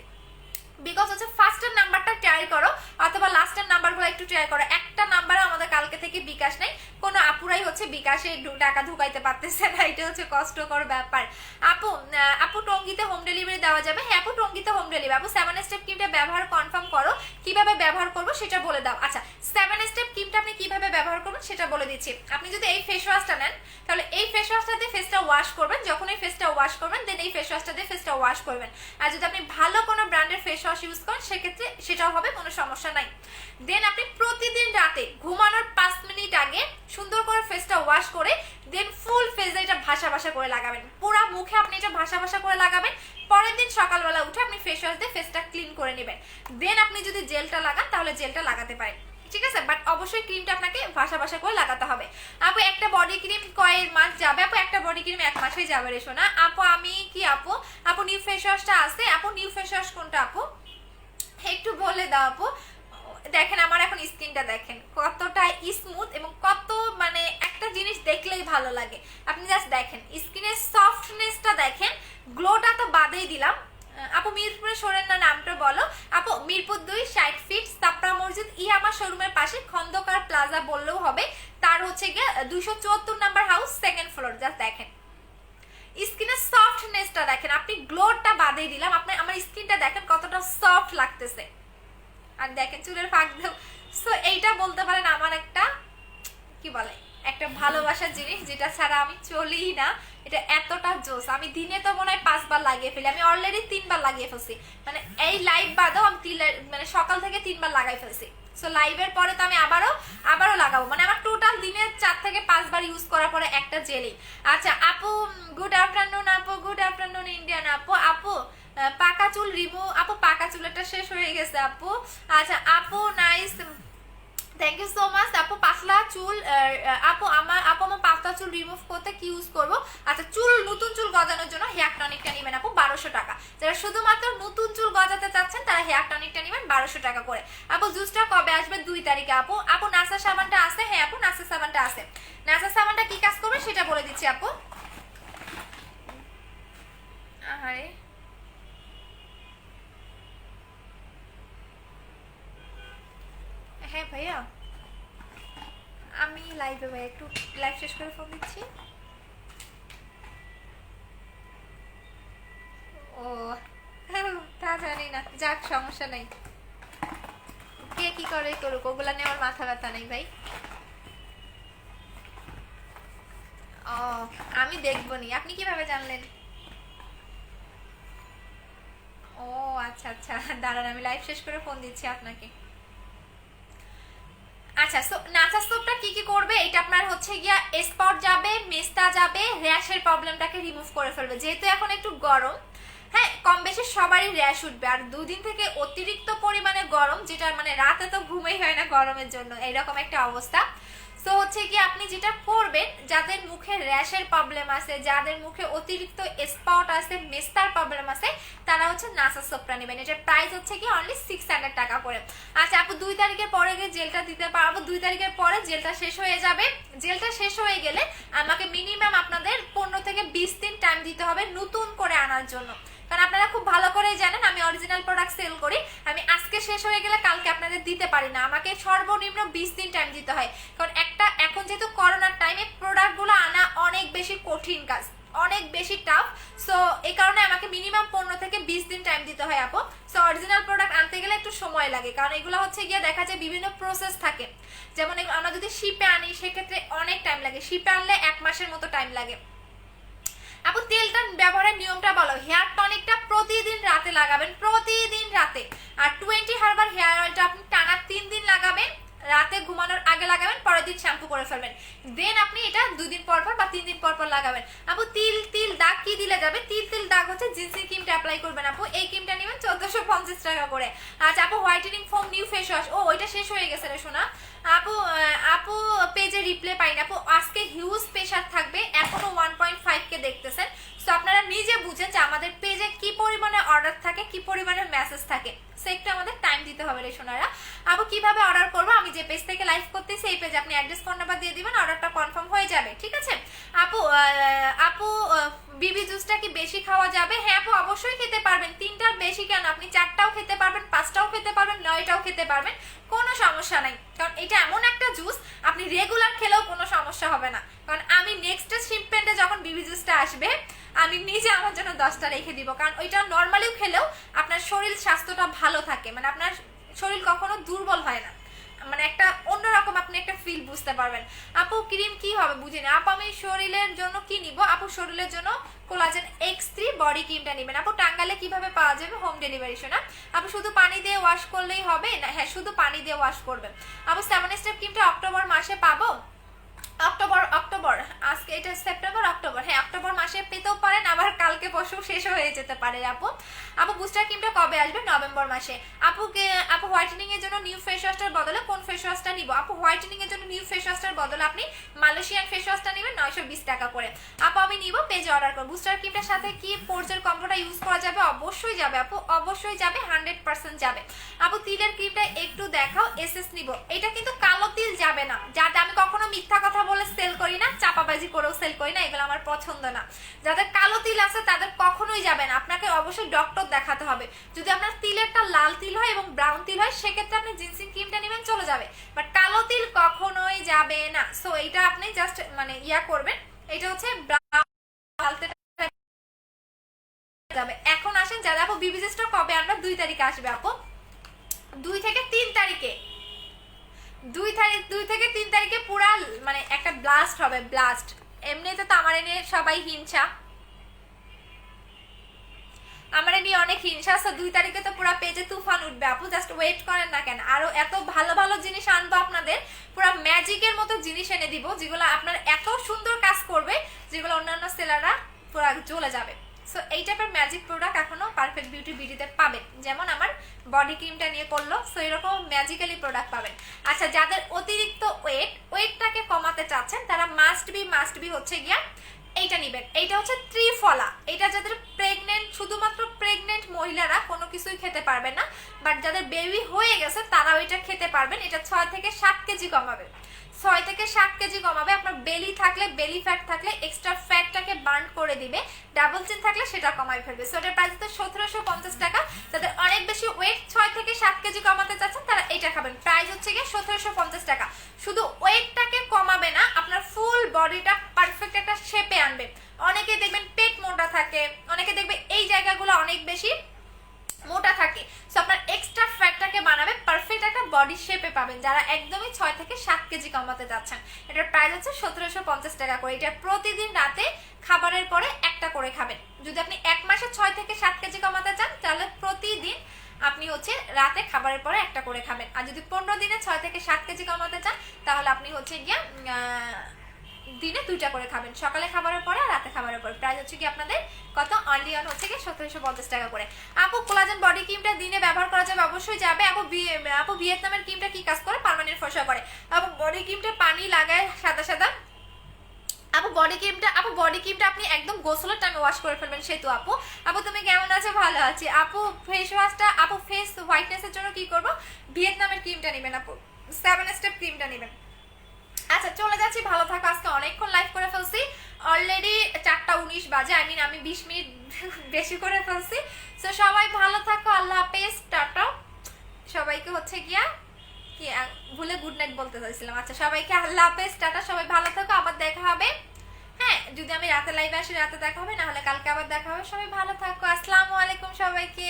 বিকজ হচ্ছে ফার্স্টের নাম্বারটা ট্রাই করো অথবা লাস্টের নাম্বারগুলো একটু ট্রাই করো। একটা নাম্বারে আমাদের কালকে থেকে বিকাশ নেই, কোনো আপুরাই হচ্ছে বিকাশে টাকা ঢুকাইতে পারতেছে না, এটা হচ্ছে কষ্টকর ব্যাপার। আপু টঙ্গিতে হোম ডেলিভারি দেওয়া যাবে? হ্যাঁ আপু টঙ্গিতে হোম ডেলিভারি। আপু 7 স্টেপ ক্রিমটা ব্যবহার কনফার্ম করো, কিভাবে ব্যবহার করবো সেটা বলে দাও। আচ্ছা 7 স্টেপ ক্রিমটা আপনি কিভাবে ব্যবহার করবেন সেটা বলে দিচ্ছি। আপনি যদি এই ফেস ওয়াশটা নেন তাহলে এই ফেস ওয়াশটা দিয়ে ফেসটা ওয়াশ করবেন, যখন এই ফেসটা ওয়াশ করবেন দেন এই ফেস ওয়াশটা দিয়ে ফেসটা ওয়াশ করবেন। আর যদি আপনি ভালো কোনো ব্র্যান্ডের ফেস ওয়াশ ইউজ করেন সেক্ষেত্রে সেটাও হবে, কোনো সমস্যা নাই। দেন আপনি প্রতিদিন রাতে ঘুমানোর 5 মিনিট আগে সুন্দর করে ফেসটা ওয়াশ করে দেন ফুল ফেসে এটা ভাসা করে লাগাবেন, পুরো মুখে আপনি এটা ভাসা করে লাগাবেন। পরের দিন সকালবেলা উঠে আপনি ফেস ওয়াশ দিয়ে ফেসটা ক্লিন করে নেবেন। দেন আপনি যদি জেলটা লাগান তাহলে জেলটা লাগাতে পারেন, ঠিক আছে, বাট অবশ্যই ক্রিমটা আপনাকে ভাসা ভাসা করে লাগাতে হবে। আপু একটা বডি ক্রিম কয় মাস যাবে? আপু একটা বডি ক্রিম 1 মাসেই যাবে রে সোনা। আপু আমি কি আপু আপু নিউ ফেস ওয়াশটা আছে? আপু নিউ ফেস ওয়াশ কোনটা আপু একটু বলে দাও আপু। দেখেন আমার এখন স্কিনটা দেখেন কতটা স্মুথ এবং কত মানে একটা জিনিস দেখলেই ভালো লাগে। আপনি জাস্ট দেখেন স্কিনের সফটনেসটা দেখেন, গ্লোটা তো বাদেই দিলাম। আপু মিরপুরে শোরেন না, নামটা বলো আপু। মিরপুর 2 60 ফিট সাপড়া মসজিদ আমার শোরুমের পাশে খন্দকার প্লাজা বললেও হবে। তার হচ্ছে গিয়ে 274 number house, 2nd floor. Just দেখেন স্কিনের সফটনেসটা দেখেন, আপনি গ্লোটা বাদেই দিলাম, আপনি আমার স্কিনটা দেখেন কতটা সফট লাগতেছে। আর দেখেন চুলের ফাঁক দেও। সো এইটা বলতে পারেন আমার একটা কি বলে একটা ভালোবাসার জিনিস, যেটা ছাড়া আমি চলি না। এটা এতটা জোস, আমি দিনে তো মনে হয় 5 বার লাগিয়ে ফেলি। আমি অলরেডি 3 বার লাগিয়ে ফেলছি, মানে এই লাইভ বাদেও আমি মানে সকাল থেকে 3 বার লাগাই ফেলছি। সো লাইভের পরে তো আমি আবারও লাগাবো, মানে আমার টোটাল দিনে 4 থেকে 5 বার ইউজ করার পরে একটা জেলি। আচ্ছা আপু গুড আফটারনুন আপু, গুড আফটারনুন ইন্ডিয়ান আপু। আপু পাকা চুল রিমুভ, আপু পাকা চুলটা শেষ হয়ে গেছে আপু। আচ্ছা আপু nice, thank you so much আপু। পাতলা চুল আপু আমার পাতলা চুল রিমুভ করতে কি ইউজ করব? আচ্ছা নতুন চুল গজানোর জন্য হেয়ার টনিকটা নেবেন আপু 1200 টাকা। যারা শুধুমাত্র নতুন চুল গজাতে চাচ্ছেন তারা হেয়ার টনিকটা নেবেন 1200 টাকা করে। আপু জুসটা কবে আসবে? 2 তারিখে আপু। আপু নাসা সাবানটা আছে? হ্যাঁ আপু নাসা সাবানটা আছে। নাসা সাবানটা কি কাজ করবে সেটা বলে দিচ্ছি আপু। আরে হ্যাঁ ভাইয়া আমি লাইভে ভাই একটু লাইভ শেষ করে ফোন দিচ্ছি। ও তা জানি না, যাক সমস্যা নাই, কে কি করে করুক, ওগুলা নিয়ে আমার মাথা ব্যথা নেই ভাই। ও আমি দেখবো নি, আপনি কিভাবে জানলেন? ও আচ্ছা আচ্ছা দাঁড়ান আমি লাইভ শেষ করে ফোন দিচ্ছি আপনাকে। আচ্ছা সো নাচা সোপটা কি কি করবে? এটা আপনার হচ্ছে গিয়া স্পট যাবে, মেস্তা যাবে, র্যাশের প্রবলেমটাকে রিমুভ করে ফেলবে। যেহেতু এখন একটু গরম, হ্যাঁ কম বেশি সবারই র্যাশ উঠবে। আর 2 দিন থেকে অতিরিক্ত পরিমাণে গরম, যেটা মানে রাতে তো ঘুমেই হয় না গরমের জন্য, এইরকম একটা অবস্থা। সো হচ্ছে কি আপনি যেটা করবেন, যাদের মুখে র্যাশের প্রবলেম আছে, যাদের মুখে অতিরিক্ত স্পট আছে, মেস্তার প্রবলেম আছে, তারা হচ্ছে নাসা সোপটা নেবেন। এটার প্রাইস হচ্ছে কি অনলি 600 টাকা করে। আচ্ছা আপু 2 তারিখের পরে গিয়ে জেলটা দিতে পারবো? 2 তারিখের পরে জেলটা শেষ হয়ে যাবে। জেলটা শেষ হয়ে গেলে আমাকে মিনিমাম আপনাদের 15 থেকে 20 দিন টাইম দিতে হবে নতুন করে আনার জন্য। কারণ আপনারা খুব ভালো করেই জানেন আমি অরিজিনাল প্রোডাক্ট সেল করি। আমি আজকে শেষ হয়ে গেলে কালকে আপনাদের দিতে পারি না, আমাকে সর্বনিম্ন 20 দিন টাইম দিতে হয়। কারণ এখন যেহেতু করোনার টাইমে প্রোডাক্টগুলো আনা অনেক বেশি কঠিন কাজ, অনেক বেশি টাফ। সো এই কারণে আমাকে মিনিমাম 15 থেকে 20 দিন টাইম দিতে হয় আপু। সো অরিজিনাল প্রোডাক্ট আনতে গেলে একটু সময় লাগে, কারণ এগুলো হচ্ছে গিয়ে দেখা যায় বিভিন্ন প্রসেস থাকে। যেমন আমরা যদি শিপে আনি সেক্ষেত্রে অনেক টাইম লাগে, শিপে আনলে 1 মাসের মতো টাইম লাগে। আপু তেলটা ব্যবহারের নিয়মটা বলো। হেয়ার টনিকটা প্রতিদিন রাতে লাগাবেন, প্রতিদিন রাতে। আর 20 হার্বাল হেয়ার অয়েলটা আপনি টানা 3 দিন লাগাবেন, রাতে ঘুমানোর আগে লাগাবেন, পরের দিন শ্যাম্পু করে ফেলবেন। দেন আপনি এটা 2 দিন পর পর বা 3 দিন পর পর লাগাবেন। আপু তিল দাগ কি দিলে যাবে? তিল দাগ হচ্ছে জিন্সিং ক্রিমটা অ্যাপ্লাই করবেন আপু। এই ক্রিমটা নেবেন 1450 টাকা করে। আচ্ছা আপু whitening foam new face wash, ও ওইটা শেষ হয়ে গেছে রে সোনা। আপু পেজে রিপ্লে পাই না আপু। আজকে হিউজ প্রেশার থাকবে, এখনো 1.5 কে দেখতেছেন। সো আপনারা নিজে বুঝেন যে আমাদের পেজে কি পরিমাণে অর্ডার থাকে, কি পরিমাণে মেসেজ থাকে, সো একটু আমাদের টাইম দিতে হবে রে সোনারা। আপু কিভাবে অর্ডার করবো? আমি যে পেজ থেকে লাইভ করতেছি এই পেজে আপনি অ্যাড্রেস ফোন নাম্বার দিয়ে দিবেন, অর্ডারটা কনফার্ম হয়ে যাবে, ঠিক আছে? আপু বিবি জুসটা কি বেশি খাওয়া যাবে? হ্যাঁ আপু অবশ্যই খেতে পারবেন, 3টার বেশি কেন, আপনি 4টাও খেতে পারবেন, 5টাও খেতে পারবেন, 9টাও খেতে পারবেন, কোনো সমস্যা নাই। কারণ এটা এমন একটা জুস আপনি রেগুলার খেলেও কোনো সমস্যা হবে না। কারণ আমি নেক্সট শিপমেন্টে যখন বিবি জুসটা আসবে আমি নিজে আমার জন্য 10টা রেখে দিব, কারণ ওইটা নর্মালিও খেলেও আপনার শরীর স্বাস্থ্যটা ভালো থাকে, মানে আপনার শরীর কখনো দুর্বল হয় না, মানে একটা অন্যরকম আপনি একটা ফিল বুঝতে পারবেন। আপু ক্রিম কি হবে বুঝিনি আপু। আমি শরীরের জন্য কি নিব আপু? শরীরের জন্য কোলাজেন X3 বডি ক্রিমটা নেবেন আপু। টাঙ্গালে কিভাবে পাওয়া যাবে? হোম ডেলিভারি শোনা। আপু শুধু পানি দিয়ে ওয়াশ করলেই হবে না? হ্যাঁ শুধু পানি দিয়ে ওয়াশ করবেন আপু। 7 স্টেপ ক্রিমটা অক্টোবর মাসে পাবো? অক্টোবর আজকে এটা সেপ্টেম্বর, অক্টোবর, হ্যাঁ অক্টোবর মাসে পেতেও পারেন, আবার কালকে পরশু শেষ হয়ে যেতে পারে আপু। আপু বুস্টার ক্রিমটা কবে আসবে? নভেম্বর মাসে। আপু হোয়াইটেনিং এর জন্য নিউ ফেস ওয়াশটার বদলে কোন ফেস ওয়াশটা নিব? আপু হোয়াইটেনিং এর জন্য নিউ ফেস ওয়াশটার বদলে আপনি মালয়েশিয়ান ফেস ওয়াশটা নেবেন 920 টাকা করে। আপু আমি নিব, পেজে অর্ডার করব। বুস্টার ক্রিমটার সাথে কি পোর্জের কম্বোটা ইউজ করা যাবে? অবশ্যই যাবে আপু, অবশ্যই যাবে, 100% যাবে। আপু তিলের ক্রিমটা একটু দেখাও, এসএস নিব। এটা কিন্তু কালো তিল যাবে না, যাতে আমি কখনো মিথ্যা কথা বলে সেল করি না, চাপাবাজি করেও সেল করি না, এগুলো আমার পছন্দ না। যাদের কালো তিল আছে তাদের কখনোই যাবে না, আপনাকে অবশ্যই ডক্টর দেখাতে হবে। যদি আপনার তিলেরটা লাল তিল হয় এবং ব্রাউন তিল হয় সেক্ষেত্রে আপনি জিনসিং ক্রিমটা নেবেন, চলে যাবে, বাট কালো তিল কখনোই যাবে না। সো এইটা আপনি জাস্ট মানে ইয়া করবেন, এটা হচ্ছে যাবে। এখন আসেন যারা আপু বিবিজেসটা কবে আনবা? 2 তারিখে আসবে আপু, 2 থেকে 3 তারিখে, 2 থেকে 3 তারিখে পুরা মানে একটা ব্লাস্ট হবে, ব্লাস্ট। এমনিতে তো আমার এনে সবাই হিংসা, আমার নিয়ে অনেক হিংসা। 2 তারিখে তো পুরো পেজে তুফান উঠবে আপু, জাস্ট ওয়েট করেন না কেন। আরো এত ভালো ভালো জিনিস আনবো আপনাদের, পুরো ম্যাজিকের মতো জিনিস এনে দিব, যেগুলো আপনার এত সুন্দর কাজ করবে, যেগুলো অন্যান্য সেলাররা পুরো জ্বলে যাবে। সো এই টাইপের ম্যাজিক প্রোডাক্ট এখনো পারফেক্ট বিউটি বিডিতে পাবেন, যেমন আমার বডি ক্রিমটা নিয়ে করলো, সো এরকম ম্যাজিক্যালি প্রোডাক্ট পাবেন। আচ্ছা, যাদের অতিরিক্ত ওয়েটটাকে কমাতে চাচ্ছেন তারা মাস্ট বি হচ্ছে গিয়া এইটা নিবেন। এইটা হচ্ছে ত্রিফলা। এটা যাদের প্রেগনেন্ট, শুধুমাত্র প্রেগনেন্ট মহিলারা কোনো কিছুই খেতে পারবে না, বাট যাদের বেবি হয়ে গেছে তারাও এটা খেতে পারবেন। এটা 6 থেকে 7 কেজি কমাবে, 6 থেকে 7 কেজি কমাবে। আপনার বেলি থাকলে, বেলি ফ্যাট থাকলে এক্সট্রা ফ্যাটটাকে বার্ন করে দিবে, ডাবল চিন থাকলে সেটা কমাই ফেলবে। সো এটার প্রাইস হচ্ছে 1750 টাকা। যাদের অনেক বেশি ওয়েট, 6 থেকে 7 কেজি কমাতে চাচ্ছেন তারা এটা খাবেন। প্রাইস হচ্ছে গিয়ে 1750 টাকা। শুধু ওয়েটটাকে কমাবে না, আপনার ফুল বডিটা পারফেক্ট একটা শেপে আনবে। অনেকে দেখবেন পেট মোটা থাকে, অনেকে দেখবে এই জায়গাগুলো অনেক বেশি মোটা থাকে, সো আপনার এক্সট্রা ফ্যাটটাকে বানাবে, পারফেক্ট একটা বডি শেপে পাবেন যারা একদমই 6 থেকে 7 কেজি কমাতে যাচ্ছেন। এটার প্রাইস হচ্ছে 1750 টাকা করে। এটা প্রতিদিন রাতে খাবারের পরে একটা করে খাবেন। যদি আপনি এক মাসে 6 থেকে 7 কেজি কমাতে চান তাহলে প্রতিদিন আপনি হচ্ছে রাতে খাবারের পরে একটা করে খাবেন। আর যদি 15 দিনে 6 থেকে 7 কেজি কমাতে চান তাহলে আপনি হচ্ছে গিয়া দিনে 2টা করে খাবেন, সকালে খাবারের পরে আর রাতে খাবারের পরে। প্রাইস হচ্ছে কি আপনাদের কত? অনলি অন হচ্ছে কি 1750 টাকা করে। আপু কোলাজেন বডি ক্রিমটা দিনে ব্যবহার করা যাবে? অবশ্যই যাবে আপু। ভিয়েতনামের ক্রিমটা কি কাজ করে? পার্মানেন্ট ফর্সা করে। আপু বডি ক্রিমটা পানি লাগায় সাদা সাদা। আপু বডি ক্রিমটা আপনি একদম গোসলের টাইমে ওয়াশ করে ফেলবেন সেতু। আপু তুমি কেমন আছো? ভালো আছি আপু। ফেস ওয়াশটা আপু ফেস হোয়াইটনেসের জন্য কি করব? ভিয়েতনামের ক্রিমটা নেবেন আপু, 7 স্টেপ ক্রিমটা নেবেন। আচ্ছা চলে যাচ্ছি, ভালো থাকো। আজকে অনেকক্ষণ লাইভ করে ফেলছি, অলরেডি 4:19 বাজে, আই মিন আমি 20 মিনিট বেশি করে ফেলছি। সো সবাই ভালো থাকো, আল্লাহ হাফেজ, টাটা। সবাইকে হচ্ছে গিয়া কি ভুলে গুড নাইট বলতে চাইছিলাম। আচ্ছা সবাইকে আল্লাহ হাফেজ, টাটা। সবাই ভালো থাকো, আবার দেখা হবে। হ্যাঁ, যদি আমি রাতে লাইভে আসি রাতে দেখা হবে, না হলে কালকে আবার দেখা হবে। সবাই ভালো থাকো, আসসালামু আলাইকুম সবাইকে।